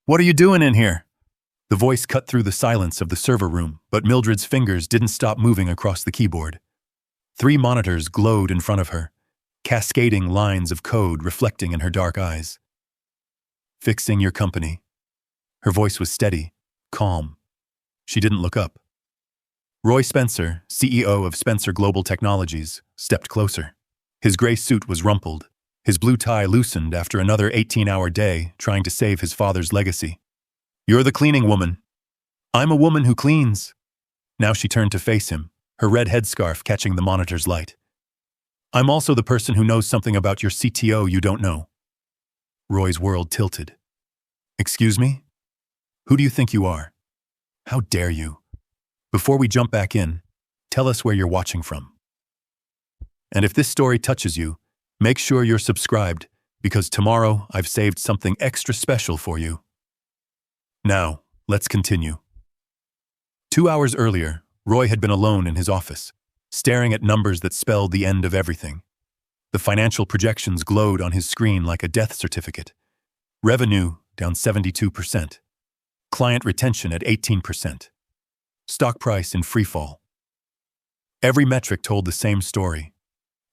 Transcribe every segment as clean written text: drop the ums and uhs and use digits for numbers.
What are you doing in here? The voice cut through the silence of the server room, but Mildred's fingers didn't stop moving across the keyboard. 3 monitors glowed in front of her, cascading lines of code reflecting in her dark eyes. Fixing your company. Her voice was steady, calm. She didn't look up. Roy Spencer, CEO of Spencer Global Technologies, stepped closer. His gray suit was rumpled, his blue tie loosened after another 18-hour day trying to save his father's legacy. You're the cleaning woman. I'm a woman who cleans. Now she turned to face him, her red headscarf catching the monitor's light. I'm also the person who knows something about your CTO you don't know. Roy's world tilted. Excuse me? Who do you think you are? How dare you? Before we jump back in, tell us where you're watching from. And if this story touches you, make sure you're subscribed, because tomorrow I've saved something extra special for you. Now, let's continue. 2 hours earlier, Roy had been alone in his office, staring at numbers that spelled the end of everything. The financial projections glowed on his screen like a death certificate. Revenue down 72%. Client retention at 18%. Stock price in freefall. Every metric told the same story.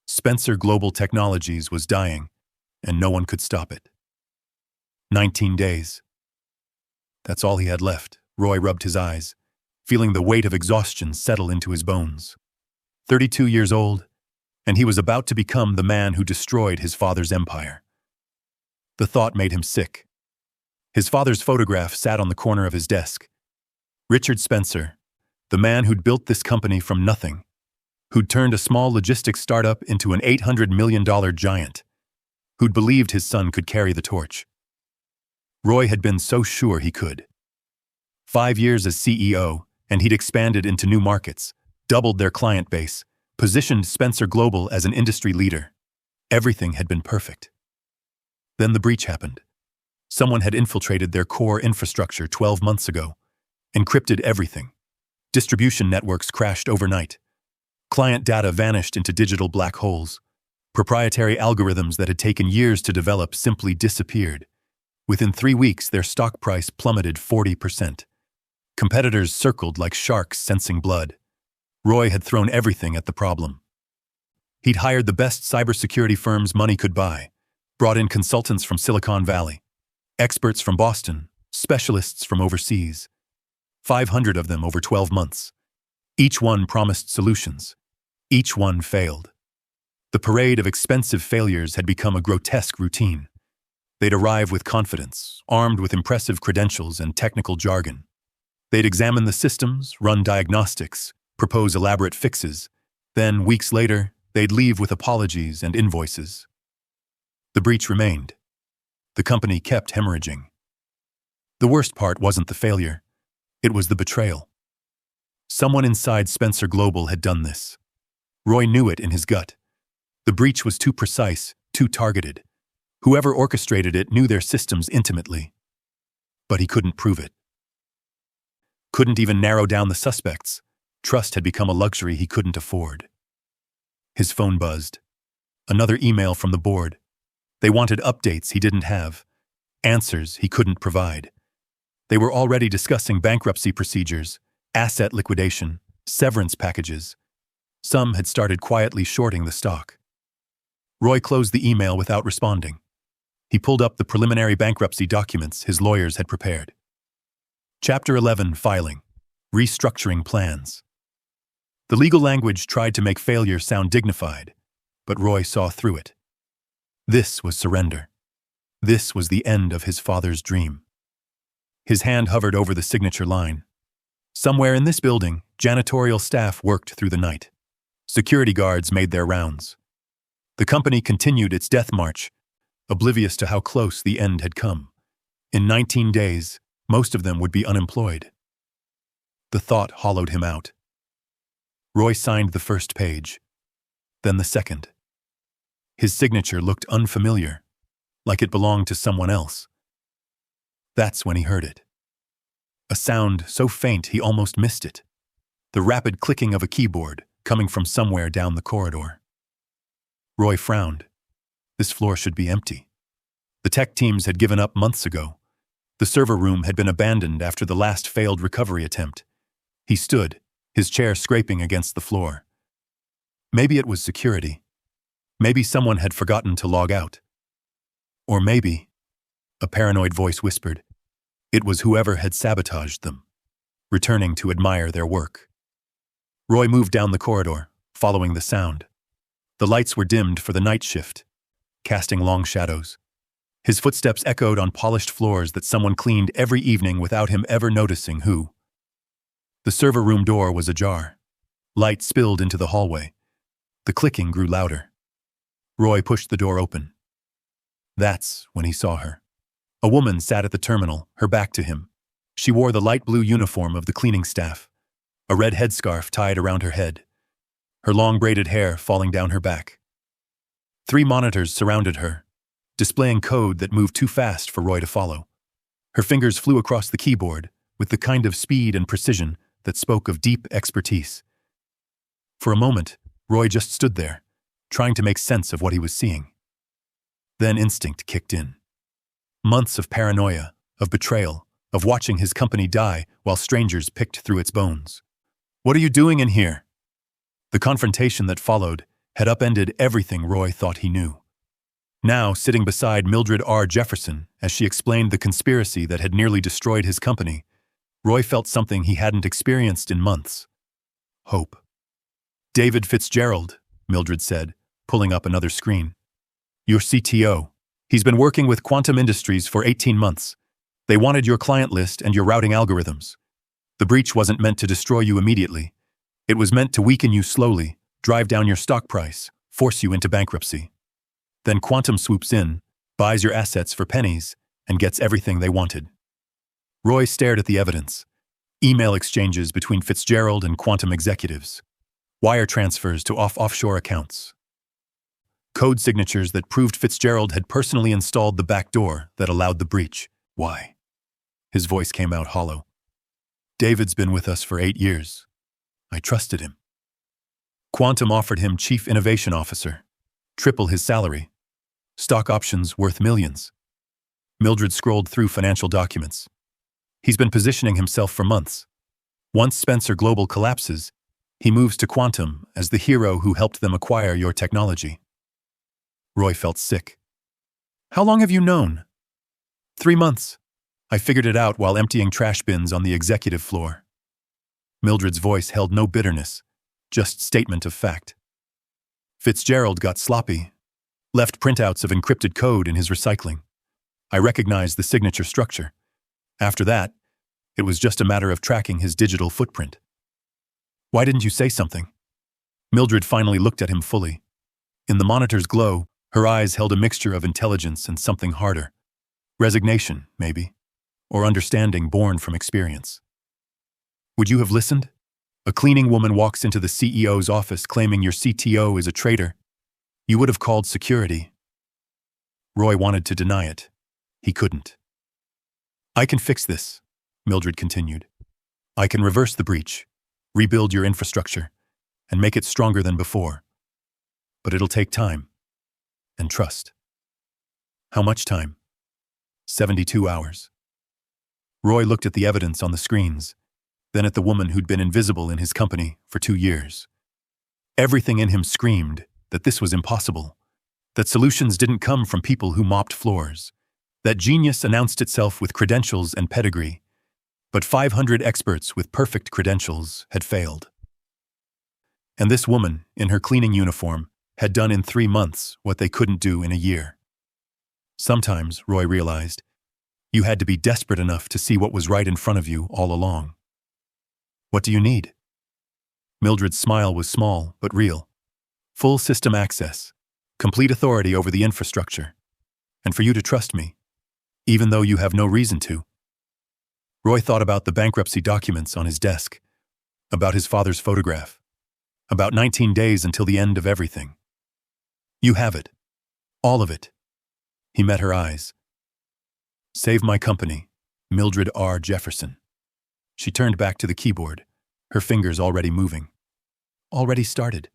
Spencer Global Technologies was dying, and no one could stop it. 19 days. That's all he had left. Roy rubbed his eyes, feeling the weight of exhaustion settle into his bones. 32 years old, and he was about to become the man who destroyed his father's empire. The thought made him sick. His father's photograph sat on the corner of his desk. Richard Spencer, the man who'd built this company from nothing, who'd turned a small logistics startup into an $800 million giant, who'd believed his son could carry the torch. Roy had been so sure he could. 5 years as CEO, and he'd expanded into new markets, doubled their client base, positioned Spencer Global as an industry leader. Everything had been perfect. Then the breach happened. Someone had infiltrated their core infrastructure 12 months ago, encrypted everything. Distribution networks crashed overnight. Client data vanished into digital black holes. Proprietary algorithms that had taken years to develop simply disappeared. Within 3 weeks, their stock price plummeted 40%. Competitors circled like sharks sensing blood. Roy had thrown everything at the problem. He'd hired the best cybersecurity firms money could buy, brought in consultants from Silicon Valley, experts from Boston, specialists from overseas. 500 of them over 12 months. Each one promised solutions. Each one failed. The parade of expensive failures had become a grotesque routine. They'd arrive with confidence, armed with impressive credentials and technical jargon. They'd examine the systems, run diagnostics, propose elaborate fixes. Then, weeks later, they'd leave with apologies and invoices. The breach remained. The company kept hemorrhaging. The worst part wasn't the failure. It was the betrayal. Someone inside Spencer Global had done this. Roy knew it in his gut. The breach was too precise, too targeted. Whoever orchestrated it knew their systems intimately. But he couldn't prove it. Couldn't even narrow down the suspects. Trust had become a luxury he couldn't afford. His phone buzzed. Another email from the board. They wanted updates he didn't have, answers he couldn't provide. They were already discussing bankruptcy procedures, asset liquidation, severance packages. Some had started quietly shorting the stock. Roy closed the email without responding. He pulled up the preliminary bankruptcy documents his lawyers had prepared. Chapter 11, Filing. Restructuring Plans. The legal language tried to make failure sound dignified, but Roy saw through it. This was surrender. This was the end of his father's dream. His hand hovered over the signature line. Somewhere in this building, janitorial staff worked through the night. Security guards made their rounds. The company continued its death march, oblivious to how close the end had come. In 19 days, most of them would be unemployed. The thought hollowed him out. Roy signed the first page, then the second. His signature looked unfamiliar, like it belonged to someone else. That's when he heard it. A sound so faint he almost missed it. The rapid clicking of a keyboard coming from somewhere down the corridor. Roy frowned. This floor should be empty. The tech teams had given up months ago. The server room had been abandoned after the last failed recovery attempt. He stood, his chair scraping against the floor. Maybe it was security. Maybe someone had forgotten to log out. Or maybe, a paranoid voice whispered, it was whoever had sabotaged them, returning to admire their work. Roy moved down the corridor, following the sound. The lights were dimmed for the night shift, casting long shadows. His footsteps echoed on polished floors that someone cleaned every evening without him ever noticing who. The server room door was ajar. Light spilled into the hallway. The clicking grew louder. Roy pushed the door open. That's when he saw her. A woman sat at the terminal, her back to him. She wore the light blue uniform of the cleaning staff, a red headscarf tied around her head, her long braided hair falling down her back. 3 monitors surrounded her, displaying code that moved too fast for Roy to follow. Her fingers flew across the keyboard with the kind of speed and precision that spoke of deep expertise. For a moment, Roy just stood there, trying to make sense of what he was seeing. Then instinct kicked in. Months of paranoia, of betrayal, of watching his company die while strangers picked through its bones. "What are you doing in here?" The confrontation that followed had upended everything Roy thought he knew. Now, sitting beside Mildred R. Jefferson as she explained the conspiracy that had nearly destroyed his company, Roy felt something he hadn't experienced in months. Hope. "David Fitzgerald," Mildred said, pulling up another screen. "Your CTO. He's been working with Quantum Industries for 18 months. They wanted your client list and your routing algorithms. The breach wasn't meant to destroy you immediately. It was meant to weaken you slowly, drive down your stock price, force you into bankruptcy. Then Quantum swoops in, buys your assets for pennies, and gets everything they wanted." Roy stared at the evidence. Email exchanges between Fitzgerald and Quantum executives. Wire transfers to offshore accounts. Code signatures that proved Fitzgerald had personally installed the backdoor that allowed the breach. "Why?" His voice came out hollow. "David's been with us for 8 years. I trusted him. Quantum offered him Chief Innovation Officer, triple his salary. Stock options worth millions." Mildred scrolled through financial documents. "He's been positioning himself for months. Once Spencer Global collapses, he moves to Quantum as the hero who helped them acquire your technology." Roy felt sick. "How long have you known?" 3 months. I figured it out while emptying trash bins on the executive floor." Mildred's voice held no bitterness, just statement of fact. "Fitzgerald got sloppy, left printouts of encrypted code in his recycling. I recognized the signature structure. After that, it was just a matter of tracking his digital footprint." "Why didn't you say something?" Mildred finally looked at him fully. In the monitor's glow, her eyes held a mixture of intelligence and something harder. Resignation, maybe, or understanding born from experience. "Would you have listened? A cleaning woman walks into the CEO's office claiming your CTO is a traitor. You would have called security." Roy wanted to deny it. He couldn't. "I can fix this," Mildred continued. "I can reverse the breach, rebuild your infrastructure, and make it stronger than before. But it'll take time. And trust." "How much time?" 72 hours. Roy looked at the evidence on the screens, then at the woman who'd been invisible in his company for 2 years. Everything in him screamed that this was impossible, that solutions didn't come from people who mopped floors, that genius announced itself with credentials and pedigree, but 500 experts with perfect credentials had failed. And this woman, in her cleaning uniform, had done in 3 months what they couldn't do in a year. Sometimes, Roy realized, you had to be desperate enough to see what was right in front of you all along. "What do you need?" Mildred's smile was small but real. "Full system access, complete authority over the infrastructure, and for you to trust me, even though you have no reason to." Roy thought about the bankruptcy documents on his desk, about his father's photograph, about 19 days until the end of everything. "You have it. All of it." He met her eyes. "Save my company, Mildred R. Jefferson." She turned back to the keyboard, her fingers already moving. Already started.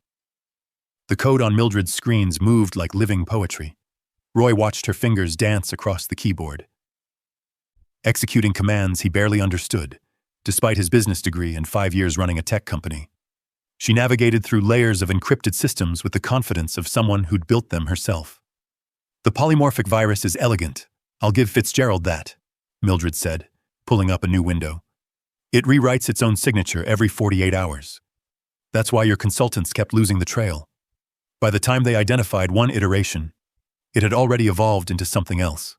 The code on Mildred's screens moved like living poetry. Roy watched her fingers dance across the keyboard. executing commands he barely understood, despite his business degree and 5 years running a tech company. She navigated through layers of encrypted systems with the confidence of someone who'd built them herself. "The polymorphic virus is elegant. I'll give Fitzgerald that," Mildred said, pulling up a new window. "It rewrites its own signature every 48 hours. That's why your consultants kept losing the trail. By the time they identified one iteration, it had already evolved into something else."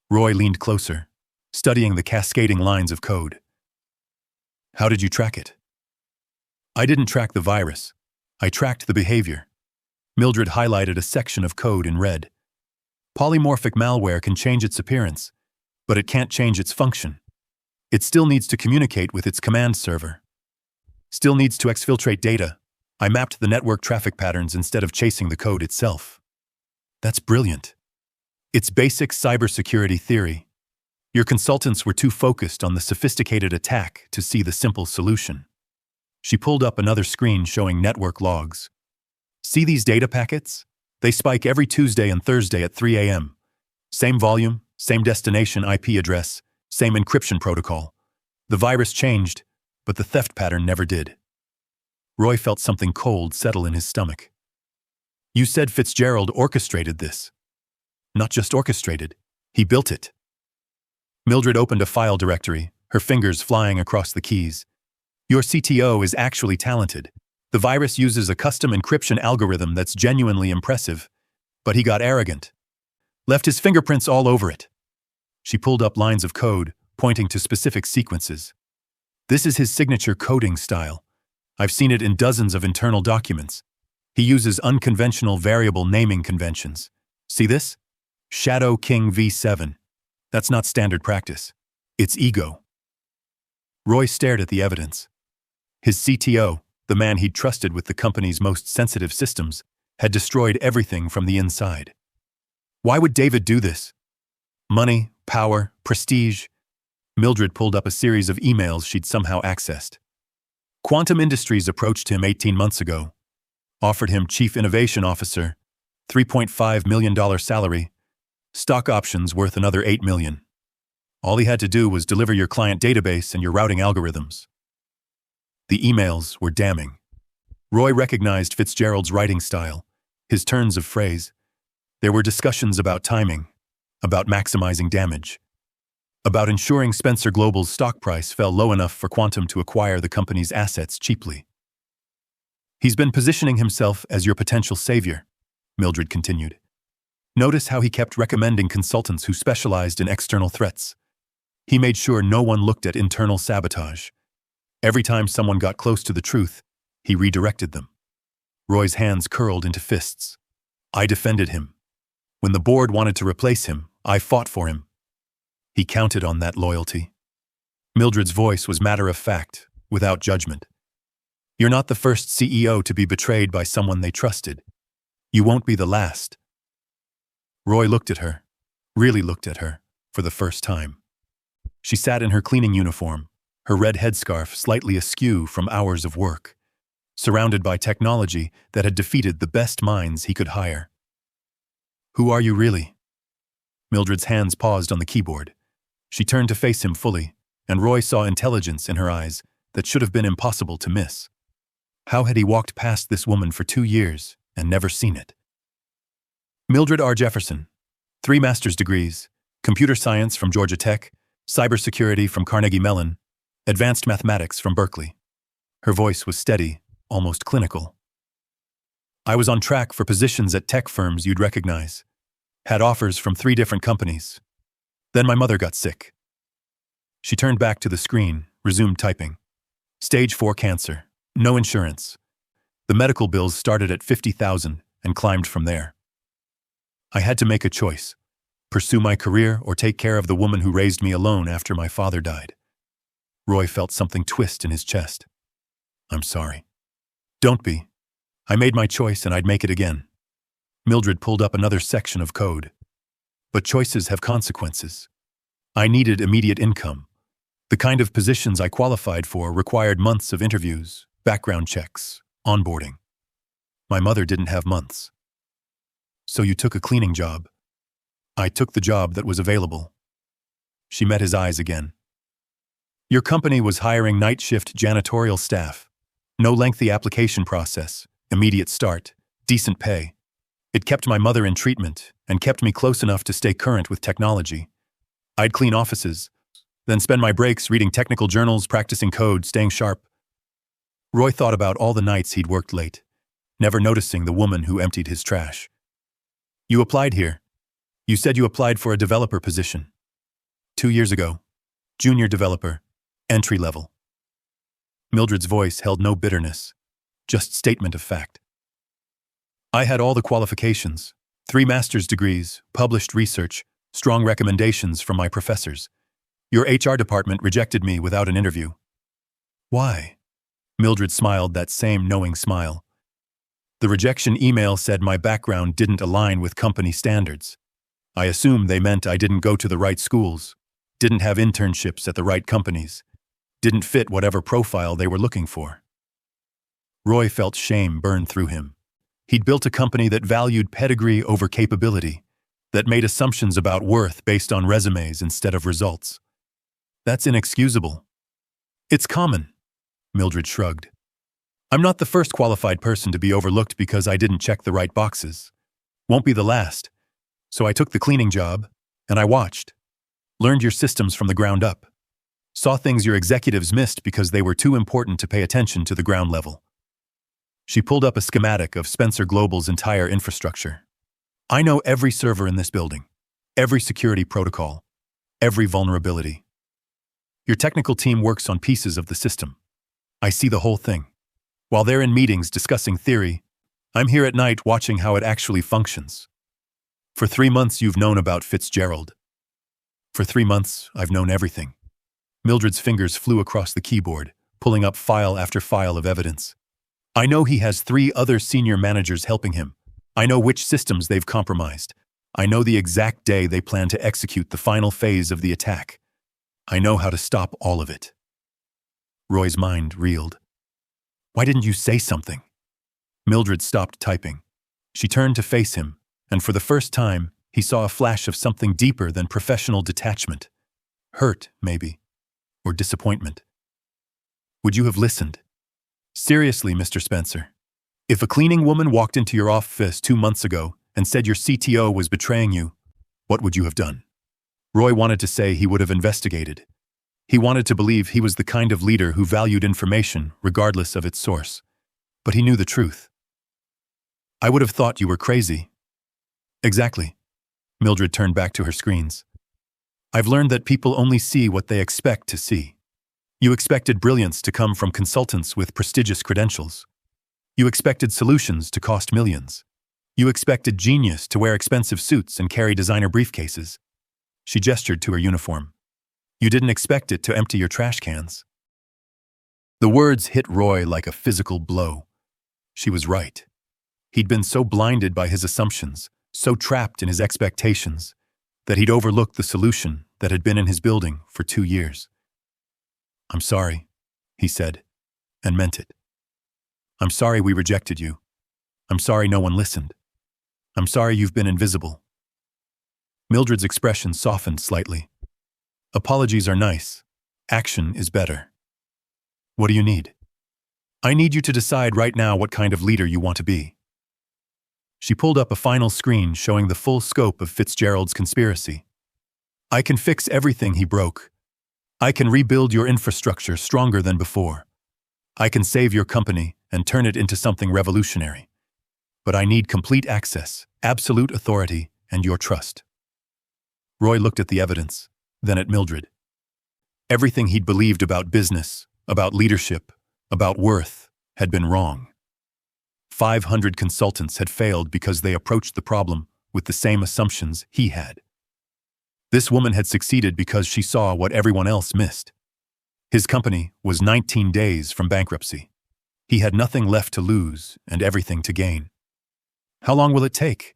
Roy leaned closer, studying the cascading lines of code. "How did you track it?" "I didn't track the virus. I tracked the behavior." Mildred highlighted a section of code in red. "Polymorphic malware can change its appearance, but it can't change its function. It still needs to communicate with its command server. Still needs to exfiltrate data. I mapped the network traffic patterns instead of chasing the code itself." "That's brilliant. It's basic cybersecurity theory. Your consultants were too focused on the sophisticated attack to see the simple solution." She pulled up another screen showing network logs. "See these data packets? They spike every Tuesday and Thursday at 3 a.m. Same volume, same destination IP address, same encryption protocol. The virus changed, but the theft pattern never did." Roy felt something cold settle in his stomach. "You said Fitzgerald orchestrated this." "Not just orchestrated, he built it." Mildred opened a file directory, her fingers flying across the keys. "Your CTO is actually talented. The virus uses a custom encryption algorithm that's genuinely impressive, but he got arrogant. Left his fingerprints all over it." She pulled up lines of code, pointing to specific sequences. "This is his signature coding style. I've seen it in dozens of internal documents. He uses unconventional variable naming conventions. See this? Shadow King V7. That's not standard practice. It's ego." Roy stared at the evidence. His CTO, the man he'd trusted with the company's most sensitive systems, had destroyed everything from the inside. Why would David do this? Money, power, prestige. Mildred pulled up a series of emails she'd somehow accessed. Quantum Industries approached him 18 months ago, offered him Chief Innovation Officer, $3.5 million salary, stock options worth another $8 million. All he had to do was deliver your client database and your routing algorithms. The emails were damning. Roy recognized Fitzgerald's writing style, his turns of phrase. There were discussions about timing, about maximizing damage, about ensuring Spencer Global's stock price fell low enough for Quantum to acquire the company's assets cheaply. "He's been positioning himself as your potential savior," Mildred continued. "Notice how he kept recommending consultants who specialized in external threats. He made sure no one looked at internal sabotage. Every time someone got close to the truth, he redirected them." Roy's hands curled into fists. "I defended him. When the board wanted to replace him, I fought for him. He counted on that loyalty." Mildred's voice was matter-of-fact, without judgment. "You're not the first CEO to be betrayed by someone they trusted. You won't be the last." Roy looked at her, really looked at her, for the first time. She sat in her cleaning uniform, her red headscarf slightly askew from hours of work, surrounded by technology that had defeated the best minds he could hire. "Who are you really?" Mildred's hands paused on the keyboard. She turned to face him fully, and Roy saw intelligence in her eyes that should have been impossible to miss. How had he walked past this woman for 2 years and never seen it? "Mildred R. Jefferson, 3 master's degrees, computer science from Georgia Tech, cybersecurity from Carnegie Mellon, advanced mathematics from Berkeley." Her voice was steady, almost clinical. "I was on track for positions at tech firms you'd recognize. Had offers from 3 different companies. Then my mother got sick." She turned back to the screen, resumed typing. "Stage 4 cancer, no insurance. The medical bills started at $50,000 and climbed from there. I had to make a choice, pursue my career or take care of the woman who raised me alone after my father died." Roy felt something twist in his chest. "I'm sorry." "Don't be. I made my choice and I'd make it again." Mildred pulled up another section of code. "But choices have consequences. I needed immediate income. The kind of positions I qualified for required months of interviews, background checks, onboarding. My mother didn't have months. So you took a cleaning job." "I took the job that was available." She met his eyes again. Your company was hiring night shift janitorial staff. No lengthy application process, immediate start, decent pay. It kept my mother in treatment and kept me close enough to stay current with technology. I'd clean offices, then spend my breaks reading technical journals, practicing code, staying sharp. Roy thought about all the nights he'd worked late, never noticing the woman who emptied his trash. You applied here. You said you applied for a developer position. 2 years ago. Junior developer. Entry level. Mildred's voice held no bitterness, just statement of fact. I had all the qualifications, 3 master's degrees, published research, strong recommendations from my professors. Your HR department rejected me without an interview. Why? Mildred smiled that same knowing smile. The rejection email said my background didn't align with company standards. I assumed they meant I didn't go to the right schools, didn't have internships at the right companies, didn't fit whatever profile they were looking for. Roy felt shame burn through him. He'd built a company that valued pedigree over capability, that made assumptions about worth based on resumes instead of results. That's inexcusable. It's common, Mildred shrugged. I'm not the first qualified person to be overlooked because I didn't check the right boxes. Won't be the last. So I took the cleaning job, and I watched. Learned your systems from the ground up. Saw things your executives missed because they were too important to pay attention to the ground level. She pulled up a schematic of Spencer Global's entire infrastructure. I know every server in this building, every security protocol, every vulnerability. Your technical team works on pieces of the system. I see the whole thing. While they're in meetings discussing theory, I'm here at night watching how it actually functions. For 3 months you've known about Fitzgerald. For 3 months I've known everything. Mildred's fingers flew across the keyboard, pulling up file after file of evidence. I know he has 3 other senior managers helping him. I know which systems they've compromised. I know the exact day they plan to execute the final phase of the attack. I know how to stop all of it. Roy's mind reeled. Why didn't you say something? Mildred stopped typing. She turned to face him, and for the first time, he saw a flash of something deeper than professional detachment. Hurt, maybe, or disappointment. Would you have listened? Seriously, Mr. Spencer. If a cleaning woman walked into your office 2 months ago and said your CTO was betraying you, what would you have done? Roy wanted to say he would have investigated. He wanted to believe he was the kind of leader who valued information regardless of its source. But he knew the truth. I would have thought you were crazy. Exactly. Mildred turned back to her screens. I've learned that people only see what they expect to see. You expected brilliance to come from consultants with prestigious credentials. You expected solutions to cost millions. You expected genius to wear expensive suits and carry designer briefcases. She gestured to her uniform. You didn't expect it to empty your trash cans. The words hit Roy like a physical blow. She was right. He'd been so blinded by his assumptions, so trapped in his expectations, that he'd overlooked the solution that had been in his building for 2 years. I'm sorry, he said, and meant it. I'm sorry we rejected you. I'm sorry no one listened. I'm sorry you've been invisible. Mildred's expression softened slightly. Apologies are nice. Action is better. What do you need? I need you to decide right now what kind of leader you want to be. She pulled up a final screen showing the full scope of Fitzgerald's conspiracy. I can fix everything he broke. I can rebuild your infrastructure stronger than before. I can save your company and turn it into something revolutionary. But I need complete access, absolute authority, and your trust. Roy looked at the evidence, then at Mildred. Everything he'd believed about business, about leadership, about worth, had been wrong. 500 consultants had failed because they approached the problem with the same assumptions he had. This woman had succeeded because she saw what everyone else missed. His company was 19 days from bankruptcy. He had nothing left to lose and everything to gain. How long will it take?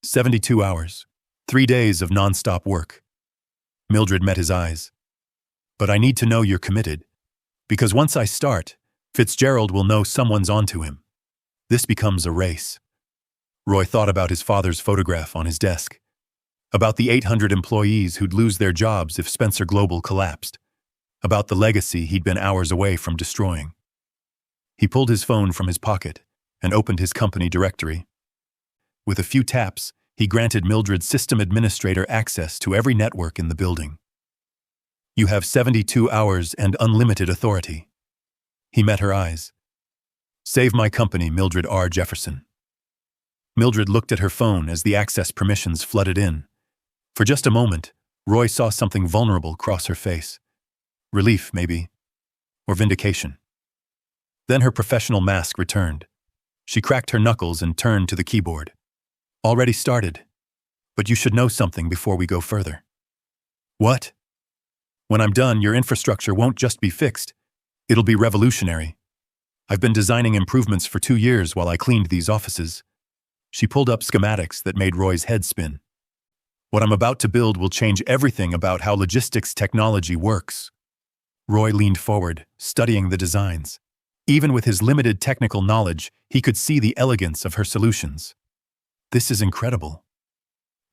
72 hours, 3 days of non-stop work. Mildred met his eyes. But I need to know you're committed, because once I start, Fitzgerald will know someone's onto him. This becomes a race. Roy thought about his father's photograph on his desk. About the 800 employees who'd lose their jobs if Spencer Global collapsed. About the legacy he'd been hours away from destroying. He pulled his phone from his pocket and opened his company directory. With a few taps, he granted Mildred's system administrator access to every network in the building. "You have 72 hours and unlimited authority." He met her eyes. "Save my company, Mildred R. Jefferson." Mildred looked at her phone as the access permissions flooded in. For just a moment, Roy saw something vulnerable cross her face. Relief, maybe. Or vindication. Then her professional mask returned. She cracked her knuckles and turned to the keyboard. "Already started. But you should know something before we go further." "What?" "When I'm done, your infrastructure won't just be fixed. It'll be revolutionary. I've been designing improvements for 2 years while I cleaned these offices." She pulled up schematics that made Roy's head spin. "What I'm about to build will change everything about how logistics technology works." Roy leaned forward, studying the designs. Even with his limited technical knowledge, he could see the elegance of her solutions. "This is incredible."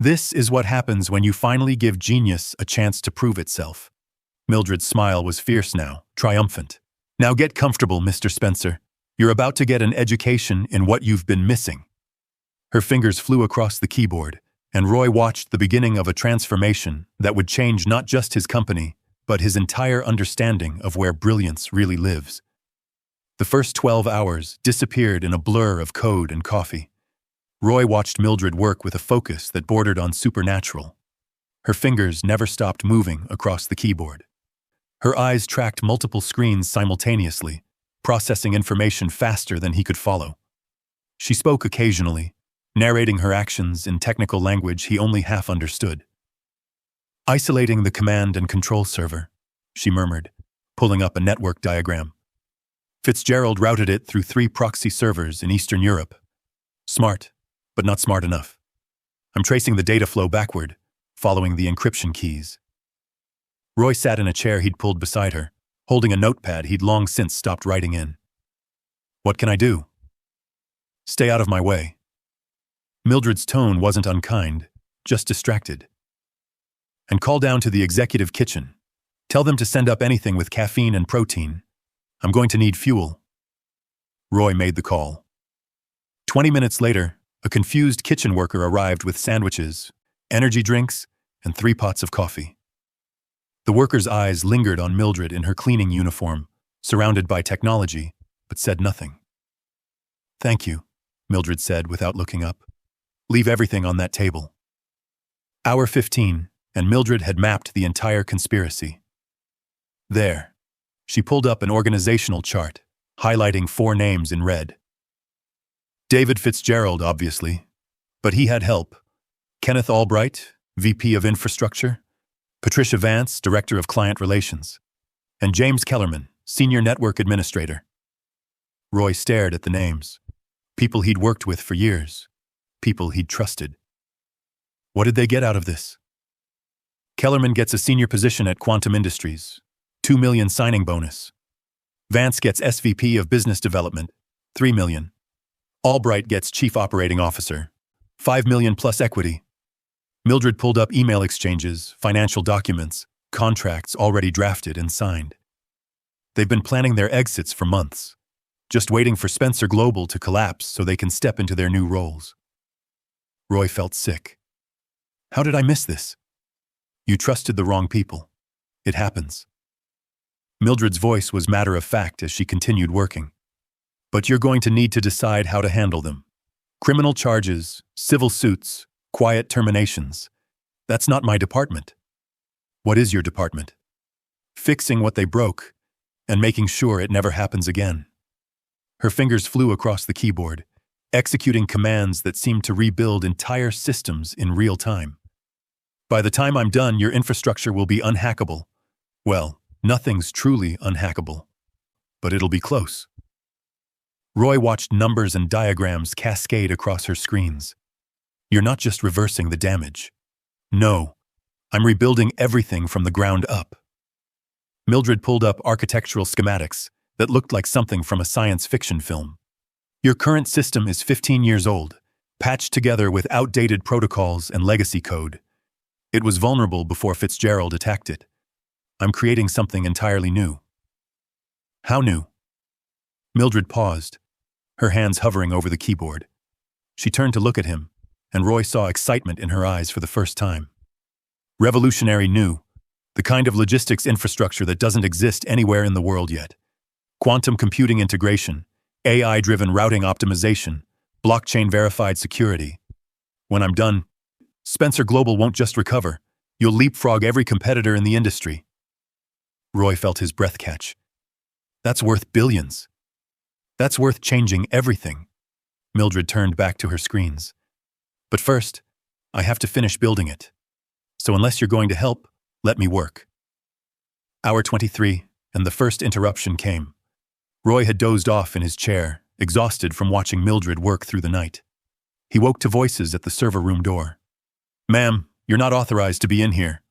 This is what happens when you finally give genius a chance to prove itself. Mildred's smile was fierce now, triumphant. "Now get comfortable, Mr. Spencer. You're about to get an education in what you've been missing." Her fingers flew across the keyboard, and Roy watched the beginning of a transformation that would change not just his company, but his entire understanding of where brilliance really lives. The first 12 hours disappeared in a blur of code and coffee. Roy watched Mildred work with a focus that bordered on supernatural. Her fingers never stopped moving across the keyboard. Her eyes tracked multiple screens simultaneously, processing information faster than he could follow. She spoke occasionally, narrating her actions in technical language he only half understood. "Isolating the command and control server," she murmured, pulling up a network diagram. "Fitzgerald routed it through 3 proxy servers in Eastern Europe. Smart, but not smart enough. I'm tracing the data flow backward, following the encryption keys." Roy sat in a chair he'd pulled beside her, holding a notepad he'd long since stopped writing in. "What can I do?" "Stay out of my way." Mildred's tone wasn't unkind, just distracted. "And call down to the executive kitchen. Tell them to send up anything with caffeine and protein. I'm going to need fuel." Roy made the call. 20 minutes later, a confused kitchen worker arrived with sandwiches, energy drinks, and 3 pots of coffee. The worker's eyes lingered on Mildred in her cleaning uniform, surrounded by technology, but said nothing. "Thank you," Mildred said without looking up. "Leave everything on that table." Hour 15, and Mildred had mapped the entire conspiracy. There. She pulled up an organizational chart, highlighting 4 names in red. David Fitzgerald, obviously, but he had help. Kenneth Albright, VP of Infrastructure, Patricia Vance, Director of Client Relations, and James Kellerman, Senior Network Administrator. Roy stared at the names. People he'd worked with for years. People he'd trusted. What did they get out of this? Kellerman gets a senior position at Quantum Industries, $2 million signing bonus. Vance gets SVP of Business Development, $3 million. Albright gets Chief Operating Officer, $5 million plus equity. Mildred pulled up email exchanges, financial documents, contracts already drafted and signed. They've been planning their exits for months, just waiting for Spencer Global to collapse so they can step into their new roles. Roy felt sick. How did I miss this? You trusted the wrong people. It happens. Mildred's voice was matter-of-fact as she continued working. But you're going to need to decide how to handle them. Criminal charges, civil suits, quiet terminations. That's not my department. What is your department? Fixing what they broke and making sure it never happens again. Her fingers flew across the keyboard, executing commands that seemed to rebuild entire systems in real time. By the time I'm done, your infrastructure will be unhackable. Well, nothing's truly unhackable, but it'll be close. Roy watched numbers and diagrams cascade across her screens. You're not just reversing the damage. No, I'm rebuilding everything from the ground up. Mildred pulled up architectural schematics that looked like something from a science fiction film. Your current system is 15 years old, patched together with outdated protocols and legacy code. It was vulnerable before Fitzgerald attacked it. I'm creating something entirely new. How new? Mildred paused, her hands hovering over the keyboard. She turned to look at him, and Roy saw excitement in her eyes for the first time. Revolutionary new, the kind of logistics infrastructure that doesn't exist anywhere in the world yet. Quantum computing integration, AI-driven routing optimization, blockchain-verified security. When I'm done, Spencer Global won't just recover, you'll leapfrog every competitor in the industry. Roy felt his breath catch. That's worth billions. That's worth changing everything. Mildred turned back to her screens. But first, I have to finish building it. So unless you're going to help, let me work. Hour 23, and the first interruption came. Roy had dozed off in his chair, exhausted from watching Mildred work through the night. He woke to voices at the server room door. Ma'am, you're not authorized to be in here.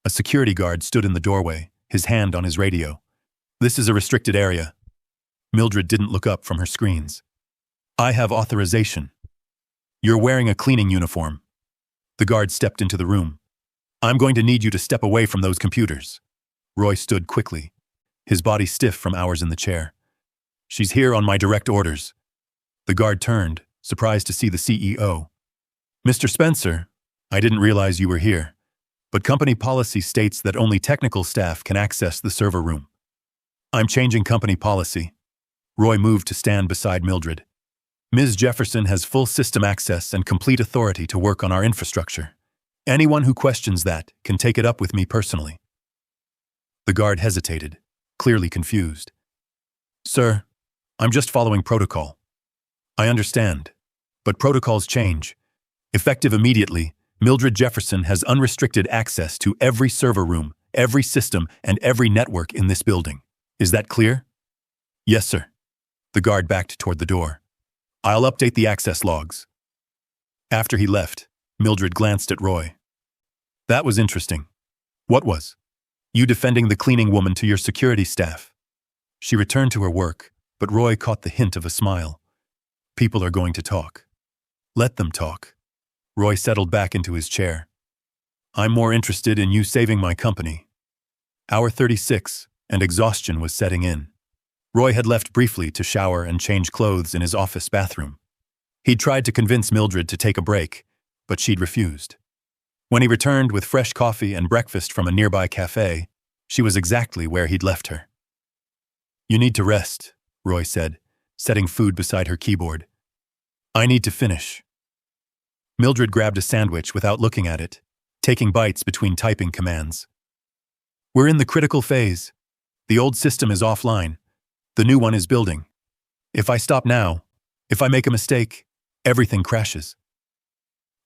A security guard stood in the doorway, his hand on his radio. This is a restricted area. Mildred didn't look up from her screens. I have authorization. You're wearing a cleaning uniform. The guard stepped into the room. I'm going to need you to step away from those computers. Roy stood quickly, his body stiff from hours in the chair. She's here on my direct orders. The guard turned, surprised to see the CEO. Mr. Spencer, I didn't realize you were here, but company policy states that only technical staff can access the server room. I'm changing company policy. Roy moved to stand beside Mildred. Ms. Jefferson has full system access and complete authority to work on our infrastructure. Anyone who questions that can take it up with me personally. The guard hesitated, clearly confused. Sir, I'm just following protocol. I understand, but protocols change. Effective immediately, Mildred Jefferson has unrestricted access to every server room, every system, and every network in this building. Is that clear? Yes, sir. The guard backed toward the door. I'll update the access logs. After he left, Mildred glanced at Roy. That was interesting. What was? You defending the cleaning woman to your security staff. She returned to her work, but Roy caught the hint of a smile. People are going to talk. Let them talk. Roy settled back into his chair. I'm more interested in you saving my company. Hour 36, and exhaustion was setting in. Roy had left briefly to shower and change clothes in his office bathroom. He'd tried to convince Mildred to take a break, but she'd refused. When he returned with fresh coffee and breakfast from a nearby cafe, she was exactly where he'd left her. You need to rest, Roy said, setting food beside her keyboard. I need to finish. Mildred grabbed a sandwich without looking at it, taking bites between typing commands. We're in the critical phase. The old system is offline. The new one is building. If I stop now, if I make a mistake, everything crashes.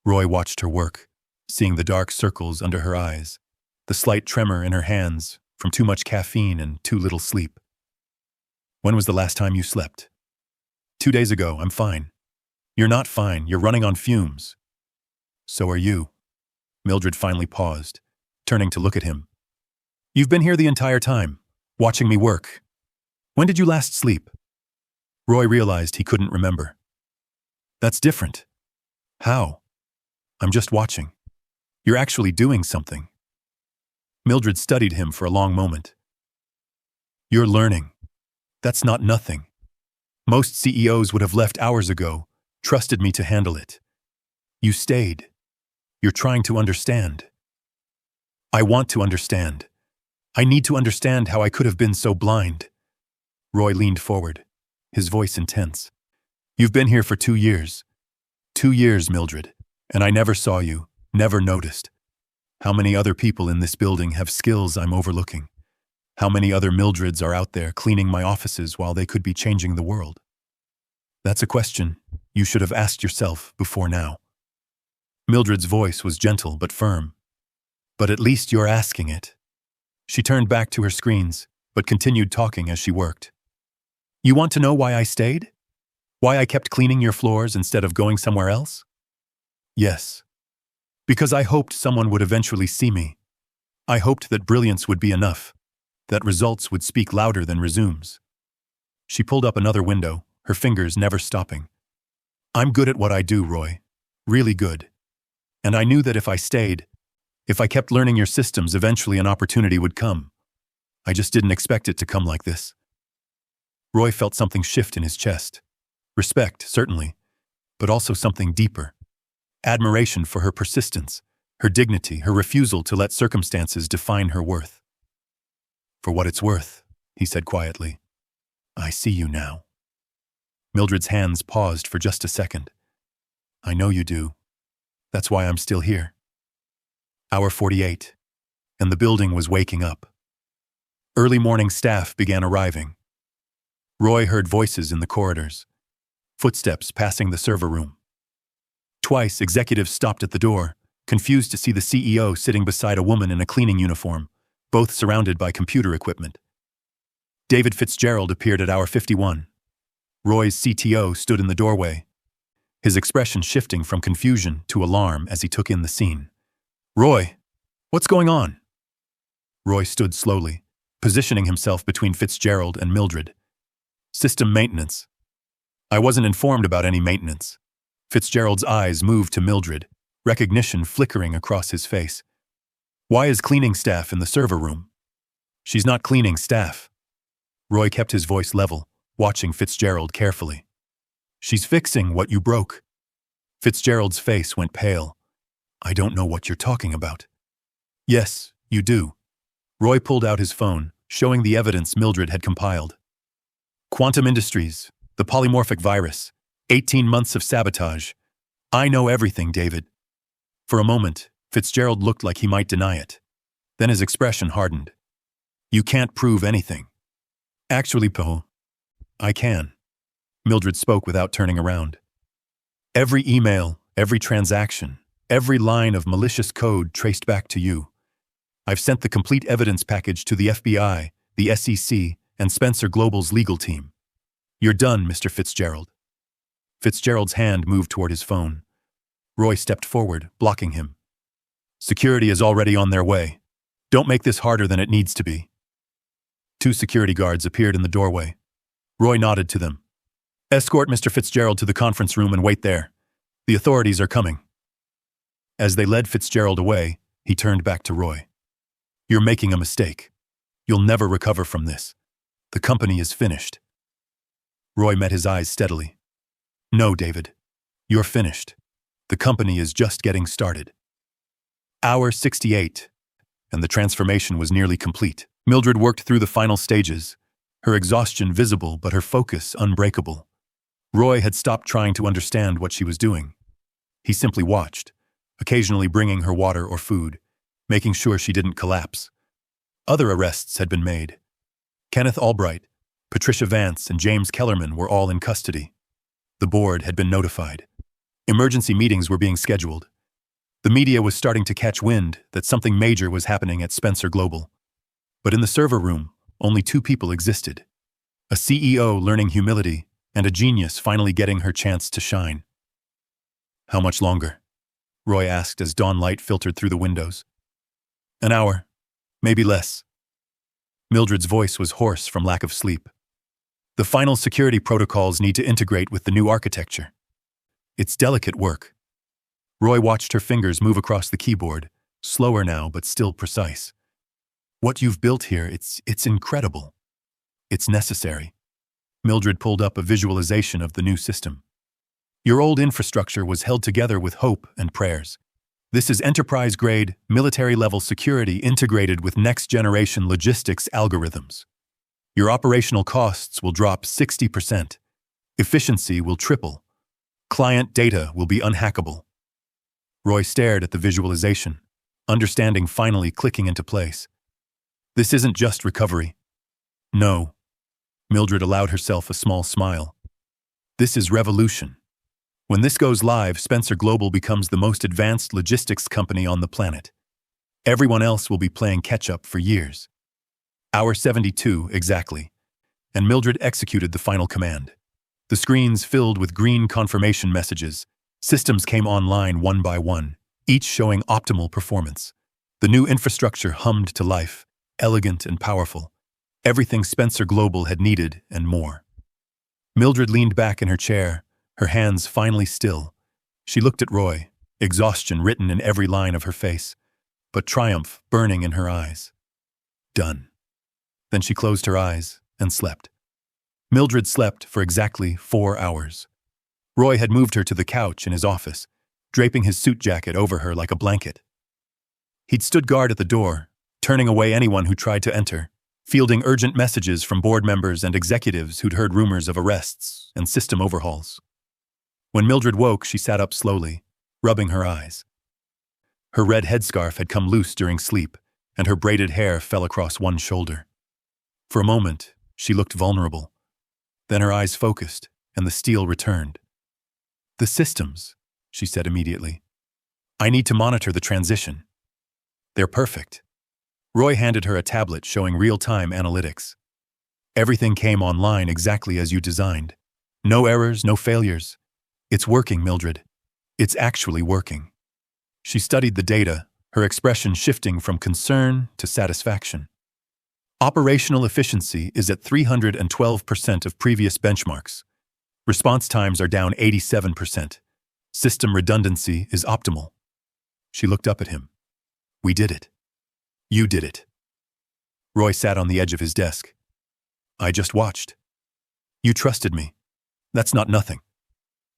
Roy watched her work, seeing the dark circles under her eyes, the slight tremor in her hands from too much caffeine and too little sleep. When was the last time you slept? 2 days ago, I'm fine. You're not fine, you're running on fumes. So are you. Mildred finally paused, turning to look at him. You've been here the entire time, watching me work. When did you last sleep? Roy realized he couldn't remember. That's different. How? I'm just watching. You're actually doing something. Mildred studied him for a long moment. You're learning. That's not nothing. Most CEOs would have left hours ago, trusted me to handle it. You stayed. You're trying to understand. I want to understand. I need to understand how I could have been so blind. Roy leaned forward, his voice intense. You've been here for 2 years. 2 years, Mildred, and I never saw you, never noticed. How many other people in this building have skills I'm overlooking? How many other Mildreds are out there cleaning my offices while they could be changing the world? That's a question you should have asked yourself before now. Mildred's voice was gentle but firm. But at least you're asking it. She turned back to her screens, but continued talking as she worked. You want to know why I stayed? Why I kept cleaning your floors instead of going somewhere else? Yes. Because I hoped someone would eventually see me. I hoped that brilliance would be enough, that results would speak louder than resumes. She pulled up another window, her fingers never stopping. I'm good at what I do, Roy. Really good. And I knew that if I stayed, If I kept learning your systems, eventually an opportunity would come. I just didn't expect it to come like this. Roy felt something shift in his chest. Respect, certainly, but also something deeper. Admiration for her persistence, her dignity, her refusal to let circumstances define her worth. For what it's worth, he said quietly. I see you now. Mildred's hands paused for just a second. I know you do. That's why I'm still here. Hour 48, and the building was waking up. Early morning staff began arriving. Roy heard voices in the corridors, footsteps passing the server room. Twice, executives stopped at the door, confused to see the CEO sitting beside a woman in a cleaning uniform, both surrounded by computer equipment. David Fitzgerald appeared at hour 51. Roy's CTO stood in the doorway, his expression shifting from confusion to alarm as he took in the scene. Roy, what's going on? Roy stood slowly, positioning himself between Fitzgerald and Mildred. System maintenance. I wasn't informed about any maintenance. Fitzgerald's eyes moved to Mildred, recognition flickering across his face. Why is cleaning staff in the server room? She's not cleaning staff. Roy kept his voice level, watching Fitzgerald carefully. She's fixing what you broke. Fitzgerald's face went pale. I don't know what you're talking about. Yes, you do. Roy pulled out his phone, showing the evidence Mildred had compiled. Quantum Industries, the polymorphic virus, 18 months of sabotage. I know everything, David. For a moment, Fitzgerald looked like he might deny it. Then his expression hardened. You can't prove anything. Actually, Poe, I can. Mildred spoke without turning around. Every email, every transaction, every line of malicious code traced back to you. I've sent the complete evidence package to the FBI, the SEC, and Spencer Global's legal team. You're done, Mr. Fitzgerald. Fitzgerald's hand moved toward his phone. Roy stepped forward, blocking him. Security is already on their way. Don't make this harder than it needs to be. Two security guards appeared in the doorway. Roy nodded to them. Escort Mr. Fitzgerald to the conference room and wait there. The authorities are coming. As they led Fitzgerald away, he turned back to Roy. You're making a mistake. You'll never recover from this. The company is finished. Roy met his eyes steadily. No, David. You're finished. The company is just getting started. Hour 68, and the transformation was nearly complete. Mildred worked through the final stages, her exhaustion visible but her focus unbreakable. Roy had stopped trying to understand what she was doing. He simply watched, occasionally bringing her water or food, making sure she didn't collapse. Other arrests had been made. Kenneth Albright, Patricia Vance, and James Kellerman were all in custody. The board had been notified. Emergency meetings were being scheduled. The media was starting to catch wind that something major was happening at Spencer Global. But in the server room, only two people existed. A CEO learning humility, and a genius finally getting her chance to shine. How much longer? Roy asked as dawn light filtered through the windows. An hour, maybe less. Mildred's voice was hoarse from lack of sleep. The final security protocols need to integrate with the new architecture. It's delicate work. Roy watched her fingers move across the keyboard, slower now but still precise. What you've built here, it's incredible. It's necessary. Mildred pulled up a visualization of the new system. Your old infrastructure was held together with hope and prayers. This is enterprise-grade, military-level security integrated with next-generation logistics algorithms. Your operational costs will drop 60%. Efficiency will triple. Client data will be unhackable. Roy stared at the visualization, understanding finally clicking into place. This isn't just recovery. No. Mildred allowed herself a small smile. This is revolution. When this goes live, Spencer Global becomes the most advanced logistics company on the planet. Everyone else will be playing catch-up for years. Hour 72, exactly. And Mildred executed the final command. The screens filled with green confirmation messages. Systems came online one by one, each showing optimal performance. The new infrastructure hummed to life, elegant and powerful. Everything Spencer Global had needed and more. Mildred leaned back in her chair, her hands finally still. She looked at Roy, exhaustion written in every line of her face. but triumph burning in her eyes. Done. Then she closed her eyes and slept. Mildred slept for exactly 4 hours. Roy had moved her to the couch in his office, draping his suit jacket over her like a blanket. He'd stood guard at the door, turning away anyone who tried to enter, fielding urgent messages from board members and executives who'd heard rumors of arrests and system overhauls. When Mildred woke, she sat up slowly, rubbing her eyes. Her red headscarf had come loose during sleep, and her braided hair fell across one shoulder. For a moment, she looked vulnerable. Then her eyes focused, and the steel returned. "The systems," she said immediately. "I need to monitor the transition." "They're perfect." Roy handed her a tablet showing real-time analytics. "Everything came online exactly as you designed. No errors, no failures. It's working, Mildred. It's actually working." She studied the data, her expression shifting from concern to satisfaction. Operational efficiency is at 312% of previous benchmarks. Response times are down 87%. System redundancy is optimal. She looked up at him. "We did it. You did it." Roy sat on the edge of his desk. "I just watched. You trusted me. That's not nothing."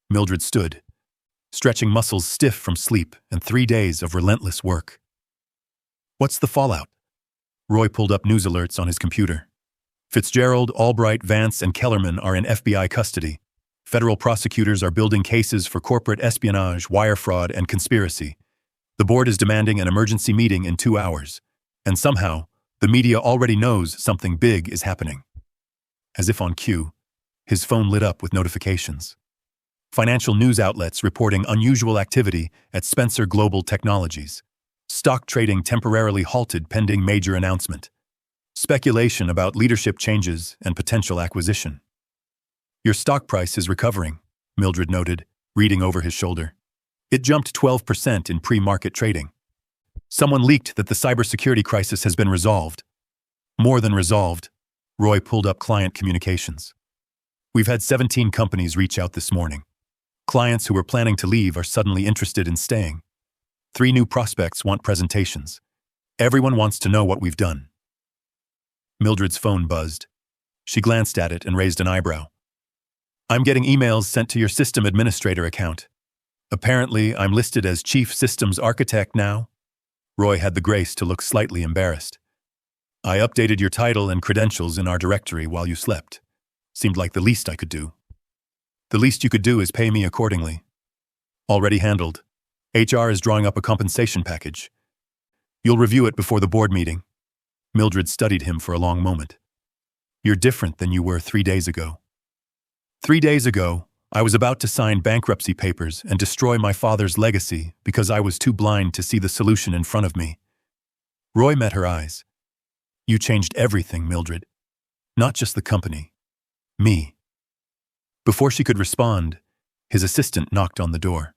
Mildred stood, stretching muscles stiff from sleep and 3 days of relentless work. "What's the fallout?" Roy pulled up news alerts on his computer. "Fitzgerald, Albright, Vance, and Kellerman are in FBI custody. Federal prosecutors are building cases for corporate espionage, wire fraud, and conspiracy. The board is demanding an emergency meeting in 2 hours. And somehow, the media already knows something big is happening." As if on cue, his phone lit up with notifications. Financial news outlets reporting unusual activity at Spencer Global Technologies. Stock trading temporarily halted pending major announcement. Speculation about leadership changes and potential acquisition. "Your stock price is recovering," Mildred noted, reading over his shoulder. "It jumped 12% in pre-market trading. Someone leaked that the cybersecurity crisis has been resolved." "More than resolved." Roy pulled up client communications. "We've had 17 companies reach out this morning. Clients who were planning to leave are suddenly interested in staying. 3 new prospects want presentations. Everyone wants to know what we've done." Mildred's phone buzzed. She glanced at it and raised an eyebrow. "I'm getting emails sent to your system administrator account. Apparently, I'm listed as Chief Systems Architect now." Roy had the grace to look slightly embarrassed. "I updated your title and credentials in our directory while you slept. Seemed like the least I could do." "The least you could do is pay me accordingly." "Already handled. HR is drawing up a compensation package. You'll review it before the board meeting." Mildred studied him for a long moment. "You're different than you were 3 days ago." 3 days ago, I was about to sign bankruptcy papers and destroy my father's legacy because I was too blind to see the solution in front of me." Roy met her eyes. "You changed everything, Mildred. Not just the company. Me." Before she could respond, his assistant knocked on the door.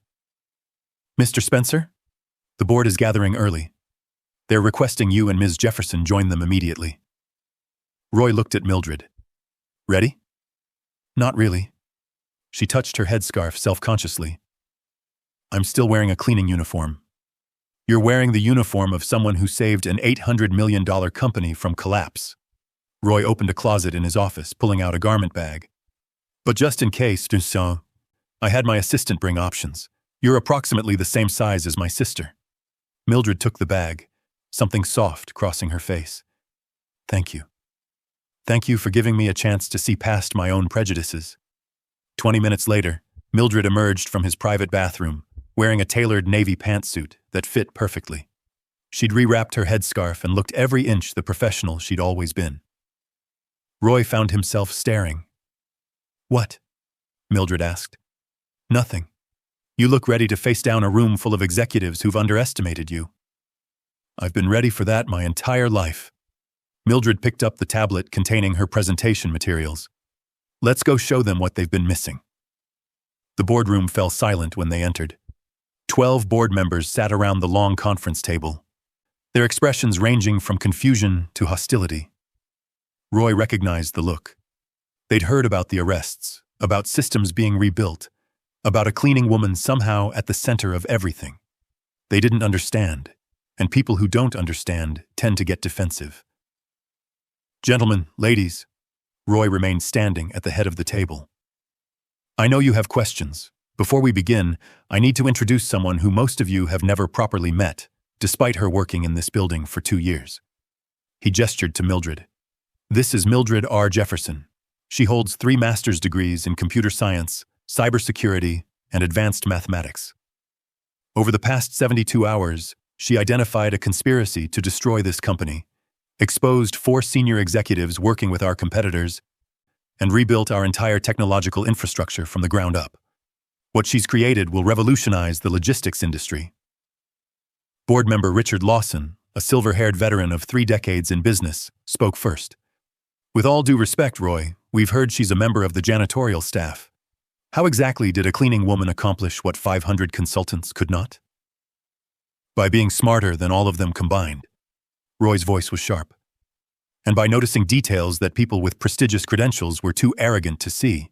"Mr. Spencer? The board is gathering early. They're requesting you and Ms. Jefferson join them immediately." Roy looked at Mildred. "Ready?" "Not really." She touched her headscarf self-consciously. "I'm still wearing a cleaning uniform." "You're wearing the uniform of someone who saved an $800 million company from collapse." Roy opened a closet in his office, pulling out a garment bag. "But just in case, I had my assistant bring options. You're approximately the same size as my sister." Mildred took the bag, something soft crossing her face. "Thank you. Thank you for giving me a chance to see past my own prejudices." 20 minutes later, Mildred emerged from his private bathroom, wearing a tailored navy pantsuit that fit perfectly. She'd rewrapped her headscarf and looked every inch the professional she'd always been. Roy found himself staring. "What?" Mildred asked. "Nothing. You look ready to face down a room full of executives who've underestimated you." "I've been ready for that my entire life." Mildred picked up the tablet containing her presentation materials. "Let's go show them what they've been missing." The boardroom fell silent when they entered. 12 board members sat around the long conference table, their expressions ranging from confusion to hostility. Roy recognized the look. They'd heard about the arrests, about systems being rebuilt, about a cleaning woman somehow at the center of everything. They didn't understand, and people who don't understand tend to get defensive. Gentlemen, ladies, Roy remained standing at the head of the table. I know you have questions. Before we begin, I need to introduce someone who most of you have never properly met, despite her working in this building for 2 years. He gestured to Mildred. This is Mildred R. Jefferson. She holds 3 master's degrees in computer science, cybersecurity, and advanced mathematics. Over the past 72 hours, she identified a conspiracy to destroy this company, exposed 4 senior executives working with our competitors, and rebuilt our entire technological infrastructure from the ground up. What she's created will revolutionize the logistics industry. Board member Richard Lawson, a silver-haired veteran of 3 decades in business, spoke first. With all due respect, Roy, we've heard she's a member of the janitorial staff. How exactly did a cleaning woman accomplish what 500 consultants could not? By being smarter than all of them combined. Roy's voice was sharp. And by noticing details that people with prestigious credentials were too arrogant to see.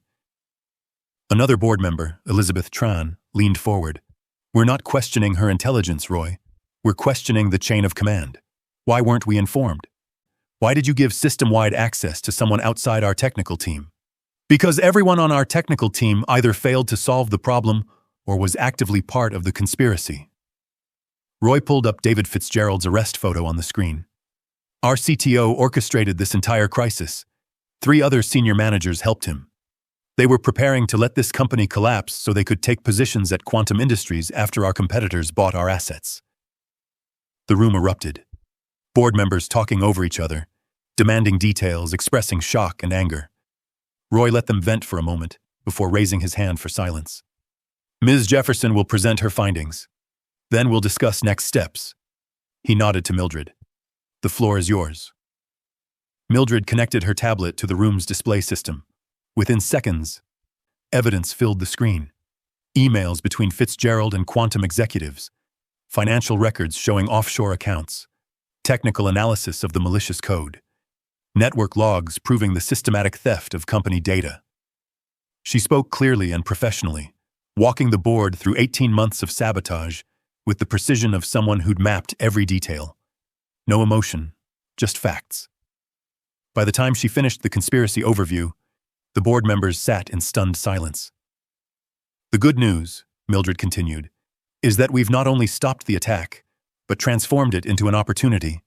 Another board member, Elizabeth Tran, leaned forward. We're not questioning her intelligence, Roy. We're questioning the chain of command. Why weren't we informed? Why did you give system-wide access to someone outside our technical team? Because everyone on our technical team either failed to solve the problem or was actively part of the conspiracy. Roy pulled up David Fitzgerald's arrest photo on the screen. Our CTO orchestrated this entire crisis. 3 other senior managers helped him. They were preparing to let this company collapse so they could take positions at Quantum Industries after our competitors bought our assets. The room erupted. Board members talking over each other, demanding details, expressing shock and anger. Roy let them vent for a moment before raising his hand for silence. Ms. Jefferson will present her findings. Then we'll discuss next steps. He nodded to Mildred. The floor is yours. Mildred connected her tablet to the room's display system. Within seconds, evidence filled the screen. Emails between Fitzgerald and Quantum executives, financial records showing offshore accounts, technical analysis of the malicious code, network logs proving the systematic theft of company data. She spoke clearly and professionally, walking the board through 18 months of sabotage with the precision of someone who'd mapped every detail. No emotion, just facts. By the time she finished the conspiracy overview, the board members sat in stunned silence. The good news, Mildred continued, is that we've not only stopped the attack, but transformed it into an opportunity.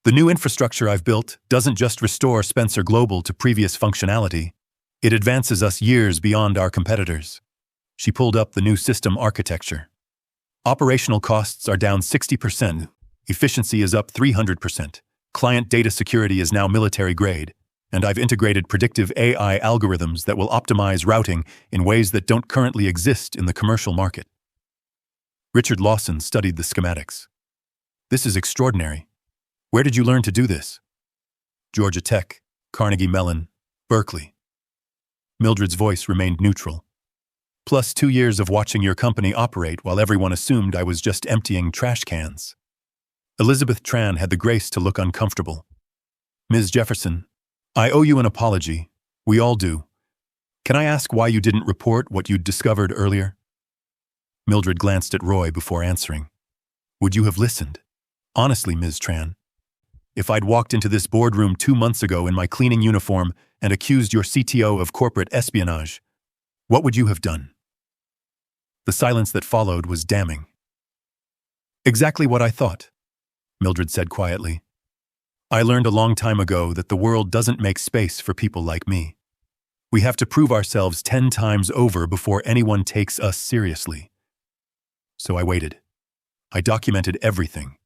The new infrastructure I've built doesn't just restore Spencer Global to previous functionality, it advances us years beyond our competitors. She pulled up the new system architecture. Operational costs are down 60%, efficiency is up 300%, client data security is now military grade, and I've integrated predictive AI algorithms that will optimize routing in ways that don't currently exist in the commercial market. Richard Lawson studied the schematics. This is extraordinary. Where did you learn to do this? Georgia Tech, Carnegie Mellon, Berkeley. Mildred's voice remained neutral. Plus 2 years of watching your company operate while everyone assumed I was just emptying trash cans. Elizabeth Tran had the grace to look uncomfortable. Ms. Jefferson, I owe you an apology. We all do. Can I ask why you didn't report what you'd discovered earlier? Mildred glanced at Roy before answering. Would you have listened? Honestly, Ms. Tran. If I'd walked into this boardroom 2 months ago in my cleaning uniform and accused your CTO of corporate espionage, what would you have done? The silence that followed was damning. Exactly what I thought, Mildred said quietly. I learned a long time ago that the world doesn't make space for people like me. We have to prove ourselves 10 times over before anyone takes us seriously. So I waited. I documented everything,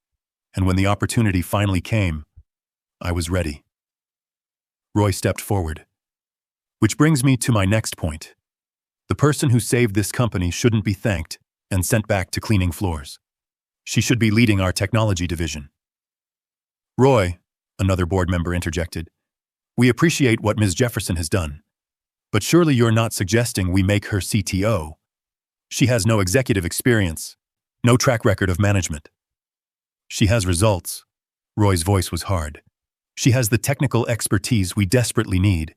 and when the opportunity finally came, I was ready. Roy stepped forward. Which brings me to my next point. The person who saved this company shouldn't be thanked and sent back to cleaning floors. She should be leading our technology division. Roy, another board member interjected, we appreciate what Ms. Jefferson has done, but surely you're not suggesting we make her CTO. She has no executive experience, no track record of management. She has results. Roy's voice was hard. She has the technical expertise we desperately need.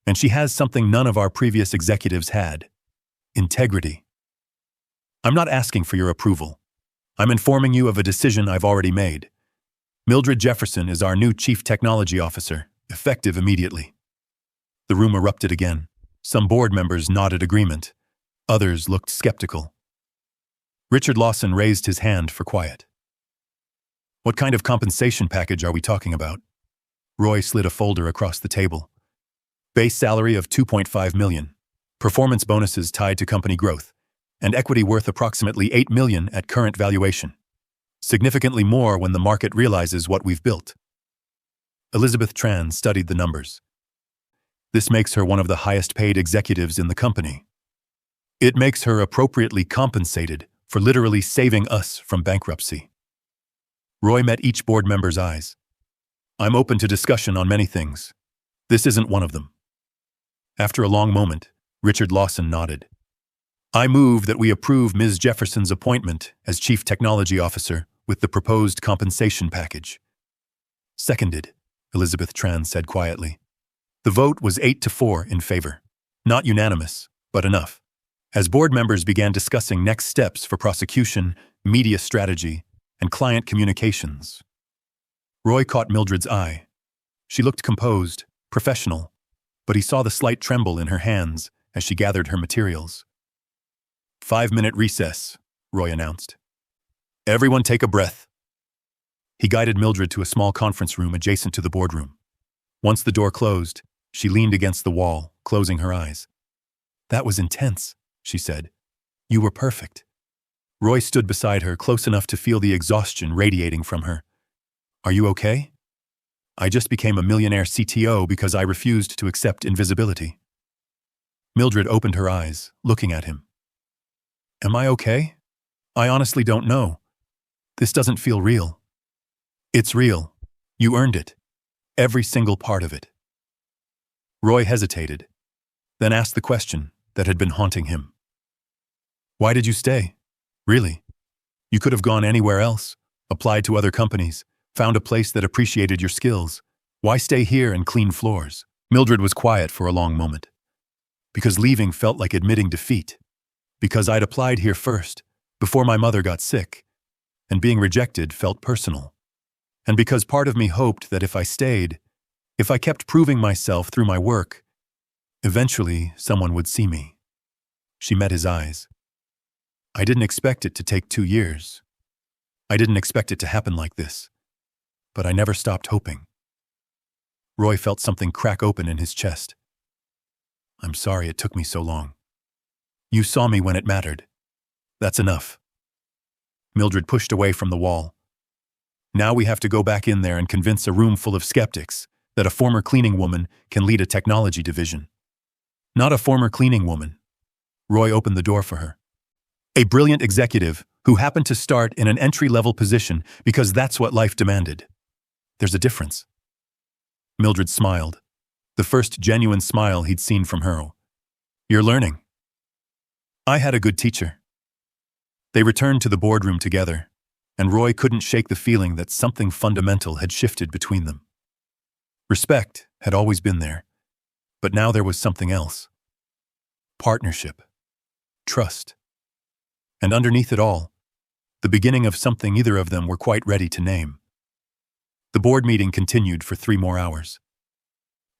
And she has something none of our previous executives had. Integrity. I'm not asking for your approval. I'm informing you of a decision I've already made. Mildred Jefferson is our new Chief Technology Officer, effective immediately." The room erupted again. Some board members nodded agreement. Others looked skeptical. Richard Lawson raised his hand for quiet. "What kind of compensation package are we talking about?" Roy slid a folder across the table. "Base salary of $2.5 million, performance bonuses tied to company growth, and equity worth approximately $8 million at current valuation. Significantly more when the market realizes what we've built." Elizabeth Tran studied the numbers. "This makes her one of the highest-paid executives in the company. It makes her appropriately compensated for literally saving us from bankruptcy." Roy met each board member's eyes. "I'm open to discussion on many things. This isn't one of them." After a long moment, Richard Lawson nodded. "I move that we approve Ms. Jefferson's appointment as Chief Technology Officer with the proposed compensation package." "Seconded," Elizabeth Tran said quietly. The vote was 8-4 in favor. Not unanimous, but enough. As board members began discussing next steps for prosecution, media strategy, and client communications, Roy caught Mildred's eye. She looked composed, professional, but he saw the slight tremble in her hands as she gathered her materials. 5-minute recess, Roy announced. "Everyone take a breath." He guided Mildred to a small conference room adjacent to the boardroom. Once the door closed, she leaned against the wall, closing her eyes. "That was intense," she said. "You were perfect." Roy stood beside her, close enough to feel the exhaustion radiating from her. "Are you okay?" "I just became a millionaire CTO because I refused to accept invisibility." Mildred opened her eyes, looking at him. "Am I okay? I honestly don't know. This doesn't feel real." "It's real. You earned it. Every single part of it." Roy hesitated, then asked the question that had been haunting him. "Why did you stay? Really? You could have gone anywhere else, applied to other companies, found a place that appreciated your skills. Why stay here and clean floors?" Mildred was quiet for a long moment. "Because leaving felt like admitting defeat. Because I'd applied here first, before my mother got sick, and being rejected felt personal. And because part of me hoped that if I stayed, if I kept proving myself through my work, eventually someone would see me." She met his eyes. "I didn't expect it to take 2 years. I didn't expect it to happen like this. But I never stopped hoping." Roy felt something crack open in his chest. "I'm sorry it took me so long. You saw me when it mattered. That's enough." Mildred pushed away from the wall. "Now we have to go back in there and convince a room full of skeptics that a former cleaning woman can lead a technology division." "Not a former cleaning woman." Roy opened the door for her. "A brilliant executive who happened to start in an entry-level position because that's what life demanded. There's a difference." Mildred smiled, the first genuine smile he'd seen from her. "You're learning." "I had a good teacher." They returned to the boardroom together, and Roy couldn't shake the feeling that something fundamental had shifted between them. Respect had always been there, but now there was something else. Partnership. Trust. And underneath it all, the beginning of something neither of them were quite ready to name. The board meeting continued for 3 more hours.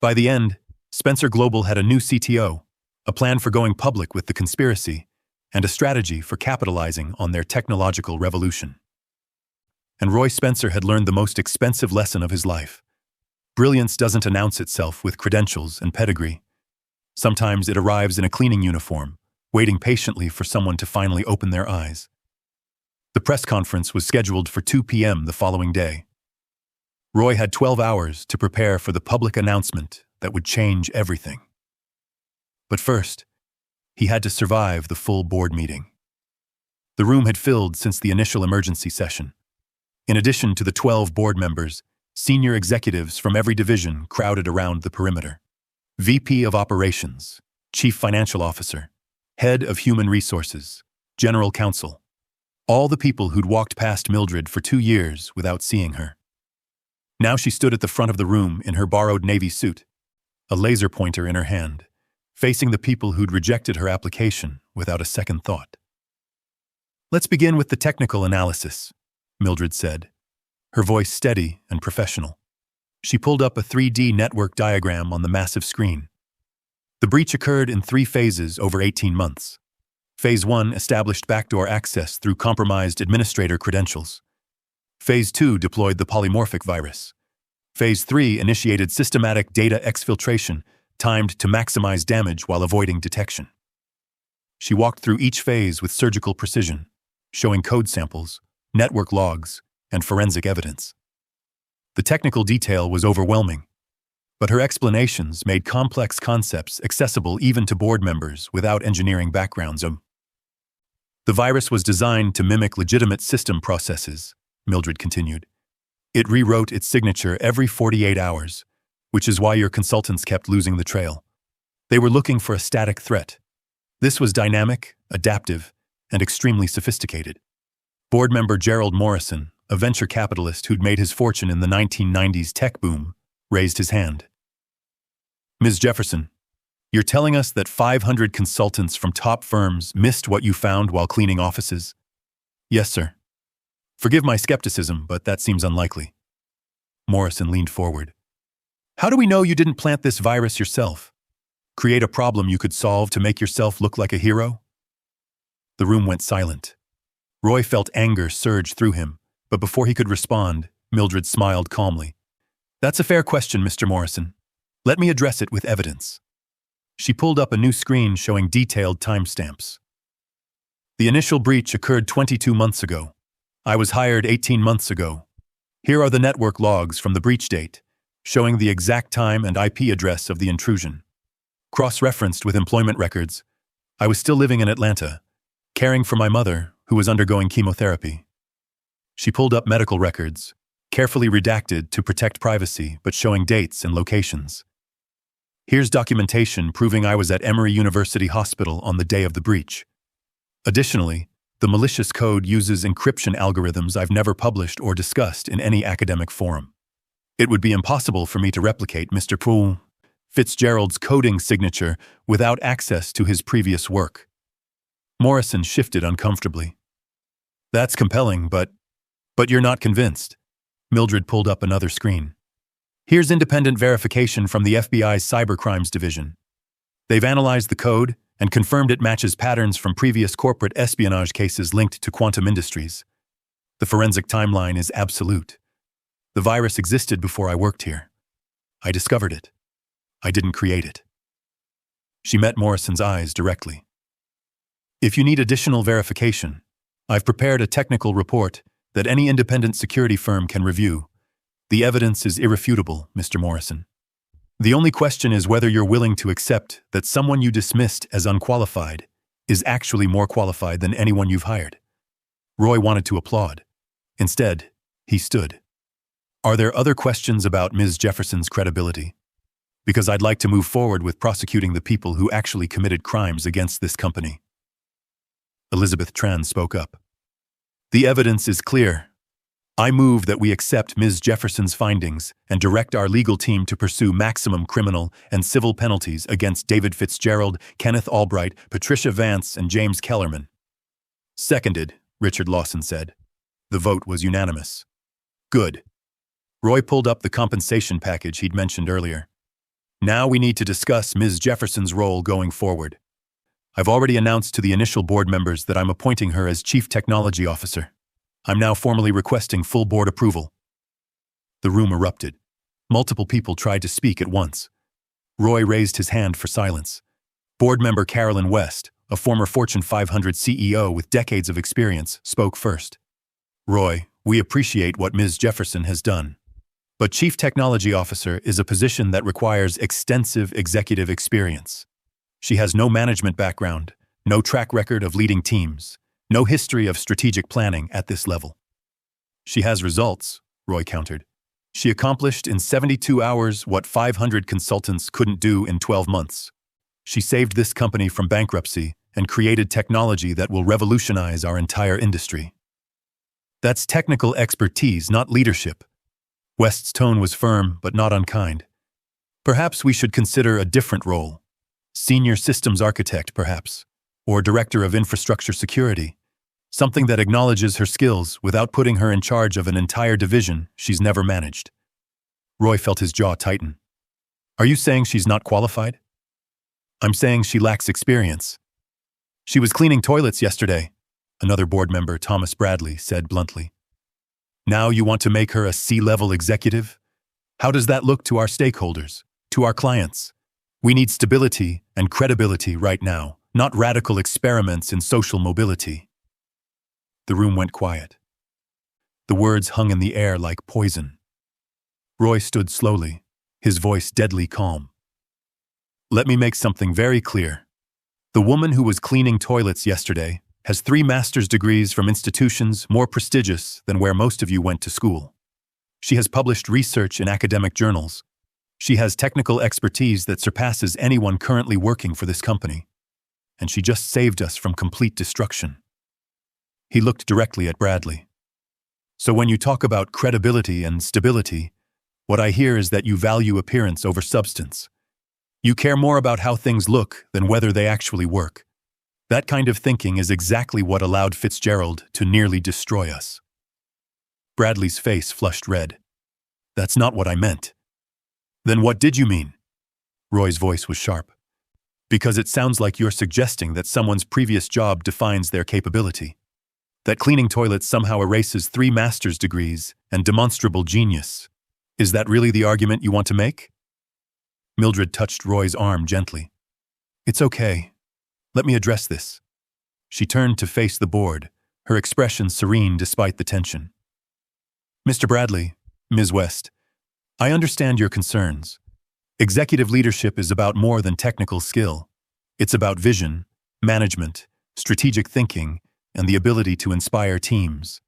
By the end, Spencer Global had a new CTO, a plan for going public with the conspiracy, and a strategy for capitalizing on their technological revolution. And Roy Spencer had learned the most expensive lesson of his life. Brilliance doesn't announce itself with credentials and pedigree. Sometimes it arrives in a cleaning uniform, waiting patiently for someone to finally open their eyes. The press conference was scheduled for 2 p.m. the following day. Roy had 12 hours to prepare for the public announcement that would change everything. But first, he had to survive the full board meeting. The room had filled since the initial emergency session. In addition to the 12 board members, senior executives from every division crowded around the perimeter. VP of Operations, Chief Financial Officer, Head of Human Resources, General Counsel. All the people who'd walked past Mildred for 2 years without seeing her. Now she stood at the front of the room in her borrowed navy suit, a laser pointer in her hand, facing the people who'd rejected her application without a second thought. Let's begin with the technical analysis, Mildred said, her voice steady and professional. She pulled up a 3D network diagram on the massive screen. The breach occurred in 3 phases over 18 months. Phase 1 established backdoor access through compromised administrator credentials. Phase 2 deployed the polymorphic virus. Phase 3 initiated systematic data exfiltration, timed to maximize damage while avoiding detection. She walked through each phase with surgical precision, showing code samples, network logs, and forensic evidence. The technical detail was overwhelming, but her explanations made complex concepts accessible even to board members without engineering backgrounds. The virus was designed to mimic legitimate system processes, Mildred continued. It rewrote its signature every 48 hours, which is why your consultants kept losing the trail. They were looking for a static threat. This was dynamic, adaptive, and extremely sophisticated. Board member Gerald Morrison, a venture capitalist who'd made his fortune in the 1990s tech boom, raised his hand. Ms. Jefferson, you're telling us that 500 consultants from top firms missed what you found while cleaning offices? Yes, sir. Forgive my skepticism, but that seems unlikely. Morrison leaned forward. How do we know you didn't plant this virus yourself? Create a problem you could solve to make yourself look like a hero? The room went silent. Roy felt anger surge through him, but before he could respond, Mildred smiled calmly. That's a fair question, Mr. Morrison. Let me address it with evidence. She pulled up a new screen showing detailed timestamps. The initial breach occurred 22 months ago. I was hired 18 months ago. Here are the network logs from the breach date, showing the exact time and IP address of the intrusion. Cross-referenced with employment records, I was still living in Atlanta, caring for my mother, who was undergoing chemotherapy. She pulled up medical records, carefully redacted to protect privacy, but showing dates and locations. Here's documentation proving I was at Emory University Hospital on the day of the breach. Additionally, the malicious code uses encryption algorithms I've never published or discussed in any academic forum. It would be impossible for me to replicate Mr. Poole Fitzgerald's coding signature without access to his previous work. Morrison shifted uncomfortably. That's compelling, but you're not convinced. Mildred pulled up another screen. Here's independent verification from the FBI's Cybercrimes Division. They've analyzed the code and confirmed it matches patterns from previous corporate espionage cases linked to quantum industries. The forensic timeline is absolute. The virus existed before I worked here. I discovered it. I didn't create it. She met Morrison's eyes directly. If you need additional verification, I've prepared a technical report that any independent security firm can review. The evidence is irrefutable, Mr. Morrison. The only question is whether you're willing to accept that someone you dismissed as unqualified is actually more qualified than anyone you've hired. Roy wanted to applaud. Instead, he stood. Are there other questions about Ms. Jefferson's credibility? Because I'd like to move forward with prosecuting the people who actually committed crimes against this company. Elizabeth Tran spoke up. The evidence is clear. I move that we accept Ms. Jefferson's findings and direct our legal team to pursue maximum criminal and civil penalties against David Fitzgerald, Kenneth Albright, Patricia Vance, and James Kellerman. Seconded, Richard Lawson said. The vote was unanimous. Good. Roy pulled up the compensation package he'd mentioned earlier. Now we need to discuss Ms. Jefferson's role going forward. I've already announced to the initial board members that I'm appointing her as Chief Technology Officer. I'm now formally requesting full board approval. The room erupted. Multiple people tried to speak at once. Roy raised his hand for silence. Board member Carolyn West, a former Fortune 500 CEO with decades of experience, spoke first. Roy, we appreciate what Ms. Jefferson has done. But Chief Technology Officer is a position that requires extensive executive experience. She has no management background, no track record of leading teams, no history of strategic planning at this level. She has results, Roy countered. She accomplished in 72 hours what 500 consultants couldn't do in 12 months. She saved this company from bankruptcy and created technology that will revolutionize our entire industry. That's technical expertise, not leadership. West's tone was firm, but not unkind. Perhaps we should consider a different role. Senior systems architect, perhaps, or director of infrastructure security. Something that acknowledges her skills without putting her in charge of an entire division she's never managed. Roy felt his jaw tighten. Are you saying she's not qualified? I'm saying she lacks experience. She was cleaning toilets yesterday, another board member, Thomas Bradley, said bluntly. Now you want to make her a C-level executive? How does that look to our stakeholders, to our clients? We need stability and credibility right now, not radical experiments in social mobility. The room went quiet. The words hung in the air like poison. Roy stood slowly, his voice deadly calm. Let me make something very clear. The woman who was cleaning toilets yesterday has 3 master's degrees from institutions more prestigious than where most of you went to school. She has published research in academic journals. She has technical expertise that surpasses anyone currently working for this company. And she just saved us from complete destruction. He looked directly at Bradley. So when you talk about credibility and stability, what I hear is that you value appearance over substance. You care more about how things look than whether they actually work. That kind of thinking is exactly what allowed Fitzgerald to nearly destroy us. Bradley's face flushed red. That's not what I meant. Then what did you mean? Roy's voice was sharp. Because it sounds like you're suggesting that someone's previous job defines their capability. That cleaning toilets somehow erases 3 master's degrees and demonstrable genius. Is that really the argument you want to make? Mildred touched Roy's arm gently. It's okay. Let me address this. She turned to face the board, her expression serene despite the tension. Mr. Bradley, Ms. West, I understand your concerns. Executive leadership is about more than technical skill. It's about vision, management, strategic thinking, and the ability to inspire teams.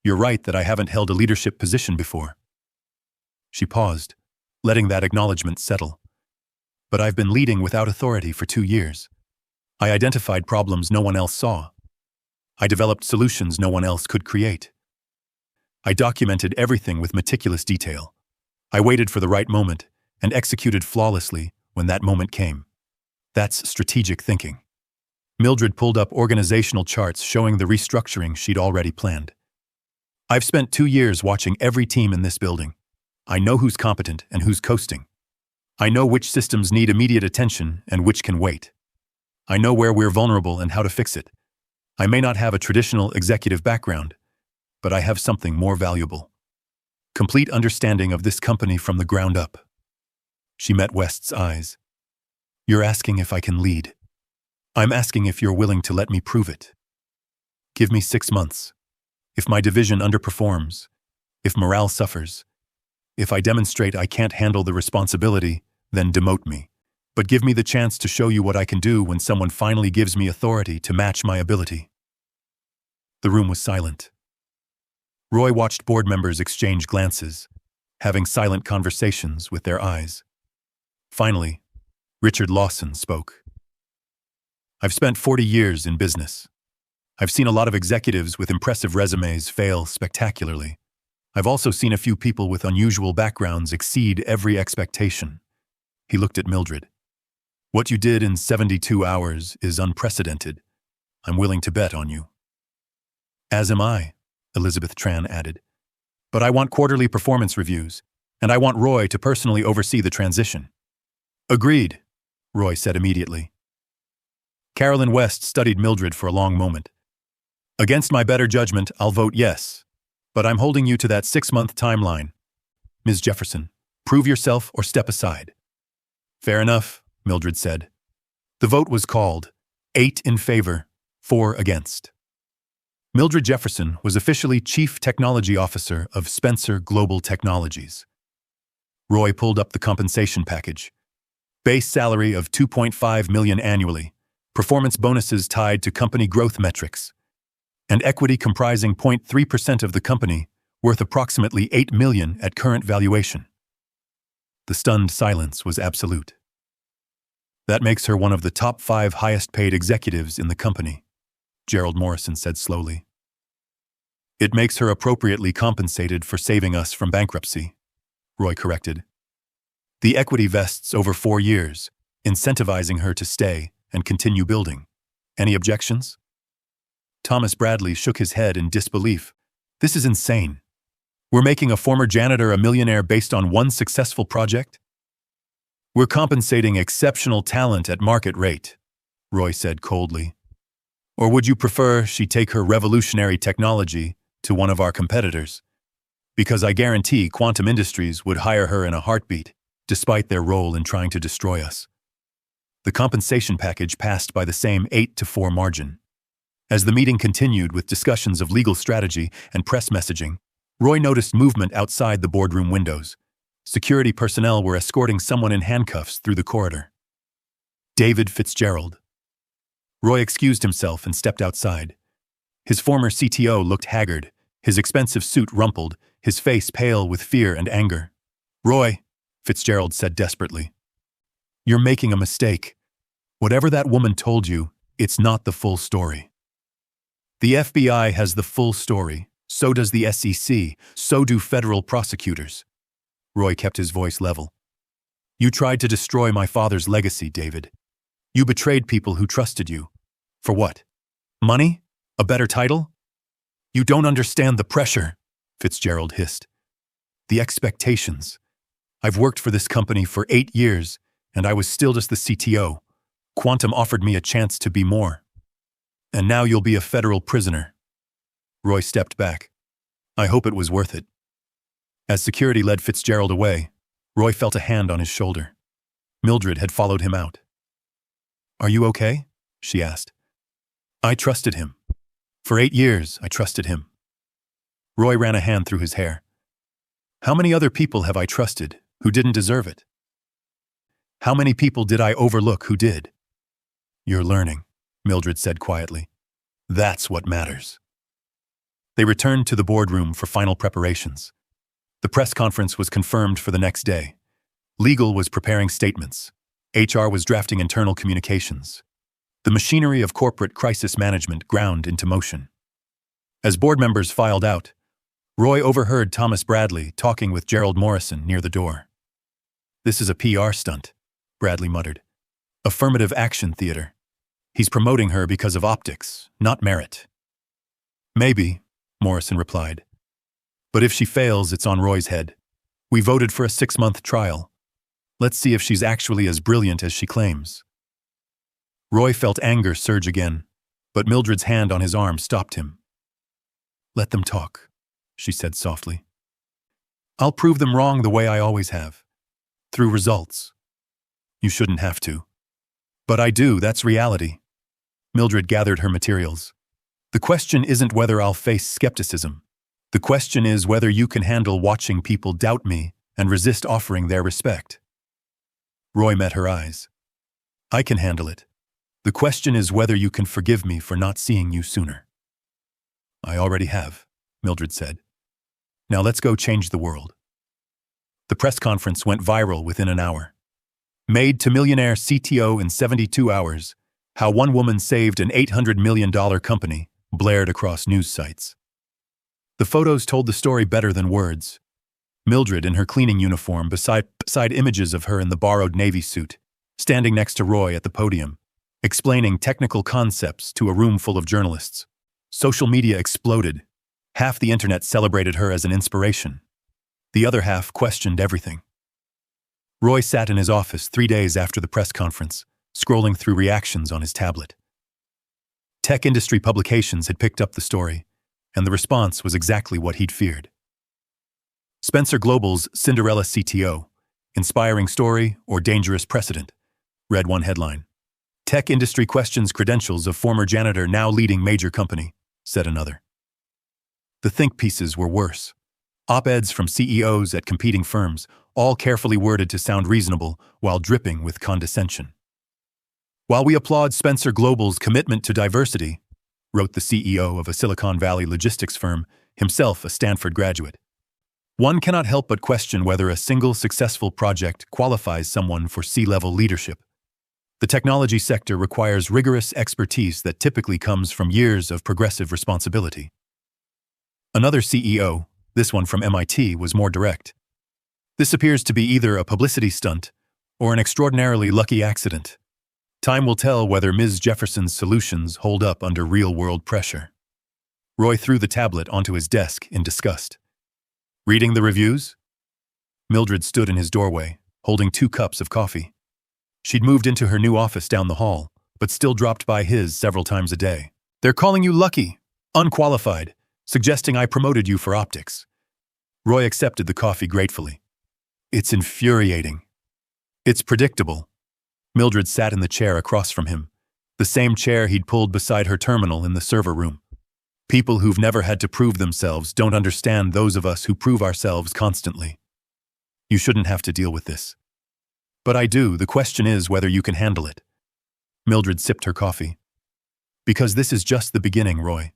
You're right that I haven't held a leadership position before. She paused, letting that acknowledgement settle. But I've been leading without authority for 2 years. I identified problems no one else saw. I developed solutions no one else could create. I documented everything with meticulous detail. I waited for the right moment and executed flawlessly when that moment came. That's strategic thinking. Mildred pulled up organizational charts showing the restructuring she'd already planned. I've spent 2 years watching every team in this building. I know who's competent and who's coasting. I know which systems need immediate attention and which can wait. I know where we're vulnerable and how to fix it. I may not have a traditional executive background, but I have something more valuable. Complete understanding of this company from the ground up. She met West's eyes. You're asking if I can lead. I'm asking if you're willing to let me prove it. Give me 6 months. If my division underperforms, if morale suffers, if I demonstrate I can't handle the responsibility, then demote me. But give me the chance to show you what I can do when someone finally gives me authority to match my ability. The room was silent. Roy watched board members exchange glances, having silent conversations with their eyes. Finally, Richard Lawson spoke. I've spent 40 years in business. I've seen a lot of executives with impressive resumes fail spectacularly. I've also seen a few people with unusual backgrounds exceed every expectation. He looked at Mildred. What you did in 72 hours is unprecedented. I'm willing to bet on you. As am I, Elizabeth Tran added. But I want quarterly performance reviews, and I want Roy to personally oversee the transition. Agreed, Roy said immediately. Carolyn West studied Mildred for a long moment. Against my better judgment, I'll vote yes, but I'm holding you to that 6-month timeline. Ms. Jefferson, prove yourself or step aside. Fair enough, Mildred said. The vote was called, 8 in favor, 4 against. Mildred Jefferson was officially Chief Technology Officer of Spencer Global Technologies. Roy pulled up the compensation package. Base salary of $2.5 million annually, performance bonuses tied to company growth metrics, and equity comprising 0.3% of the company, worth approximately $8 million at current valuation. The stunned silence was absolute. That makes her one of the top 5 highest-paid executives in the company, Gerald Morrison said slowly. It makes her appropriately compensated for saving us from bankruptcy, Roy corrected. The equity vests over 4 years, incentivizing her to stay and continue building. Any objections? Thomas Bradley shook his head in disbelief. This is insane. We're making a former janitor a millionaire based on one successful project? We're compensating exceptional talent at market rate, Roy said coldly. Or would you prefer she take her revolutionary technology to one of our competitors? Because I guarantee Quantum Industries would hire her in a heartbeat, despite their role in trying to destroy us. The compensation package passed by the same 8-4 margin. As the meeting continued with discussions of legal strategy and press messaging, Roy noticed movement outside the boardroom windows. Security personnel were escorting someone in handcuffs through the corridor. David Fitzgerald. Roy excused himself and stepped outside. His former CTO looked haggard, his expensive suit rumpled, his face pale with fear and anger. Roy, Fitzgerald said desperately, you're making a mistake. Whatever that woman told you, it's not the full story. The FBI has the full story, so does the SEC, so do federal prosecutors. Roy kept his voice level. You tried to destroy my father's legacy, David. You betrayed people who trusted you. For what? Money? A better title? You don't understand the pressure, Fitzgerald hissed. The expectations. I've worked for this company for 8 years, and I was still just the CTO. Quantum offered me a chance to be more. And now you'll be a federal prisoner. Roy stepped back. I hope it was worth it. As security led Fitzgerald away, Roy felt a hand on his shoulder. Mildred had followed him out. Are you okay? She asked. I trusted him. For 8 years, I trusted him. Roy ran a hand through his hair. How many other people have I trusted who didn't deserve it? How many people did I overlook who did? You're learning, Mildred said quietly. That's what matters. They returned to the boardroom for final preparations. The press conference was confirmed for the next day. Legal was preparing statements. HR was drafting internal communications. The machinery of corporate crisis management ground into motion. As board members filed out, Roy overheard Thomas Bradley talking with Gerald Morrison near the door. This is a PR stunt, Bradley muttered. Affirmative action theater. He's promoting her because of optics, not merit. Maybe, Morrison replied. But if she fails, it's on Roy's head. We voted for a 6-month trial. Let's see if she's actually as brilliant as she claims. Roy felt anger surge again, but Mildred's hand on his arm stopped him. Let them talk, she said softly. I'll prove them wrong the way I always have. Through results. You shouldn't have to. But I do, that's reality. Mildred gathered her materials. The question isn't whether I'll face skepticism. The question is whether you can handle watching people doubt me and resist offering their respect. Roy met her eyes. I can handle it. The question is whether you can forgive me for not seeing you sooner. I already have, Mildred said. Now let's go change the world. The press conference went viral within an hour. Made to millionaire CTO in 72 hours, how one woman saved an $800 million company, blared across news sites. The photos told the story better than words. Mildred in her cleaning uniform beside images of her in the borrowed Navy suit, standing next to Roy at the podium, explaining technical concepts to a room full of journalists. Social media exploded. Half the internet celebrated her as an inspiration. The other half questioned everything. Roy sat in his office 3 days after the press conference, scrolling through reactions on his tablet. Tech industry publications had picked up the story, and the response was exactly what he'd feared. Spencer Global's Cinderella CTO, Inspiring Story or Dangerous Precedent, read one headline. Tech industry questions credentials of former janitor now leading major company, said another. The think pieces were worse. Op-eds from CEOs at competing firms, all carefully worded to sound reasonable while dripping with condescension. While we applaud Spencer Global's commitment to diversity, wrote the CEO of a Silicon Valley logistics firm, himself a Stanford graduate, one cannot help but question whether a single successful project qualifies someone for C-level leadership. The technology sector requires rigorous expertise that typically comes from years of progressive responsibility. Another CEO, this one from MIT, was more direct. This appears to be either a publicity stunt or an extraordinarily lucky accident. Time will tell whether Ms. Jefferson's solutions hold up under real-world pressure. Roy threw the tablet onto his desk in disgust. Reading the reviews? Mildred stood in his doorway, holding 2 cups of coffee. She'd moved into her new office down the hall, but still dropped by his several times a day. They're calling you lucky, unqualified, suggesting I promoted you for optics. Roy accepted the coffee gratefully. It's infuriating. It's predictable. Mildred sat in the chair across from him, the same chair he'd pulled beside her terminal in the server room. People who've never had to prove themselves don't understand those of us who prove ourselves constantly. You shouldn't have to deal with this. But I do. The question is whether you can handle it. Mildred sipped her coffee. Because this is just the beginning, Roy.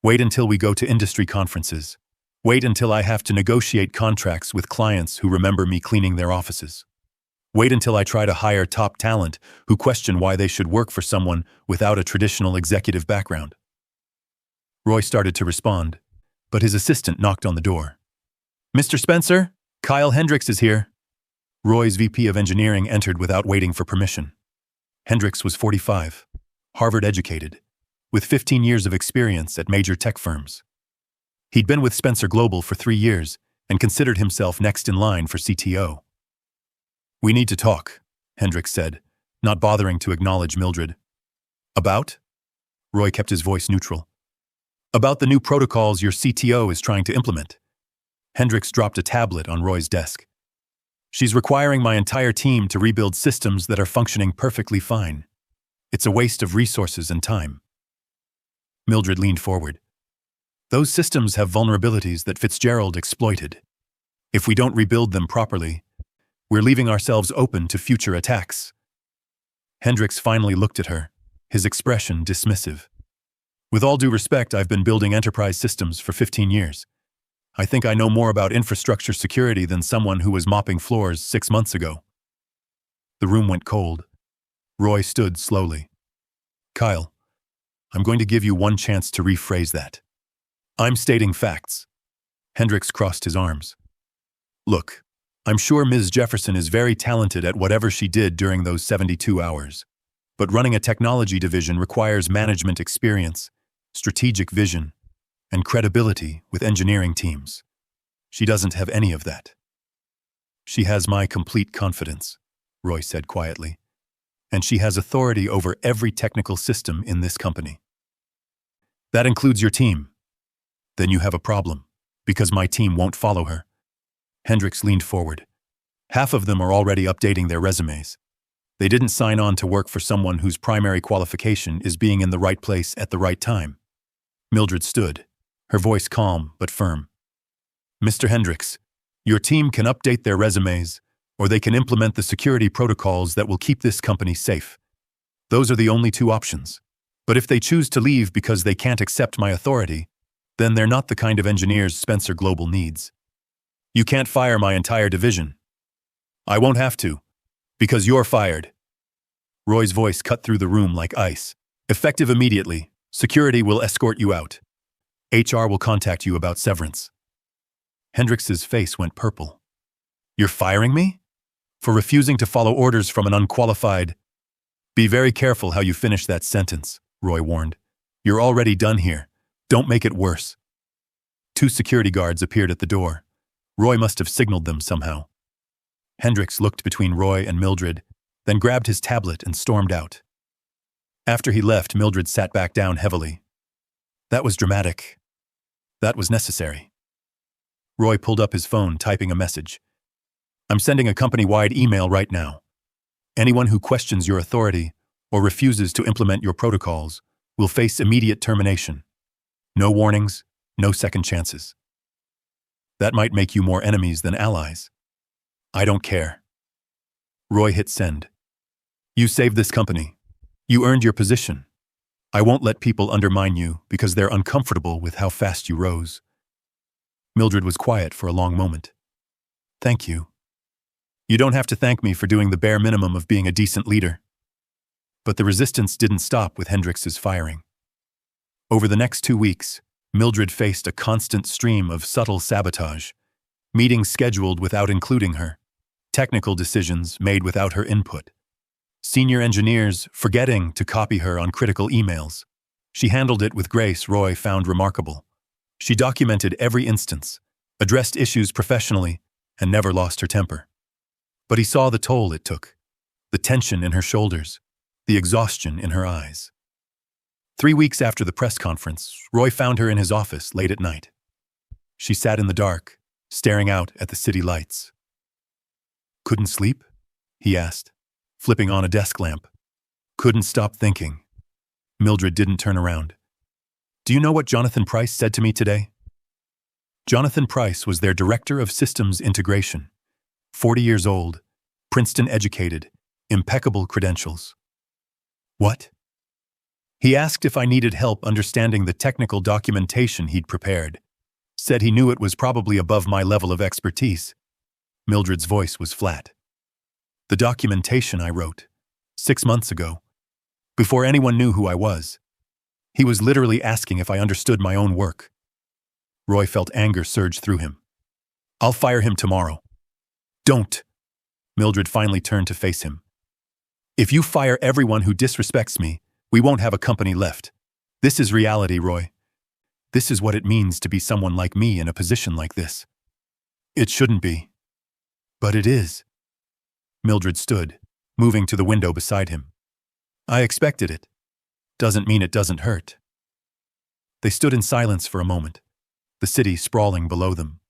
Wait until we go to industry conferences. Wait until I have to negotiate contracts with clients who remember me cleaning their offices. Wait until I try to hire top talent who question why they should work for someone without a traditional executive background. Roy started to respond, but his assistant knocked on the door. Mr. Spencer, Kyle Hendricks is here. Roy's VP of Engineering entered without waiting for permission. Hendricks was 45, Harvard-educated, with 15 years of experience at major tech firms. He'd been with Spencer Global for 3 years and considered himself next in line for CTO. We need to talk, Hendricks said, not bothering to acknowledge Mildred. About? Roy kept his voice neutral. About the new protocols your CTO is trying to implement. Hendricks dropped a tablet on Roy's desk. She's requiring my entire team to rebuild systems that are functioning perfectly fine. It's a waste of resources and time. Mildred leaned forward. Those systems have vulnerabilities that Fitzgerald exploited. If we don't rebuild them properly, we're leaving ourselves open to future attacks. Hendricks finally looked at her, his expression dismissive. With all due respect, I've been building enterprise systems for 15 years. I think I know more about infrastructure security than someone who was mopping floors 6 months ago. The room went cold. Roy stood slowly. Kyle, I'm going to give you one chance to rephrase that. I'm stating facts. Hendricks crossed his arms. Look, I'm sure Ms. Jefferson is very talented at whatever she did during those 72 hours. But running a technology division requires management experience, strategic vision, and credibility with engineering teams. She doesn't have any of that. She has my complete confidence, Roy said quietly, and she has authority over every technical system in this company. That includes your team. Then you have a problem, because my team won't follow her. Hendricks leaned forward. Half of them are already updating their resumes. They didn't sign on to work for someone whose primary qualification is being in the right place at the right time. Mildred stood, her voice calm but firm. Mr. Hendricks, your team can update their resumes, or they can implement the security protocols that will keep this company safe. Those are the only 2 options. But if they choose to leave because they can't accept my authority, then they're not the kind of engineers Spencer Global needs. You can't fire my entire division. I won't have to, because you're fired. Roy's voice cut through the room like ice. Effective immediately. Security will escort you out. HR will contact you about severance. Hendricks's face went purple. You're firing me? For refusing to follow orders from an unqualified... Be very careful how you finish that sentence, Roy warned. You're already done here. Don't make it worse. 2 security guards appeared at the door. Roy must have signaled them somehow. Hendricks looked between Roy and Mildred, then grabbed his tablet and stormed out. After he left, Mildred sat back down heavily. That was dramatic. That was necessary. Roy pulled up his phone, typing a message. I'm sending a company-wide email right now. Anyone who questions your authority or refuses to implement your protocols will face immediate termination. No warnings, no second chances. That might make you more enemies than allies. I don't care. Roy hit send. You saved this company. You earned your position. I won't let people undermine you because they're uncomfortable with how fast you rose. Mildred was quiet for a long moment. Thank you. You don't have to thank me for doing the bare minimum of being a decent leader. But the resistance didn't stop with Hendricks's firing. Over the next 2 weeks, Mildred faced a constant stream of subtle sabotage, meetings scheduled without including her, technical decisions made without her input. Senior engineers forgetting to copy her on critical emails. She handled it with grace Roy found remarkable. She documented every instance, addressed issues professionally, and never lost her temper. But he saw the toll it took, the tension in her shoulders, the exhaustion in her eyes. 3 weeks after the press conference, Roy found her in his office late at night. She sat in the dark, staring out at the city lights. "Couldn't sleep?" he asked, flipping on a desk lamp. "Couldn't stop thinking." Mildred didn't turn around. "Do you know what Jonathan Price said to me today?" Jonathan Price was their director of systems integration. 40 years old, Princeton educated, impeccable credentials. "What?" He asked if I needed help understanding the technical documentation he'd prepared. Said he knew it was probably above my level of expertise. Mildred's voice was flat. "The documentation I wrote 6 months ago, before anyone knew who I was. He was literally asking if I understood my own work." Roy felt anger surge through him. "I'll fire him tomorrow." "Don't." Mildred finally turned to face him. "If you fire everyone who disrespects me, we won't have a company left. This is reality, Roy. This is what it means to be someone like me in a position like this." "It shouldn't be." "But it is." Mildred stood, moving to the window beside him. "I expected it. Doesn't mean it doesn't hurt." They stood in silence for a moment, the city sprawling below them.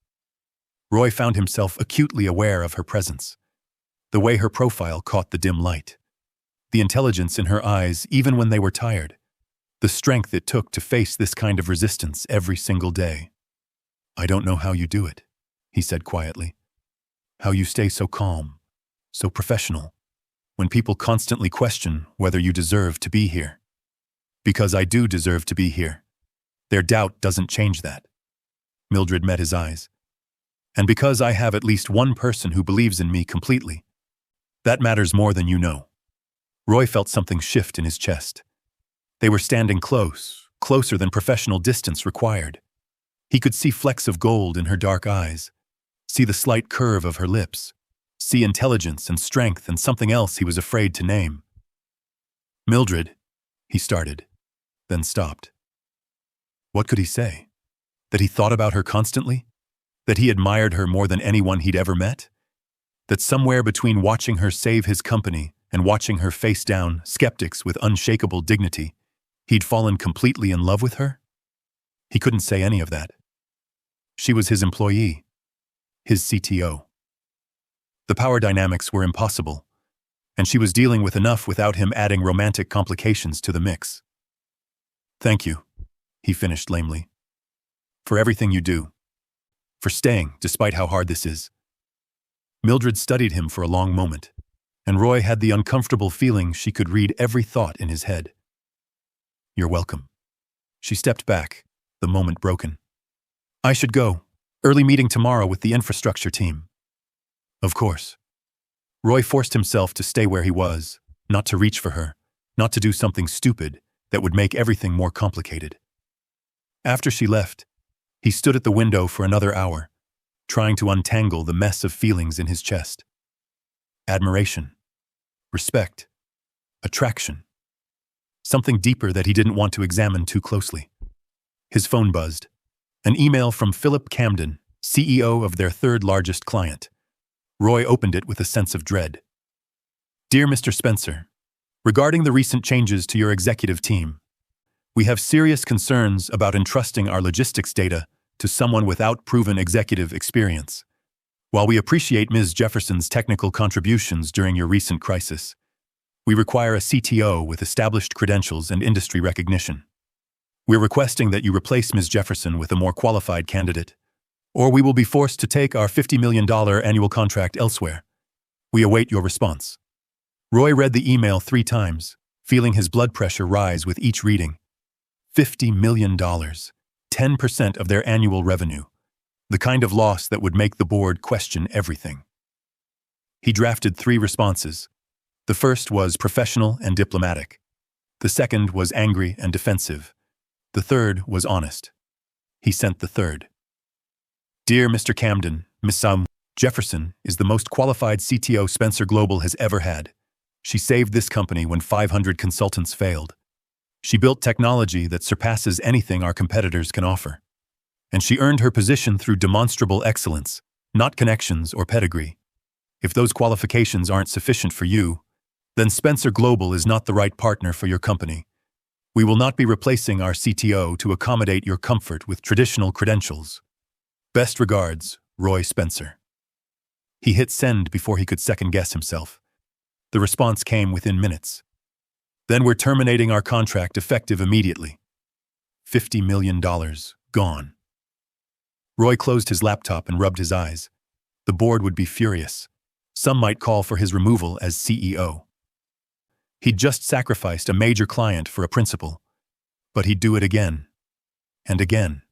Roy found himself acutely aware of her presence, the way her profile caught the dim light, the intelligence in her eyes even when they were tired, the strength it took to face this kind of resistance every single day. "I don't know how you do it," he said quietly. "How you stay so calm, so professional, when people constantly question whether you deserve to be here." "Because I do deserve to be here. Their doubt doesn't change that." Mildred met his eyes. "And because I have at least one person who believes in me completely. That matters more than you know." Roy felt something shift in his chest. They were standing close, closer than professional distance required. He could see flecks of gold in her dark eyes, see the slight curve of her lips, see intelligence and strength and something else he was afraid to name. "Mildred," he started, then stopped. What could he say? That he thought about her constantly? That he admired her more than anyone he'd ever met? That somewhere between watching her save his company and watching her face down skeptics with unshakable dignity, he'd fallen completely in love with her? He couldn't say any of that. She was his employee, his CTO. The power dynamics were impossible, and she was dealing with enough without him adding romantic complications to the mix. "Thank you," he finished lamely. "For everything you do. For staying, despite how hard this is." Mildred studied him for a long moment, and Roy had the uncomfortable feeling she could read every thought in his head. "You're welcome." She stepped back, the moment broken. "I should go. Early meeting tomorrow with the infrastructure team." "Of course." Roy forced himself to stay where he was, not to reach for her, not to do something stupid that would make everything more complicated. After she left, he stood at the window for another hour, trying to untangle the mess of feelings in his chest. Admiration, respect, attraction. Something deeper that he didn't want to examine too closely. His phone buzzed. An email from Philip Camden, CEO of their third largest client. Roy opened it with a sense of dread. "Dear Mr. Spencer, regarding the recent changes to your executive team, we have serious concerns about entrusting our logistics data to someone without proven executive experience. While we appreciate Ms. Jefferson's technical contributions during your recent crisis, we require a CTO with established credentials and industry recognition. We're requesting that you replace Ms. Jefferson with a more qualified candidate, or we will be forced to take our $50 million annual contract elsewhere. We await your response." Roy read the email 3 times, feeling his blood pressure rise with each reading. $50 million, 10% of their annual revenue, the kind of loss that would make the board question everything. He drafted 3 responses. The first was professional and diplomatic. The second was angry and defensive. The third was honest. He sent the third. "Dear Mr. Camden, Ms. Jefferson is the most qualified CTO Spencer Global has ever had. She saved this company when 500 consultants failed. She built technology that surpasses anything our competitors can offer. And she earned her position through demonstrable excellence, not connections or pedigree. If those qualifications aren't sufficient for you, then Spencer Global is not the right partner for your company. We will not be replacing our CTO to accommodate your comfort with traditional credentials. Best regards, Roy Spencer. He hit send before he could second-guess himself. The response came within minutes. Then we're terminating our contract effective immediately. $50 million gone. Roy closed his laptop and rubbed his eyes. The board would be furious. Some might call for his removal as CEO. He'd just sacrificed a major client for a principal. But he'd do it again. And again.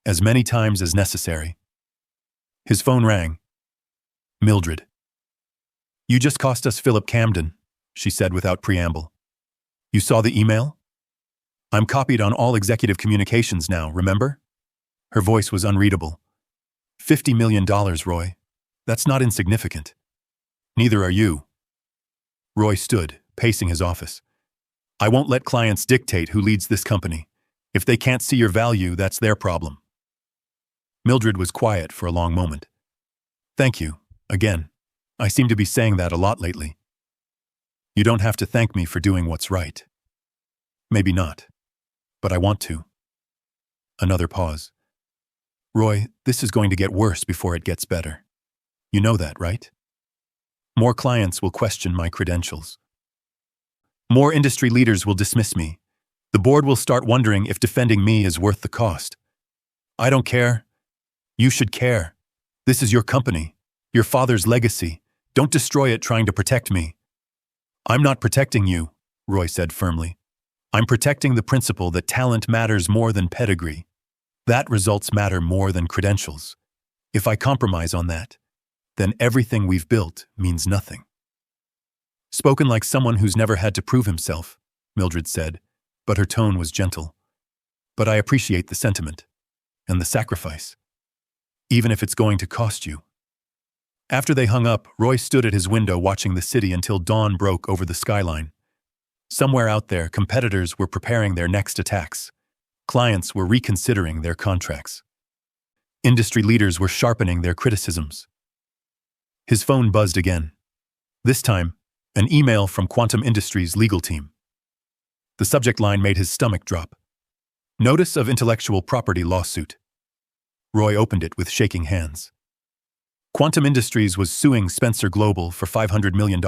As many times as necessary. His phone rang. Mildred. You just cost us Philip Camden, she said without preamble. You saw the email? I'm copied on all executive communications now, remember? Her voice was unreadable. $50 million, Roy. That's not insignificant. Neither are you. Roy stood, pacing his office. I won't let clients dictate who leads this company. If they can't see your value, that's their problem. Mildred was quiet for a long moment. Thank you, again. I seem to be saying that a lot lately. You don't have to thank me for doing what's right. Maybe not. But I want to. Another pause. Roy, this is going to get worse before it gets better. You know that, right? More clients will question my credentials. More industry leaders will dismiss me. The board will start wondering if defending me is worth the cost. I don't care. You should care. This is your company, your father's legacy. Don't destroy it trying to protect me. I'm not protecting you, Roy said firmly. I'm protecting the principle that talent matters more than pedigree. That results matter more than credentials. If I compromise on that, then everything we've built means nothing. Spoken like someone who's never had to prove himself, Mildred said, but her tone was gentle. But I appreciate the sentiment and the sacrifice, even if it's going to cost you. After they hung up, Roy stood at his window watching the city until dawn broke over the skyline. Somewhere out there, competitors were preparing their next attacks. Clients were reconsidering their contracts. Industry leaders were sharpening their criticisms. His phone buzzed again. This time, an email from Quantum Industries' legal team. The subject line made his stomach drop. Notice of intellectual property lawsuit. Roy opened it with shaking hands. Quantum Industries was suing Spencer Global for $500 million,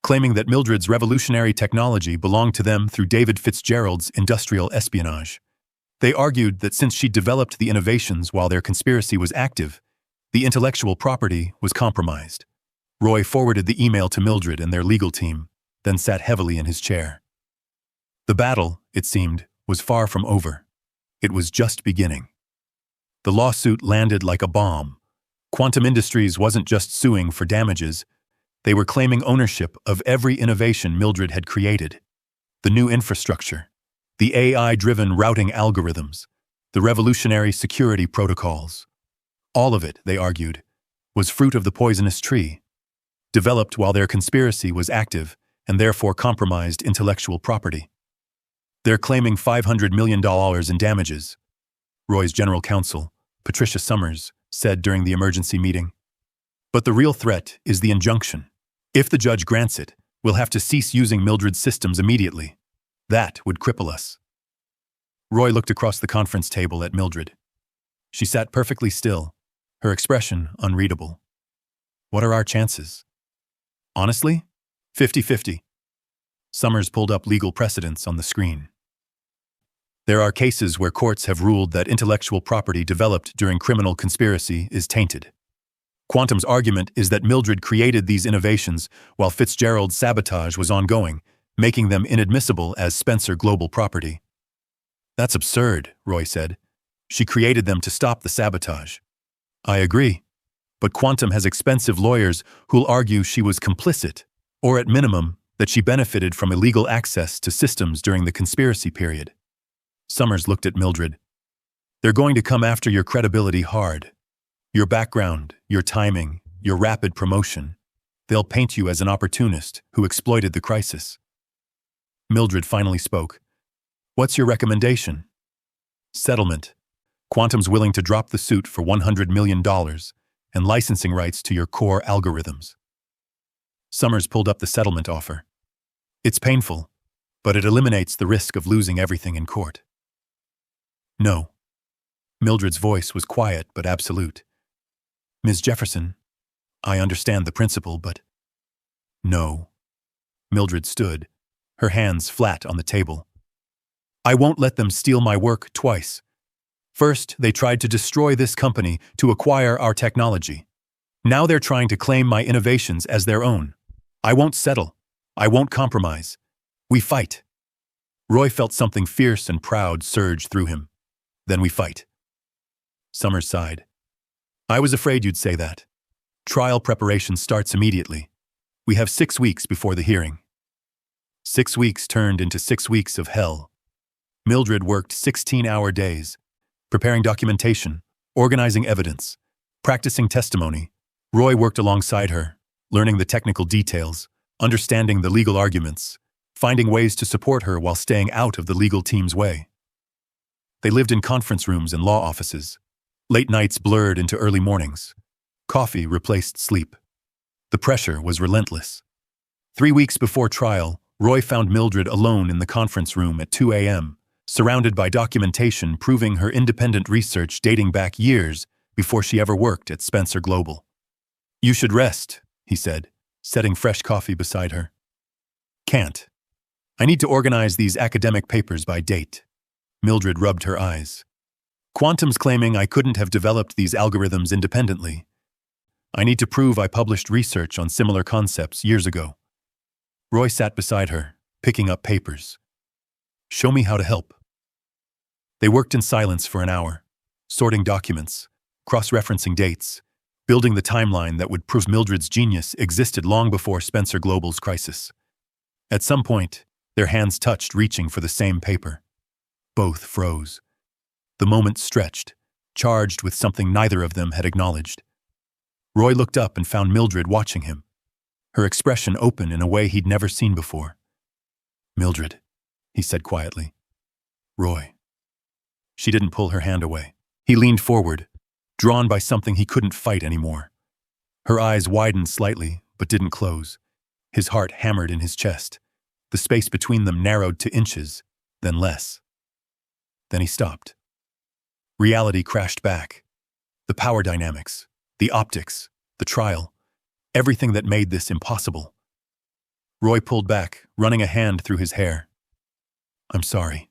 claiming that Mildred's revolutionary technology belonged to them through David Fitzgerald's industrial espionage. They argued that since she developed the innovations while their conspiracy was active, the intellectual property was compromised. Roy forwarded the email to Mildred and their legal team, then sat heavily in his chair. The battle, it seemed, was far from over. It was just beginning. The lawsuit landed like a bomb. Quantum Industries wasn't just suing for damages. They were claiming ownership of every innovation Mildred had created. The new infrastructure, the AI-driven routing algorithms, the revolutionary security protocols. All of it, they argued, was fruit of the poisonous tree, developed while their conspiracy was active and therefore compromised intellectual property. They're claiming $500 million in damages, Roy's general counsel, Patricia Summers, said during the emergency meeting. But the real threat is the injunction. If the judge grants it, we'll have to cease using Mildred's systems immediately. That would cripple us. Roy looked across the conference table at Mildred. She sat perfectly still, her expression unreadable. What are our chances? Honestly, 50-50. Summers pulled up legal precedents on the screen. There are cases where courts have ruled that intellectual property developed during criminal conspiracy is tainted. Quantum's argument is that Mildred created these innovations while Fitzgerald's sabotage was ongoing, making them inadmissible as Spencer Global property. That's absurd, Roy said. She created them to stop the sabotage. I agree, but Quantum has expensive lawyers who'll argue she was complicit, or at minimum, that she benefited from illegal access to systems during the conspiracy period. Summers looked at Mildred. They're going to come after your credibility hard. Your background, your timing, your rapid promotion. They'll paint you as an opportunist who exploited the crisis. Mildred finally spoke. What's your recommendation? Settlement. Quantum's willing to drop the suit for $100 million and licensing rights to your core algorithms. Summers pulled up the settlement offer. It's painful, but it eliminates the risk of losing everything in court. No. Mildred's voice was quiet but absolute. Ms. Jefferson, I understand the principle, but… No. Mildred stood, her hands flat on the table. I won't let them steal my work twice. First, they tried to destroy this company to acquire our technology. Now they're trying to claim my innovations as their own. I won't settle. I won't compromise. We fight. Roy felt something fierce and proud surge through him. Then we fight. Summers sighed. I was afraid you'd say that. Trial preparation starts immediately. We have 6 weeks before the hearing. 6 weeks turned into 6 weeks of hell. Mildred worked 16-hour days, preparing documentation, organizing evidence, practicing testimony. Roy worked alongside her, learning the technical details, understanding the legal arguments, finding ways to support her while staying out of the legal team's way. They lived in conference rooms and law offices. Late nights blurred into early mornings. Coffee replaced sleep. The pressure was relentless. 3 weeks before trial, Roy found Mildred alone in the conference room at 2 a.m., surrounded by documentation proving her independent research dating back years before she ever worked at Spencer Global. You should rest, he said, setting fresh coffee beside her. Can't. I need to organize these academic papers by date. Mildred rubbed her eyes. Quantum's claiming I couldn't have developed these algorithms independently. I need to prove I published research on similar concepts years ago. Roy sat beside her, picking up papers. Show me how to help. They worked in silence for an hour, sorting documents, cross-referencing dates, building the timeline that would prove Mildred's genius existed long before Spencer Global's crisis. At some point, their hands touched, reaching for the same paper. Both froze. The moment stretched, charged with something neither of them had acknowledged. Roy looked up and found Mildred watching him, her expression open in a way he'd never seen before. Mildred, he said quietly. Roy. She didn't pull her hand away. He leaned forward, drawn by something he couldn't fight anymore. Her eyes widened slightly, but didn't close. His heart hammered in his chest. The space between them narrowed to inches, then less. Then he stopped. Reality crashed back. The power dynamics, the optics, the trial, everything that made this impossible. Roy pulled back, running a hand through his hair. I'm sorry.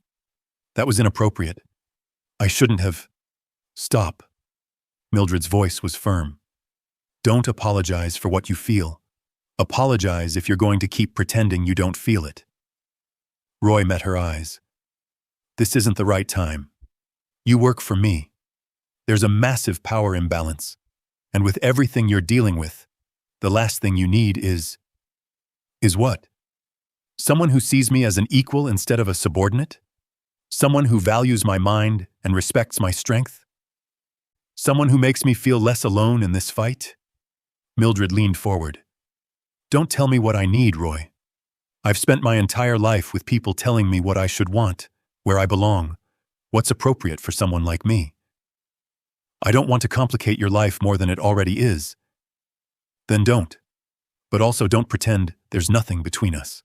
That was inappropriate. I shouldn't have… Stop. Mildred's voice was firm. Don't apologize for what you feel. Apologize if you're going to keep pretending you don't feel it. Roy met her eyes. This isn't the right time. You work for me. There's a massive power imbalance. And with everything you're dealing with, the last thing you need is… Is what? Someone who sees me as an equal instead of a subordinate? Someone who values my mind and respects my strength? Someone who makes me feel less alone in this fight? Mildred leaned forward. Don't tell me what I need, Roy. I've spent my entire life with people telling me what I should want, where I belong, what's appropriate for someone like me. I don't want to complicate your life more than it already is. Then don't. But also don't pretend there's nothing between us.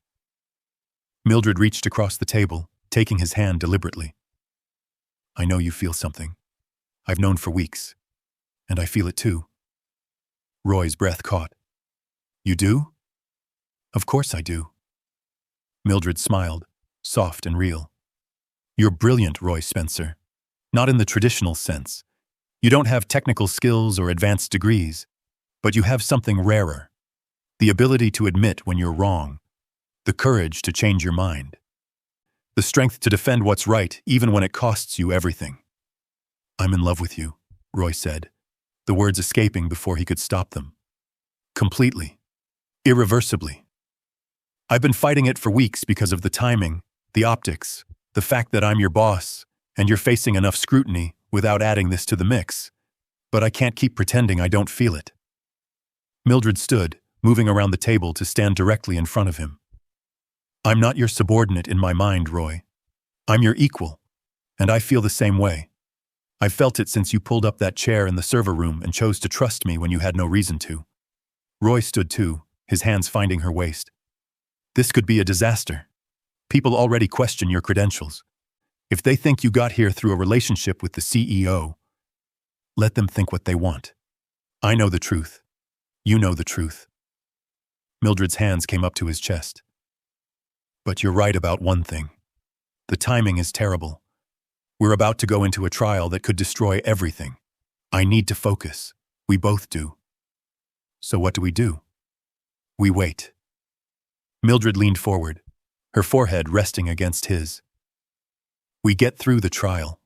Mildred reached across the table, taking his hand deliberately. I know you feel something. I've known for weeks. And I feel it too. Roy's breath caught. You do? Of course I do. Mildred smiled, soft and real. You're brilliant, Roy Spencer. Not in the traditional sense. You don't have technical skills or advanced degrees, but you have something rarer. The ability to admit when you're wrong. The courage to change your mind. The strength to defend what's right even when it costs you everything. I'm in love with you, Roy said, the words escaping before he could stop them. Completely. Irreversibly. I've been fighting it for weeks because of the timing, the optics, the fact that I'm your boss, and you're facing enough scrutiny without adding this to the mix. But I can't keep pretending I don't feel it. Mildred stood, moving around the table to stand directly in front of him. I'm not your subordinate in my mind, Roy. I'm your equal, and I feel the same way. I've felt it since you pulled up that chair in the server room and chose to trust me when you had no reason to. Roy stood too, his hands finding her waist. This could be a disaster. People already question your credentials. If they think you got here through a relationship with the CEO, let them think what they want. I know the truth. You know the truth. Mildred's hands came up to his chest. But you're right about one thing. The timing is terrible. We're about to go into a trial that could destroy everything. I need to focus. We both do. So what do? We wait. Mildred leaned forward, her forehead resting against his. We get through the trial.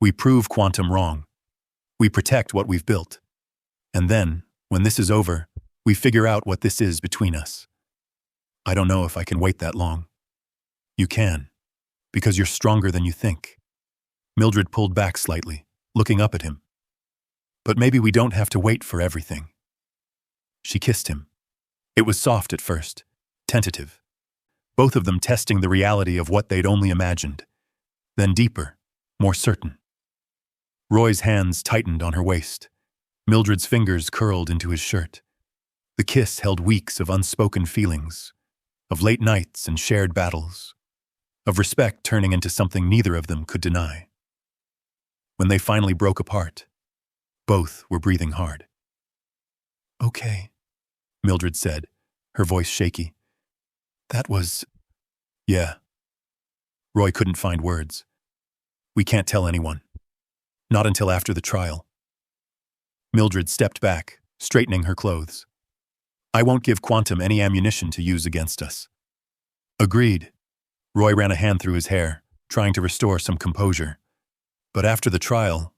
We prove Quantum wrong. We protect what we've built. And then, when this is over, we figure out what this is between us. I don't know if I can wait that long. You can, because you're stronger than you think. Mildred pulled back slightly, looking up at him. But maybe we don't have to wait for everything. She kissed him. It was soft at first, tentative. Both of them testing the reality of what they'd only imagined. Then deeper, more certain. Roy's hands tightened on her waist. Mildred's fingers curled into his shirt. The kiss held weeks of unspoken feelings, of late nights and shared battles, of respect turning into something neither of them could deny. When they finally broke apart, both were breathing hard. Okay, Mildred said, her voice shaky. That was... Yeah. Roy couldn't find words. We can't tell anyone. Not until after the trial. Mildred stepped back, straightening her clothes. I won't give Quantum any ammunition to use against us. Agreed. Roy ran a hand through his hair, trying to restore some composure. But after the trial,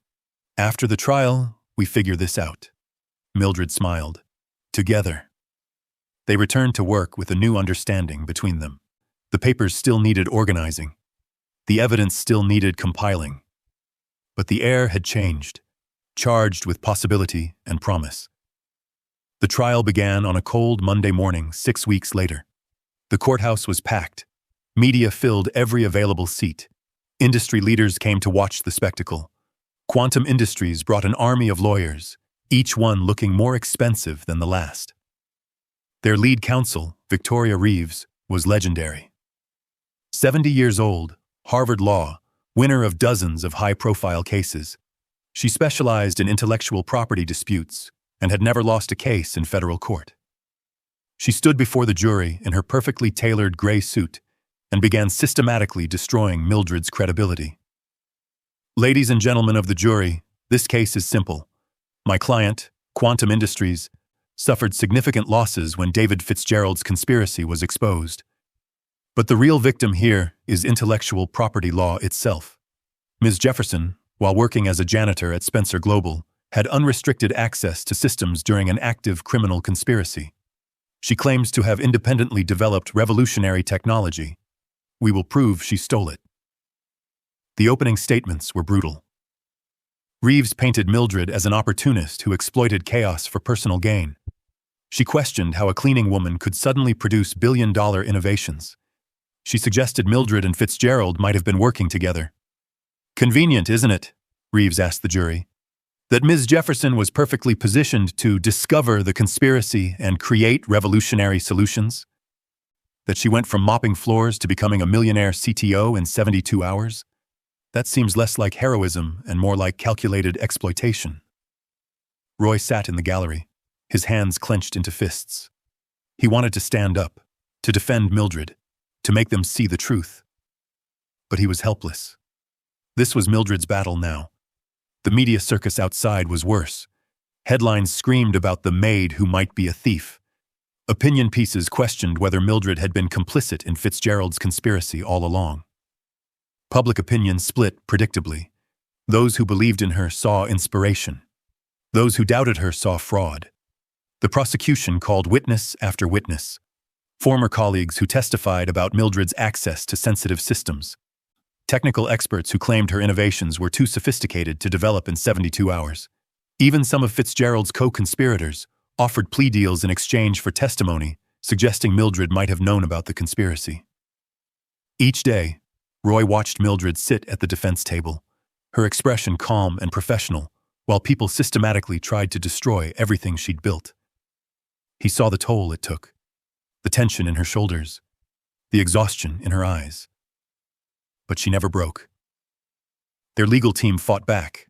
we figure this out. Mildred smiled. Together. They returned to work with a new understanding between them. The papers still needed organizing. The evidence still needed compiling. But the air had changed, charged with possibility and promise. The trial began on a cold Monday morning 6 weeks later. The courthouse was packed. Media filled every available seat. Industry leaders came to watch the spectacle. Quantum Industries brought an army of lawyers, each one looking more expensive than the last. Their lead counsel, Victoria Reeves, was legendary. 70 years old, Harvard Law, winner of dozens of high-profile cases. She specialized in intellectual property disputes and had never lost a case in federal court. She stood before the jury in her perfectly tailored gray suit and began systematically destroying Mildred's credibility. Ladies and gentlemen of the jury, this case is simple. My client, Quantum Industries, suffered significant losses when David Fitzgerald's conspiracy was exposed. But the real victim here is intellectual property law itself. Ms. Jefferson, while working as a janitor at Spencer Global, had unrestricted access to systems during an active criminal conspiracy. She claims to have independently developed revolutionary technology. We will prove she stole it. The opening statements were brutal. Reeves painted Mildred as an opportunist who exploited chaos for personal gain. She questioned how a cleaning woman could suddenly produce billion-dollar innovations. She suggested Mildred and Fitzgerald might have been working together. Convenient, isn't it? Reeves asked the jury. That Ms. Jefferson was perfectly positioned to discover the conspiracy and create revolutionary solutions? That she went from mopping floors to becoming a millionaire CTO in 72 hours? That seems less like heroism and more like calculated exploitation. Roy sat in the gallery, his hands clenched into fists. He wanted to stand up, to defend Mildred, to make them see the truth. But he was helpless. This was Mildred's battle now. The media circus outside was worse. Headlines screamed about the maid who might be a thief. Opinion pieces questioned whether Mildred had been complicit in Fitzgerald's conspiracy all along. Public opinion split predictably. Those who believed in her saw inspiration. Those who doubted her saw fraud. The prosecution called witness after witness. Former colleagues who testified about Mildred's access to sensitive systems. Technical experts who claimed her innovations were too sophisticated to develop in 72 hours. Even some of Fitzgerald's co-conspirators, offered plea deals in exchange for testimony, suggesting Mildred might have known about the conspiracy. Each day, Roy watched Mildred sit at the defense table, her expression calm and professional, while people systematically tried to destroy everything she'd built. He saw the toll it took, the tension in her shoulders, the exhaustion in her eyes. But she never broke. Their legal team fought back,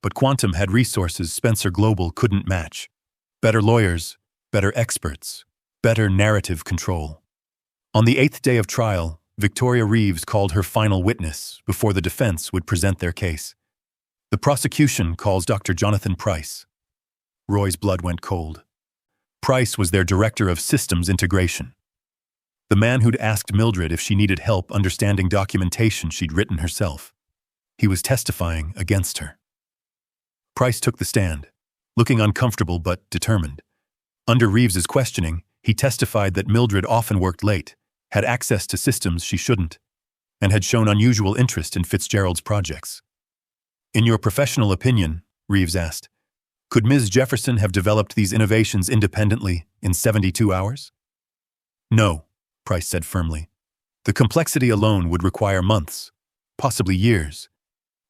but Quantum had resources Spencer Global couldn't match. Better lawyers, better experts, better narrative control. On the 8th day of trial, Victoria Reeves called her final witness before the defense would present their case. The prosecution calls Dr. Jonathan Price. Roy's blood went cold. Price was their director of systems integration. The man who'd asked Mildred if she needed help understanding documentation she'd written herself. He was testifying against her. Price took the stand, looking uncomfortable but determined. Under Reeves's questioning, he testified that Mildred often worked late, had access to systems she shouldn't, and had shown unusual interest in Fitzgerald's projects. In your professional opinion, Reeves asked, could Ms. Jefferson have developed these innovations independently in 72 hours? No, Price said firmly. The complexity alone would require months, possibly years.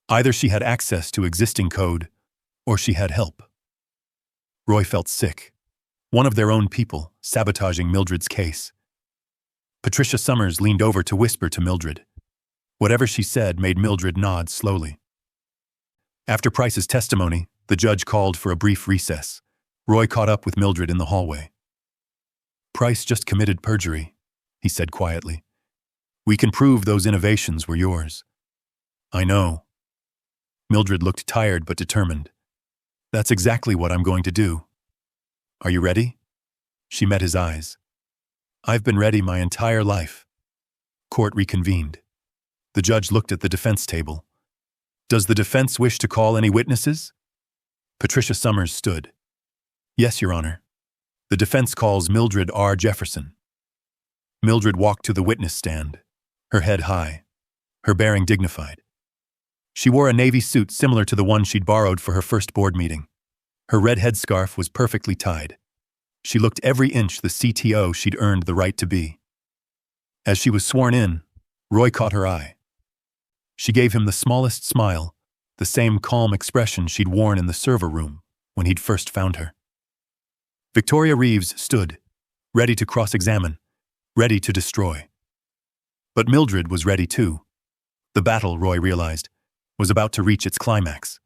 Either she had access to existing code, or she had help. Roy felt sick. One of their own people sabotaging Mildred's case. Patricia Summers leaned over to whisper to Mildred. Whatever she said made Mildred nod slowly. After Price's testimony, the judge called for a brief recess. Roy caught up with Mildred in the hallway. Price just committed perjury, he said quietly. We can prove those innovations were yours. I know. Mildred looked tired but determined. That's exactly what I'm going to do. Are you ready? She met his eyes. I've been ready my entire life. Court reconvened. The judge looked at the defense table. Does the defense wish to call any witnesses? Patricia Summers stood. Yes, Your Honor. The defense calls Mildred R. Jefferson. Mildred walked to the witness stand, her head high, her bearing dignified. She wore a navy suit similar to the one she'd borrowed for her first board meeting. Her red headscarf was perfectly tied. She looked every inch the CTO she'd earned the right to be. As she was sworn in, Roy caught her eye. She gave him the smallest smile, the same calm expression she'd worn in the server room when he'd first found her. Victoria Reeves stood, ready to cross-examine, ready to destroy. But Mildred was ready too. The battle, Roy realized, was about to reach its climax.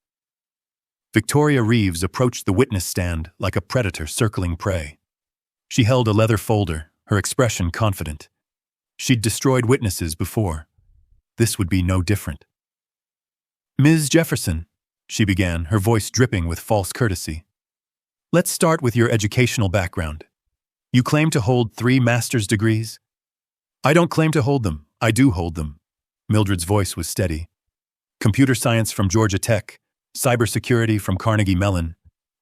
Victoria Reeves approached the witness stand like a predator circling prey. She held a leather folder, her expression confident. She'd destroyed witnesses before. This would be no different. Ms. Jefferson, she began, her voice dripping with false courtesy. Let's start with your educational background. You claim to hold 3 master's degrees? I don't claim to hold them. I do hold them. Mildred's voice was steady. Computer science from Georgia Tech, cybersecurity from Carnegie Mellon,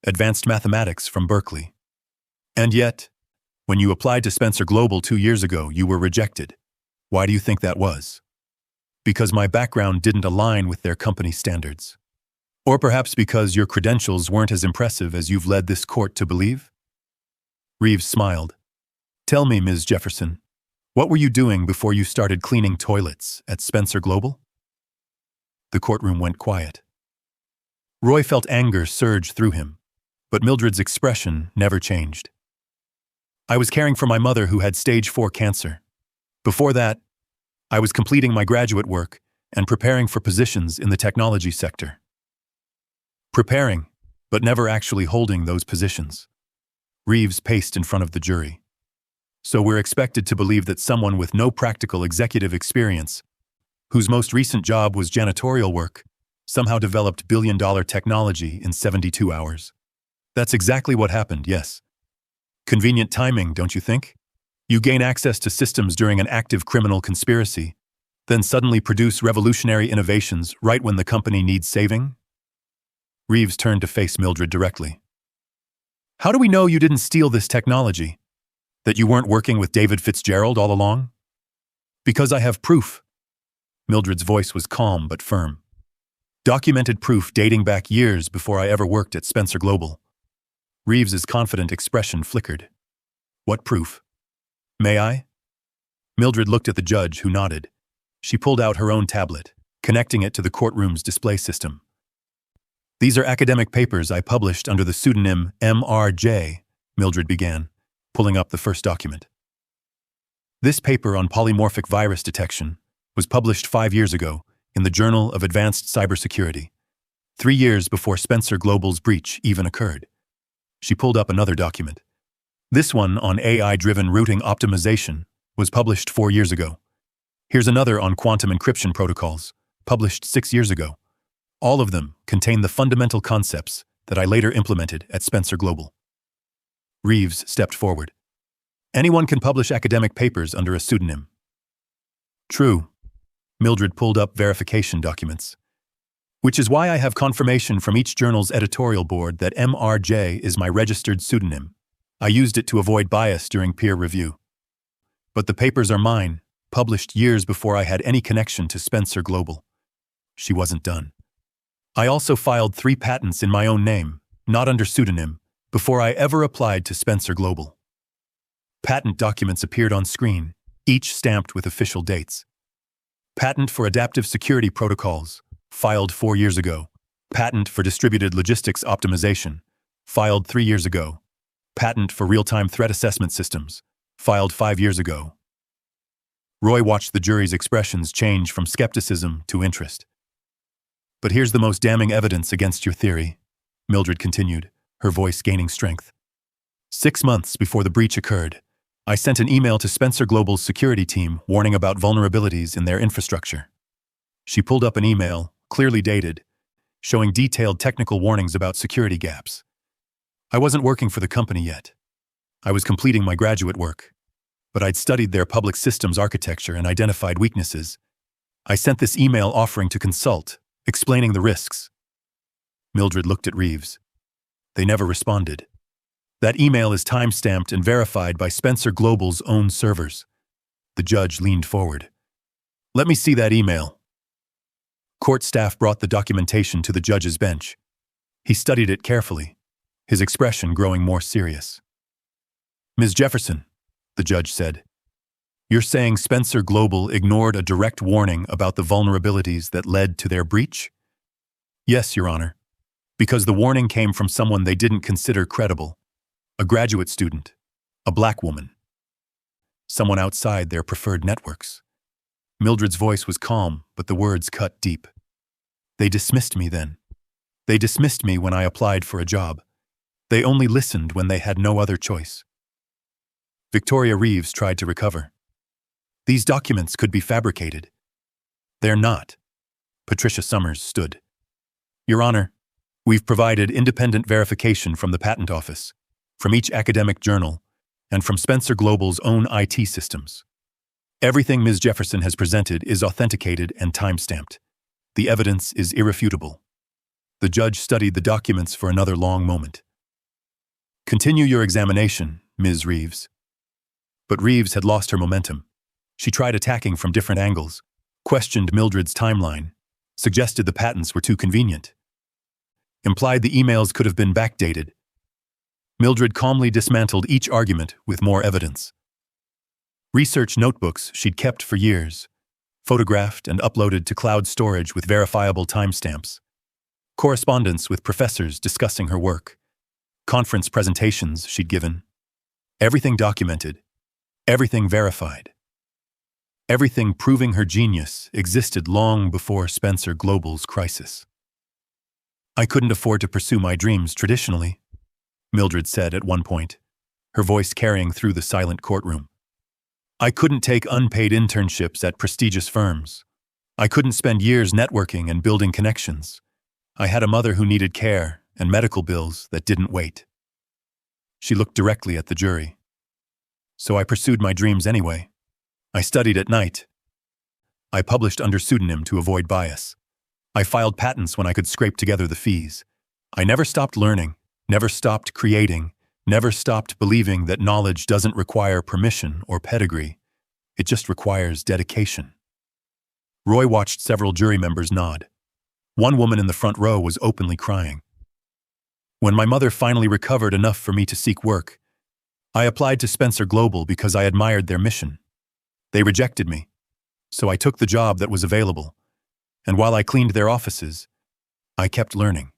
advanced mathematics from Berkeley. And yet, when you applied to Spencer Global 2 years ago, you were rejected. Why do you think that was? Because my background didn't align with their company standards. Or perhaps because your credentials weren't as impressive as you've led this court to believe? Reeves smiled. Tell me, Ms. Jefferson, what were you doing before you started cleaning toilets at Spencer Global? The courtroom went quiet. Roy felt anger surge through him, but Mildred's expression never changed. I was caring for my mother who had stage 4 cancer. Before that, I was completing my graduate work and preparing for positions in the technology sector. Preparing, but never actually holding those positions. Reeves paced in front of the jury. So we're expected to believe that someone with no practical executive experience, whose most recent job was janitorial work, somehow developed billion-dollar technology in 72 hours. That's exactly what happened, yes. Convenient timing, don't you think? You gain access to systems during an active criminal conspiracy, then suddenly produce revolutionary innovations right when the company needs saving? Reeves turned to face Mildred directly. How do we know you didn't steal this technology? That you weren't working with David Fitzgerald all along? Because I have proof. Mildred's voice was calm but firm. Documented proof dating back years before I ever worked at Spencer Global. Reeves's confident expression flickered. What proof? May I? Mildred looked at the judge, who nodded. She pulled out her own tablet, connecting it to the courtroom's display system. These are academic papers I published under the pseudonym MRJ, Mildred began, pulling up the first document. This paper on polymorphic virus detection was published 5 years ago in the Journal of Advanced Cybersecurity, 3 years before Spencer Global's breach even occurred. She pulled up another document. This one on AI-driven routing optimization was published 4 years ago. Here's another on quantum encryption protocols, published 6 years ago. All of them contain the fundamental concepts that I later implemented at Spencer Global. Reeves stepped forward. Anyone can publish academic papers under a pseudonym. True. Mildred pulled up verification documents. Which is why I have confirmation from each journal's editorial board that MRJ is my registered pseudonym. I used it to avoid bias during peer review. But the papers are mine, published years before I had any connection to Spencer Global. She wasn't done. I also filed 3 patents in my own name, not under pseudonym, before I ever applied to Spencer Global. Patent documents appeared on screen, each stamped with official dates. Patent for adaptive security protocols, filed 4 years ago. Patent for distributed logistics optimization, filed 3 years ago. Patent for real-time threat assessment systems, filed 5 years ago. Roy watched the jury's expressions change from skepticism to interest. But here's the most damning evidence against your theory, Mildred continued, her voice gaining strength. 6 months before the breach occurred, I sent an email to Spencer Global's security team warning about vulnerabilities in their infrastructure. She pulled up an email, clearly dated, showing detailed technical warnings about security gaps. I wasn't working for the company yet. I was completing my graduate work, but I'd studied their public systems architecture and identified weaknesses. I sent this email offering to consult, explaining the risks. Mildred looked at Reeves. They never responded. That email is time-stamped and verified by Spencer Global's own servers. The judge leaned forward. Let me see that email. Court staff brought the documentation to the judge's bench. He studied it carefully, his expression growing more serious. Ms. Jefferson, the judge said, you're saying Spencer Global ignored a direct warning about the vulnerabilities that led to their breach? Yes, Your Honor, because the warning came from someone they didn't consider credible. A graduate student, a black woman, someone outside their preferred networks. Mildred's voice was calm, but the words cut deep. They dismissed me then. They dismissed me when I applied for a job. They only listened when they had no other choice. Victoria Reeves tried to recover. These documents could be fabricated. They're not. Patricia Summers stood. Your Honor, we've provided independent verification from the Patent Office, from each academic journal, and from Spencer Global's own IT systems. Everything Ms. Jefferson has presented is authenticated and time-stamped. The evidence is irrefutable. The judge studied the documents for another long moment. Continue your examination, Ms. Reeves. But Reeves had lost her momentum. She tried attacking from different angles, questioned Mildred's timeline, suggested the patents were too convenient, implied the emails could have been backdated. Mildred calmly dismantled each argument with more evidence. Research notebooks she'd kept for years, photographed and uploaded to cloud storage with verifiable timestamps, correspondence with professors discussing her work, conference presentations she'd given. Everything documented, everything verified. Everything proving her genius existed long before Spencer Global's crisis. I couldn't afford to pursue my dreams traditionally, Mildred said at one point, her voice carrying through the silent courtroom. I couldn't take unpaid internships at prestigious firms. I couldn't spend years networking and building connections. I had a mother who needed care and medical bills that didn't wait. She looked directly at the jury. So I pursued my dreams anyway. I studied at night. I published under pseudonym to avoid bias. I filed patents when I could scrape together the fees. I never stopped learning, never stopped creating, never stopped believing that knowledge doesn't require permission or pedigree. It just requires dedication. Roy watched several jury members nod. One woman in the front row was openly crying. When my mother finally recovered enough for me to seek work, I applied to Spencer Global because I admired their mission. They rejected me, so I took the job that was available, and while I cleaned their offices, I kept learning,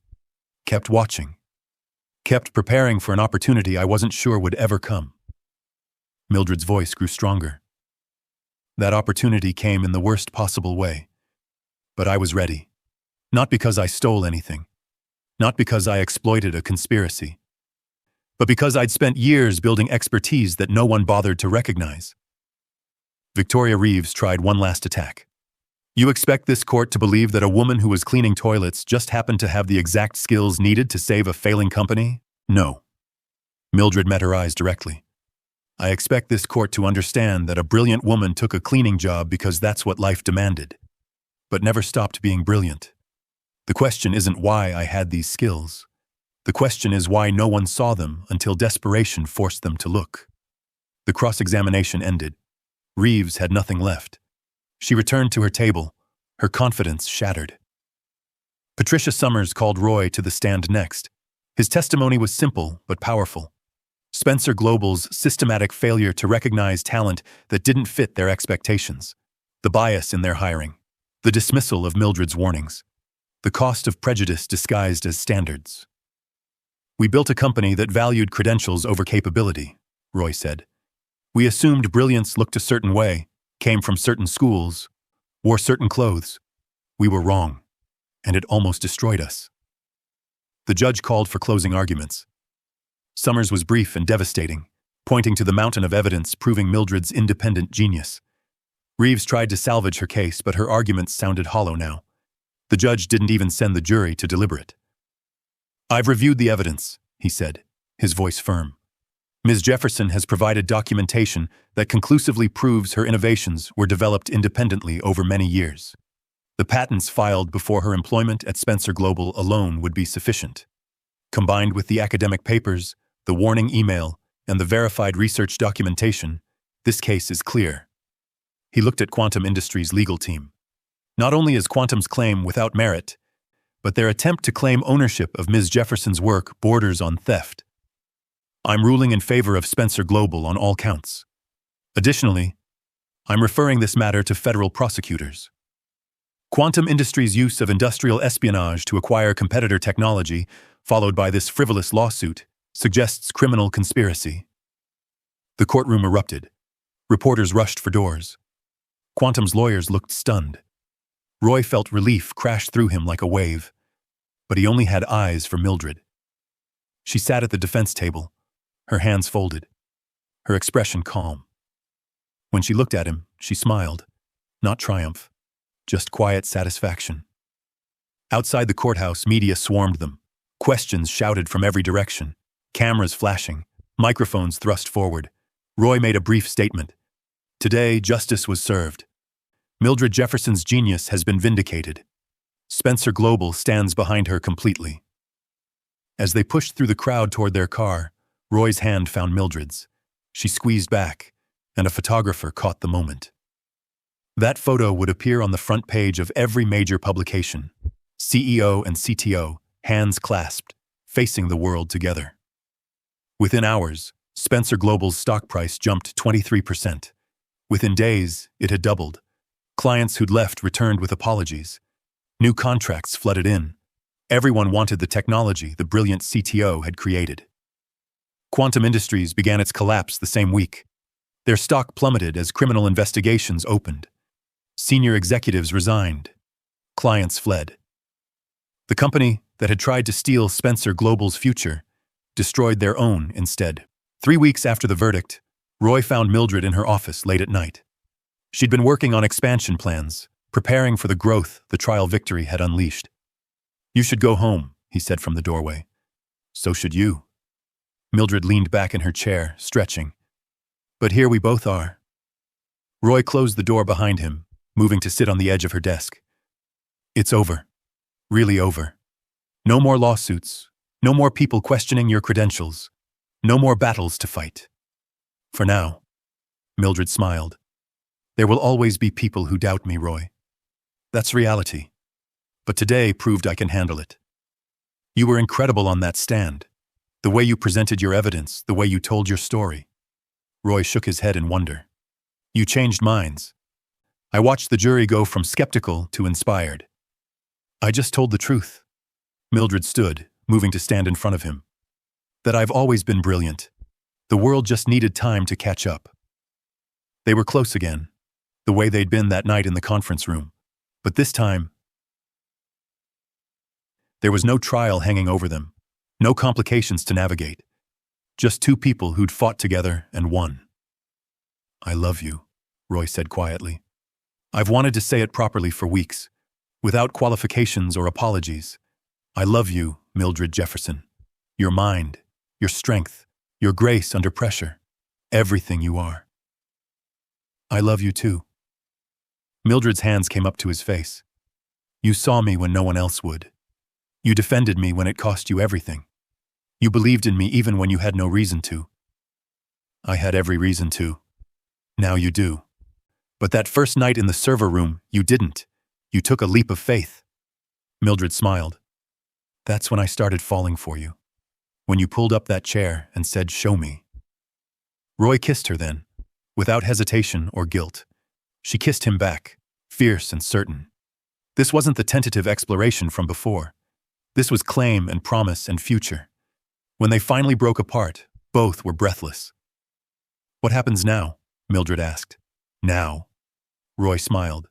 kept watching, kept preparing for an opportunity I wasn't sure would ever come. Mildred's voice grew stronger. That opportunity came in the worst possible way, but I was ready. Not because I stole anything, not because I exploited a conspiracy, but because I'd spent years building expertise that no one bothered to recognize. Victoria Reeves tried one last attack. You expect this court to believe that a woman who was cleaning toilets just happened to have the exact skills needed to save a failing company? No. Mildred met her eyes directly. I expect this court to understand that a brilliant woman took a cleaning job because that's what life demanded, but never stopped being brilliant. The question isn't why I had these skills. The question is why no one saw them until desperation forced them to look. The cross-examination ended. Reeves had nothing left. She returned to her table, her confidence shattered. Patricia Summers called Roy to the stand next. His testimony was simple but powerful. Spencer Global's systematic failure to recognize talent that didn't fit their expectations, the bias in their hiring, the dismissal of Mildred's warnings, the cost of prejudice disguised as standards. We built a company that valued credentials over capability, Roy said. We assumed brilliance looked a certain way, came from certain schools, wore certain clothes. We were wrong, and it almost destroyed us. The judge called for closing arguments. Summers was brief and devastating, pointing to the mountain of evidence proving Mildred's independent genius. Reeves tried to salvage her case, but her arguments sounded hollow now. The judge didn't even send the jury to deliberate. I've reviewed the evidence, he said, his voice firm. Ms. Jefferson has provided documentation that conclusively proves her innovations were developed independently over many years. The patents filed before her employment at Spencer Global alone would be sufficient. Combined with the academic papers, the warning email, and the verified research documentation, this case is clear. He looked at Quantum Industries' legal team. Not only is Quantum's claim without merit, but their attempt to claim ownership of Ms. Jefferson's work borders on theft. I'm ruling in favor of Spencer Global on all counts. Additionally, I'm referring this matter to federal prosecutors. Quantum Industries' use of industrial espionage to acquire competitor technology, followed by this frivolous lawsuit, suggests criminal conspiracy. The courtroom erupted. Reporters rushed for doors. Quantum's lawyers looked stunned. Roy felt relief crash through him like a wave, but he only had eyes for Mildred. She sat at the defense table, her hands folded, her expression calm. When she looked at him, she smiled, not triumph, just quiet satisfaction. Outside the courthouse, media swarmed them. Questions shouted from every direction, cameras flashing, microphones thrust forward. Roy made a brief statement. Today, justice was served. Mildred Jefferson's genius has been vindicated. Spencer Global stands behind her completely. As they pushed through the crowd toward their car, Roy's hand found Mildred's. She squeezed back, and a photographer caught the moment. That photo would appear on the front page of every major publication. CEO and CTO, hands clasped, facing the world together. Within hours, Spencer Global's stock price jumped 23%. Within days, it had doubled. Clients who'd left returned with apologies. New contracts flooded in. Everyone wanted the technology the brilliant CTO had created. Quantum Industries began its collapse the same week. Their stock plummeted as criminal investigations opened. Senior executives resigned. Clients fled. The company that had tried to steal Spencer Global's future destroyed their own instead. 3 weeks after the verdict, Roy found Mildred in her office late at night. She'd been working on expansion plans, preparing for the growth the trial victory had unleashed. You should go home, he said from the doorway. So should you. Mildred leaned back in her chair, stretching. But here we both are. Roy closed the door behind him, moving to sit on the edge of her desk. It's over. Really over. No more lawsuits. No more people questioning your credentials. No more battles to fight. For now. Mildred smiled. There will always be people who doubt me, Roy. That's reality. But today proved I can handle it. You were incredible on that stand. The way you presented your evidence, the way you told your story. Roy shook his head in wonder. You changed minds. I watched the jury go from skeptical to inspired. I just told the truth. Mildred stood, moving to stand in front of him. That I've always been brilliant. The world just needed time to catch up. They were close again, the way they'd been that night in the conference room. But this time, there was no trial hanging over them, no complications to navigate. Just two people who'd fought together and won. I love you, Roy said quietly. I've wanted to say it properly for weeks, without qualifications or apologies. I love you, Mildred Jefferson. Your mind, your strength, your grace under pressure, everything you are. I love you too. Mildred's hands came up to his face. You saw me when no one else would. You defended me when it cost you everything. You believed in me even when you had no reason to. I had every reason to. Now you do. But that first night in the server room, you didn't. You took a leap of faith. Mildred smiled. That's when I started falling for you. When you pulled up that chair and said, "Show me." Roy kissed her then, without hesitation or guilt. She kissed him back, fierce and certain. This wasn't the tentative exploration from before. This was claim and promise and future. When they finally broke apart, both were breathless. What happens now? Mildred asked. Now. Roy smiled.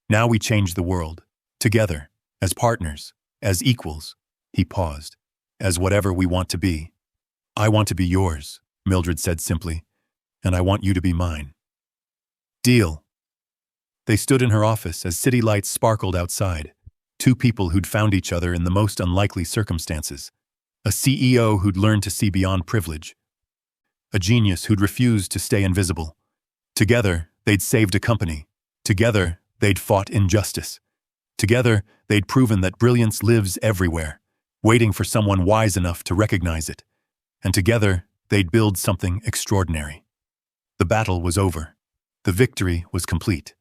Now we change the world. Together. As partners. As equals. He paused. As whatever we want to be. I want to be yours, Mildred said simply. And I want you to be mine. Deal. They stood in her office as city lights sparkled outside. Two people who'd found each other in the most unlikely circumstances. A CEO who'd learned to see beyond privilege. A genius who'd refused to stay invisible. Together, they'd saved a company. Together, they'd fought injustice. Together, they'd proven that brilliance lives everywhere, waiting for someone wise enough to recognize it. And together, they'd build something extraordinary. The battle was over. The victory was complete.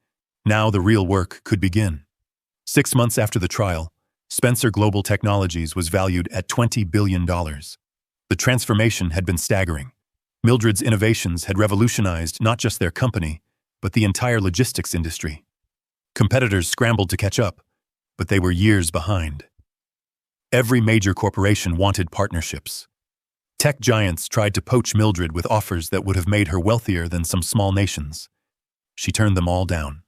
Now the real work could begin. 6 months after the trial, Spencer Global Technologies was valued at $20 billion. The transformation had been staggering. Mildred's innovations had revolutionized not just their company, but the entire logistics industry. Competitors scrambled to catch up, but they were years behind. Every major corporation wanted partnerships. Tech giants tried to poach Mildred with offers that would have made her wealthier than some small nations. She turned them all down.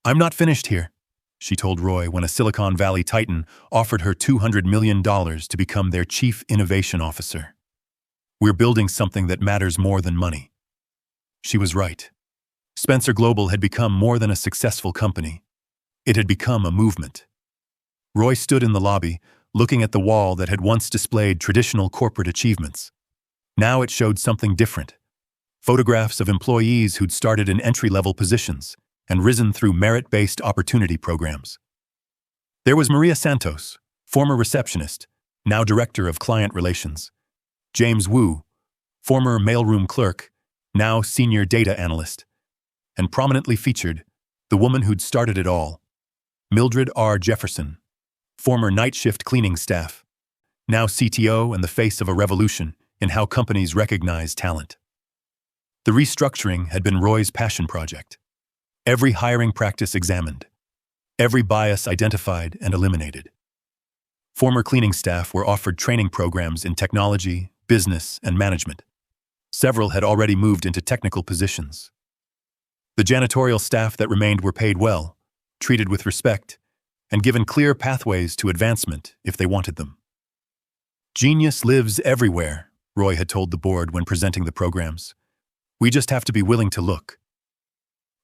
I'm not finished here, she told Roy when a Silicon Valley titan offered her $200 million to become their chief innovation officer. We're building something that matters more than money. She was right. Spencer Global had become more than a successful company. It had become a movement. Roy stood in the lobby, looking at the wall that had once displayed traditional corporate achievements. Now it showed something different. Photographs of employees who'd started in entry-level positions and risen through merit-based opportunity programs. There was Maria Santos, former receptionist, now director of client relations. James Wu, former mailroom clerk, now senior data analyst. And prominently featured, the woman who'd started it all, Mildred R. Jefferson, former night shift cleaning staff, now CTO and the face of a revolution in how companies recognize talent. The restructuring had been Roy's passion project. Every hiring practice examined. Every bias identified and eliminated. Former cleaning staff were offered training programs in technology, business, and management. Several had already moved into technical positions. The janitorial staff that remained were paid well, treated with respect, and given clear pathways to advancement if they wanted them. Genius lives everywhere, Roy had told the board when presenting the programs. We just have to be willing to look.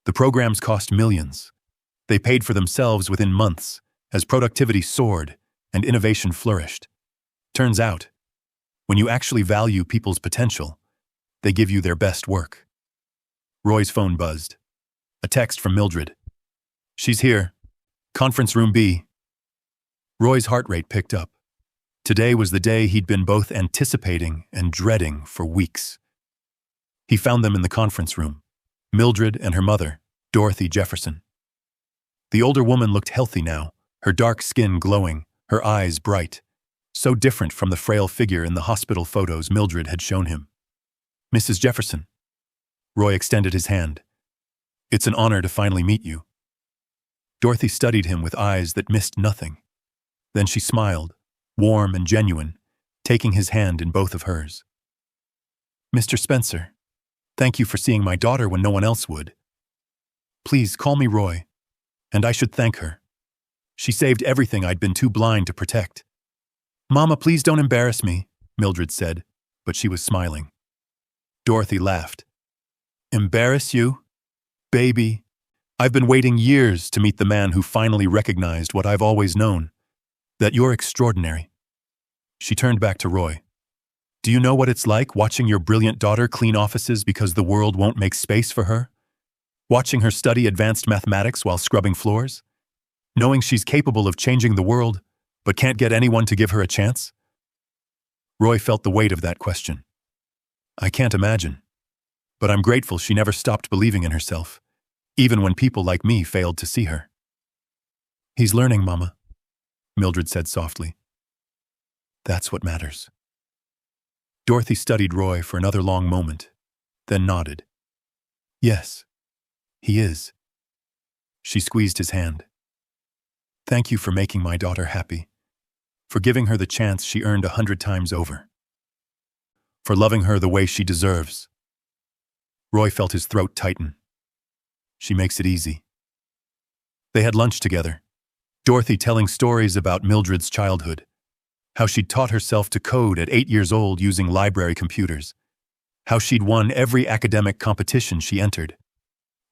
The programs cost millions. They paid for themselves within months as productivity soared and innovation flourished. Turns out, when you actually value people's potential, they give you their best work. Roy's phone buzzed. A text from Mildred. She's here. Conference room B. Roy's heart rate picked up. Today was the day he'd been both anticipating and dreading for weeks. He found them in the conference room, Mildred and her mother, Dorothy Jefferson. The older woman looked healthy now, her dark skin glowing, her eyes bright. so different from the frail figure in the hospital photos Mildred had shown him. "Mrs. Jefferson." Roy extended his hand. "It's an honor to finally meet you." Dorothy studied him with eyes that missed nothing. Then she smiled, warm and genuine, taking his hand in both of hers. "Mr. Spencer, thank you for seeing my daughter when no one else would. Please call me Roy, and I should thank her. She saved everything I'd been too blind to protect." "Mama, please don't embarrass me," Mildred said, but she was smiling. Dorothy laughed. "Embarrass you? Baby, I've been waiting years to meet the man who finally recognized what I've always known, that you're extraordinary." She turned back to Roy. "Do you know what it's like watching your brilliant daughter clean offices because the world won't make space for her? Watching her study advanced mathematics while scrubbing floors? Knowing she's capable of changing the world, but can't get anyone to give her a chance?" Roy felt the weight of that question. "I can't imagine. But I'm grateful she never stopped believing in herself, even when people like me failed to see her." "He's learning, Mama," Mildred said softly. "That's what matters." Dorothy studied Roy for another long moment, then nodded. "Yes, he is." She squeezed his hand. "Thank you for making my daughter happy, for giving her the chance she earned 100 times over, for loving her the way she deserves." Roy felt his throat tighten. "She makes it easy." They had lunch together, Dorothy telling stories about Mildred's childhood, how she'd taught herself to code at 8 years old using library computers, how she'd won every academic competition she entered,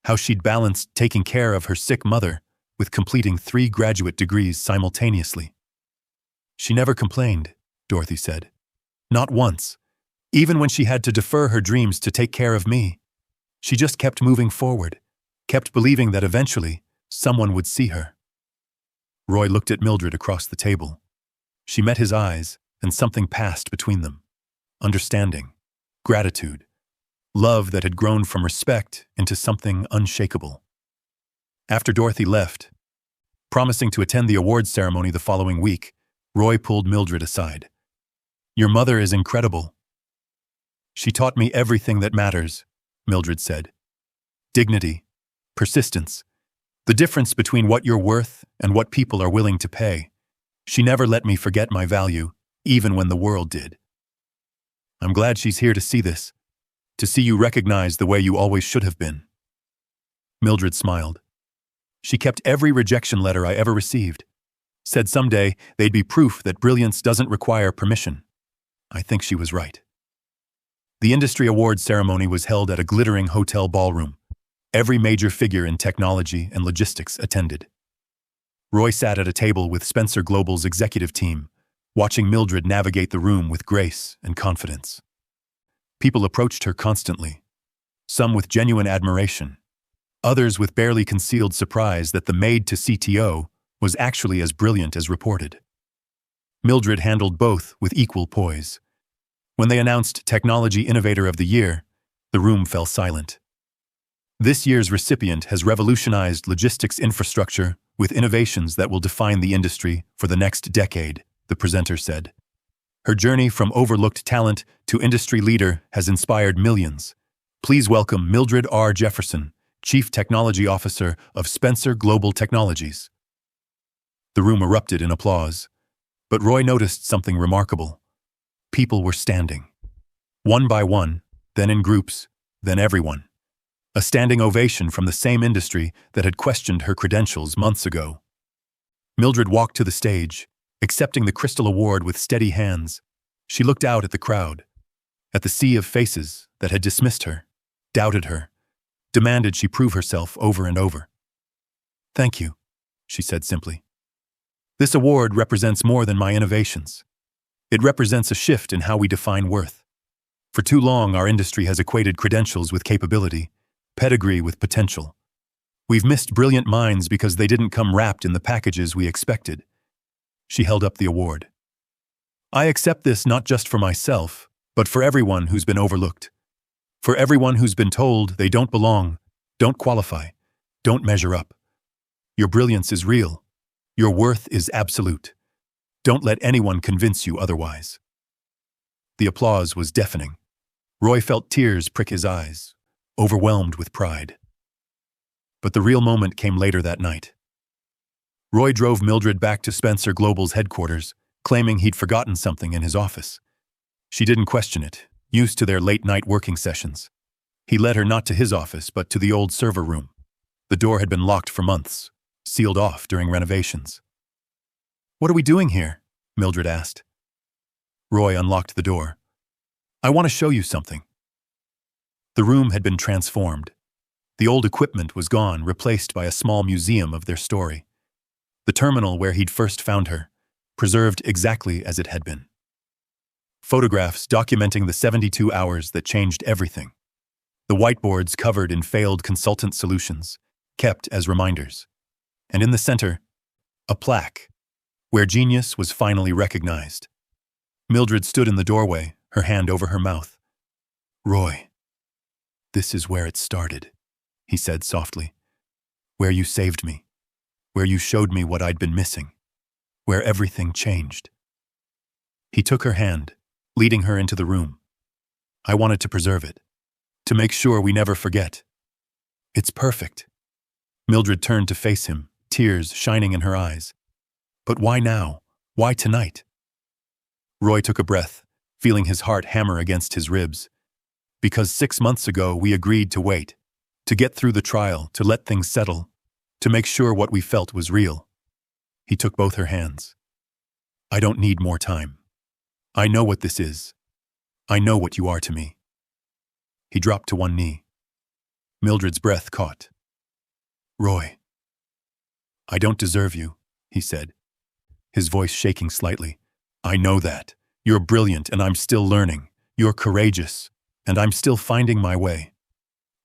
how she'd balanced taking care of her sick mother with completing 3 graduate degrees simultaneously. "She never complained," Dorothy said. "Not once, even when she had to defer her dreams to take care of me. She just kept moving forward, kept believing that eventually someone would see her." Roy looked at Mildred across the table. She met his eyes, and something passed between them. Understanding, gratitude, love that had grown from respect into something unshakable. After Dorothy left, promising to attend the awards ceremony the following week, Roy pulled Mildred aside. "Your mother is incredible. She taught me everything that matters," Mildred said. "Dignity, persistence, the difference between what you're worth and what people are willing to pay. She never let me forget my value, even when the world did. I'm glad she's here to see this, to see you recognize the way you always should have been." Mildred smiled. "She kept every rejection letter I ever received. Said someday they'd be proof that brilliance doesn't require permission. I think she was right." The industry awards ceremony was held at a glittering hotel ballroom. Every major figure in technology and logistics attended. Roy sat at a table with Spencer Global's executive team, watching Mildred navigate the room with grace and confidence. People approached her constantly, some with genuine admiration, others with barely concealed surprise that the maid to CTO was actually as brilliant as reported. Mildred handled both with equal poise. When they announced Technology Innovator of the Year, the room fell silent. "This year's recipient has revolutionized logistics infrastructure with innovations that will define the industry for the next decade," the presenter said. "Her journey from overlooked talent to industry leader has inspired millions. Please welcome Mildred R. Jefferson, Chief Technology Officer of Spencer Global Technologies." The room erupted in applause, but Roy noticed something remarkable. People were standing. One by one, then in groups, then everyone. A standing ovation from the same industry that had questioned her credentials months ago. Mildred walked to the stage, accepting the Crystal Award with steady hands. She looked out at the crowd, at the sea of faces that had dismissed her, doubted her, demanded she prove herself over and over. "Thank you," she said simply. "This award represents more than my innovations. It represents a shift in how we define worth. For too long, our industry has equated credentials with capability, pedigree with potential. We've missed brilliant minds because they didn't come wrapped in the packages we expected." She held up the award. "I accept this not just for myself, but for everyone who's been overlooked. For everyone who's been told they don't belong, don't qualify, don't measure up. Your brilliance is real. Your worth is absolute. Don't let anyone convince you otherwise." The applause was deafening. Roy felt tears prick his eyes, overwhelmed with pride. But the real moment came later that night. Roy drove Mildred back to Spencer Global's headquarters, claiming he'd forgotten something in his office. She didn't question it, used to their late-night working sessions. He led her not to his office, but to the old server room. The door had been locked for months, sealed off during renovations. "What are we doing here?" Mildred asked. Roy unlocked the door. "I want to show you something." The room had been transformed. The old equipment was gone, replaced by a small museum of their story. The terminal where he'd first found her, preserved exactly as it had been. Photographs documenting the 72 hours that changed everything. The whiteboards covered in failed consultant solutions, kept as reminders. And in the center, a plaque, where genius was finally recognized. Mildred stood in the doorway, her hand over her mouth. "Roy, this is where it started," he said softly. "Where you saved me. Where you showed me what I'd been missing. Where everything changed." He took her hand, leading her into the room. "I wanted to preserve it, to make sure we never forget. It's perfect." Mildred turned to face him, tears shining in her eyes. "But why now? Why tonight?" Roy took a breath, feeling his heart hammer against his ribs. "Because 6 months ago we agreed to wait, to get through the trial, to let things settle, to make sure what we felt was real." He took both her hands. "I don't need more time. I know what this is. I know what you are to me." He dropped to one knee. Mildred's breath caught. "Roy, I don't deserve you," he said, his voice shaking slightly. "I know that. You're brilliant and I'm still learning. You're courageous, and I'm still finding my way.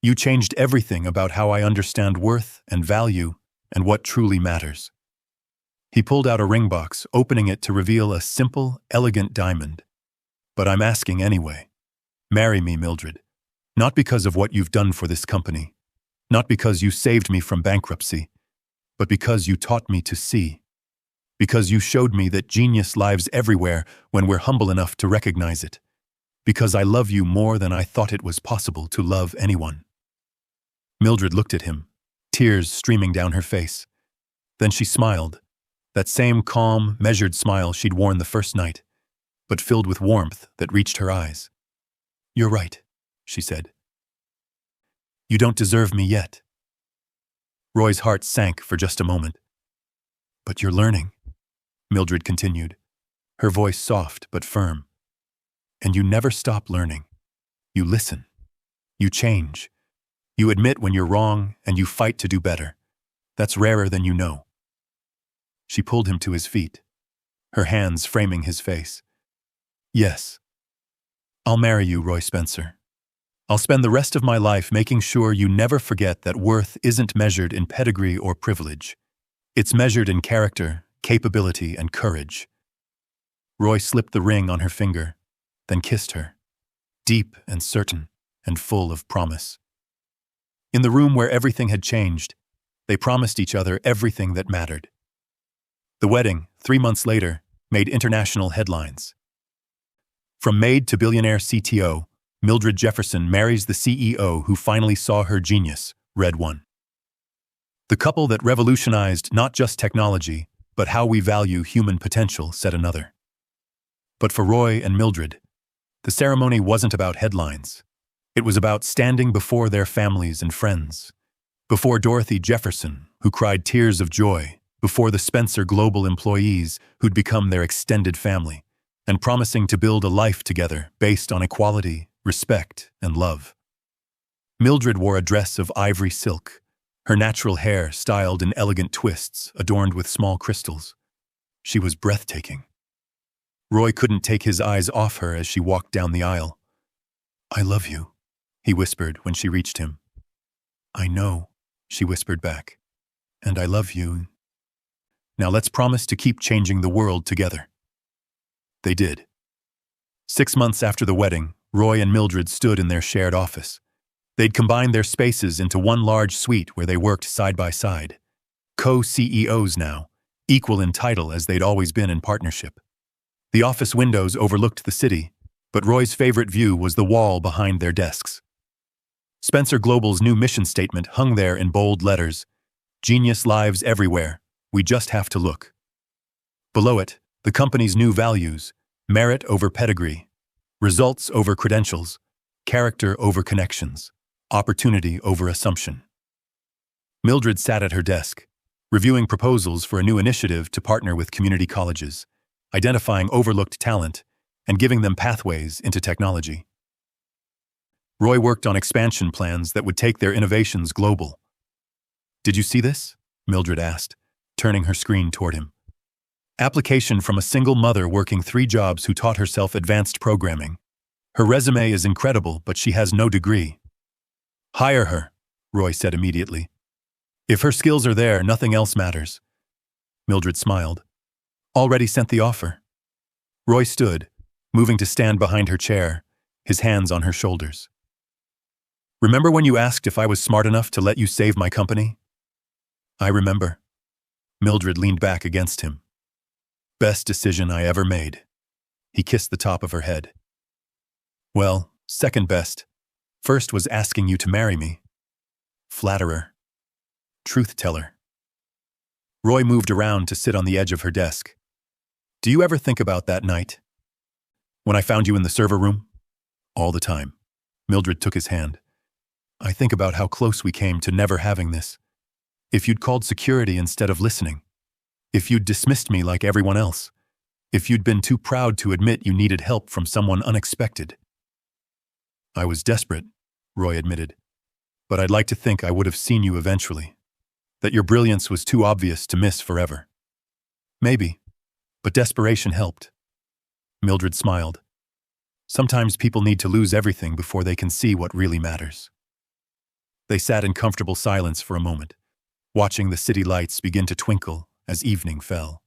You changed everything about how I understand worth and value and what truly matters." He pulled out a ring box, opening it to reveal a simple, elegant diamond. "But I'm asking anyway. Marry me, Mildred. Not because of what you've done for this company. Not because you saved me from bankruptcy. But because you taught me to see. Because you showed me that genius lives everywhere when we're humble enough to recognize it. Because I love you more than I thought it was possible to love anyone." Mildred looked at him, tears streaming down her face. Then she smiled, that same calm, measured smile she'd worn the first night, but filled with warmth that reached her eyes. "You're right," she said. "You don't deserve me yet." Roy's heart sank for just a moment. "But you're learning," Mildred continued, her voice soft but firm. "And you never stop learning. You listen. You change. You admit when you're wrong, and you fight to do better. That's rarer than you know." She pulled him to his feet, her hands framing his face. "Yes. I'll marry you, Roy Spencer. I'll spend the rest of my life making sure you never forget that worth isn't measured in pedigree or privilege. It's measured in character, capability, and courage." Roy slipped the ring on her finger, then kissed her, deep and certain and full of promise. In the room where everything had changed, they promised each other everything that mattered. The wedding, 3 months later, made international headlines. From maid to billionaire CTO, Mildred Jefferson marries the CEO who finally saw her genius, read one. The couple that revolutionized not just technology, but how we value human potential, said another. But for Roy and Mildred, the ceremony wasn't about headlines. It was about standing before their families and friends, before Dorothy Jefferson, who cried tears of joy, before the Spencer Global employees who'd become their extended family, and promising to build a life together based on equality, respect, and love. Mildred wore a dress of ivory silk, her natural hair styled in elegant twists adorned with small crystals. She was breathtaking. Roy couldn't take his eyes off her as she walked down the aisle. "I love you," he whispered when she reached him. "I know," she whispered back. "And I love you. Now let's promise to keep changing the world together." They did. 6 months after the wedding, Roy and Mildred stood in their shared office. They'd combined their spaces into one large suite where they worked side by side. Co-CEOs now, equal in title as they'd always been in partnership. The office windows overlooked the city, but Roy's favorite view was the wall behind their desks. Spencer Global's new mission statement hung there in bold letters: "Genius lives everywhere. We just have to look." Below it, the company's new values: merit over pedigree, results over credentials, character over connections, opportunity over assumption. Mildred sat at her desk, reviewing proposals for a new initiative to partner with community colleges, identifying overlooked talent, and giving them pathways into technology. Roy worked on expansion plans that would take their innovations global. "Did you see this?" Mildred asked, turning her screen toward him. Application from a single mother working 3 jobs who taught herself advanced programming. Her resume is incredible, but she has no degree. "Hire her," Roy said immediately. "If her skills are there, nothing else matters." Mildred smiled. "Already sent the offer." Roy stood, moving to stand behind her chair, his hands on her shoulders. "Remember when you asked if I was smart enough to let you save my company?" "I remember." Mildred leaned back against him. "Best decision I ever made." He kissed the top of her head. "Well, second best. First was asking you to marry me." Flatterer. Truth-teller. Roy moved around to sit on the edge of her desk. "Do you ever think about that night? When I found you in the server room?" "All the time." Mildred took his hand. "I think about how close we came to never having this. If you'd called security instead of listening. If you'd dismissed me like everyone else. If you'd been too proud to admit you needed help from someone unexpected." "I was desperate," Roy admitted. "But I'd like to think I would have seen you eventually. That your brilliance was too obvious to miss forever." "Maybe. But desperation helped." Mildred smiled. "Sometimes people need to lose everything before they can see what really matters." They sat in comfortable silence for a moment, watching the city lights begin to twinkle as evening fell.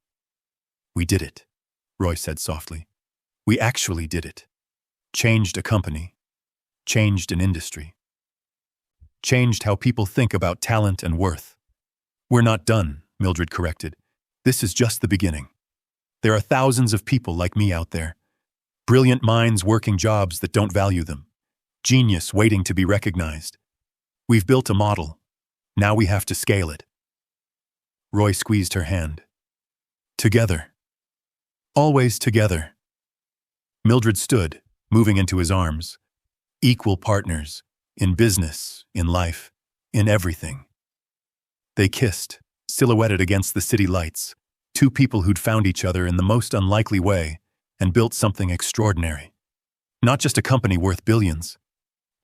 "We did it," Roy said softly. "We actually did it. Changed a company. Changed an industry. Changed how people think about talent and worth." "We're not done," Mildred corrected. "This is just the beginning. There are thousands of people like me out there. Brilliant minds working jobs that don't value them. Genius waiting to be recognized. We've built a model. Now we have to scale it." Roy squeezed her hand. "Together. Always together." Mildred stood, moving into his arms. Equal partners. In business, in life, in everything. They kissed, silhouetted against the city lights, 2 people who'd found each other in the most unlikely way and built something extraordinary. Not just a company worth billions.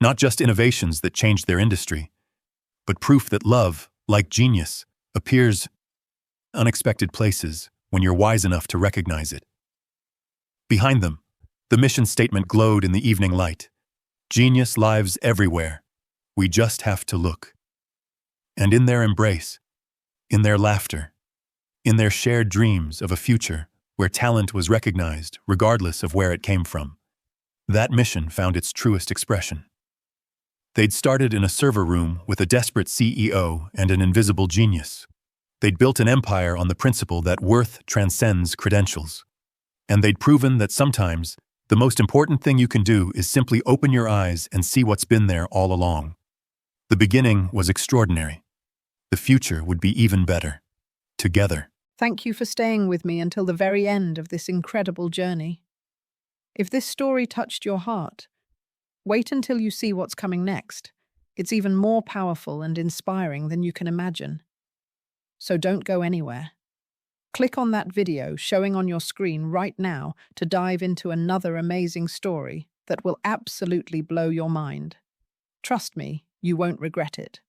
Not just innovations that changed their industry, but proof that love, like genius, appears in unexpected places when you're wise enough to recognize it. Behind them, the mission statement glowed in the evening light. "Genius lives everywhere. We just have to look." And in their embrace, in their laughter, in their shared dreams of a future where talent was recognized regardless of where it came from, that mission found its truest expression. They'd started in a server room with a desperate CEO and an invisible genius. They'd built an empire on the principle that worth transcends credentials. And they'd proven that sometimes the most important thing you can do is simply open your eyes and see what's been there all along. The beginning was extraordinary. The future would be even better. Together. Thank you for staying with me until the very end of this incredible journey. If this story touched your heart, wait until you see what's coming next. It's even more powerful and inspiring than you can imagine. So don't go anywhere. Click on that video showing on your screen right now to dive into another amazing story that will absolutely blow your mind. Trust me, you won't regret it.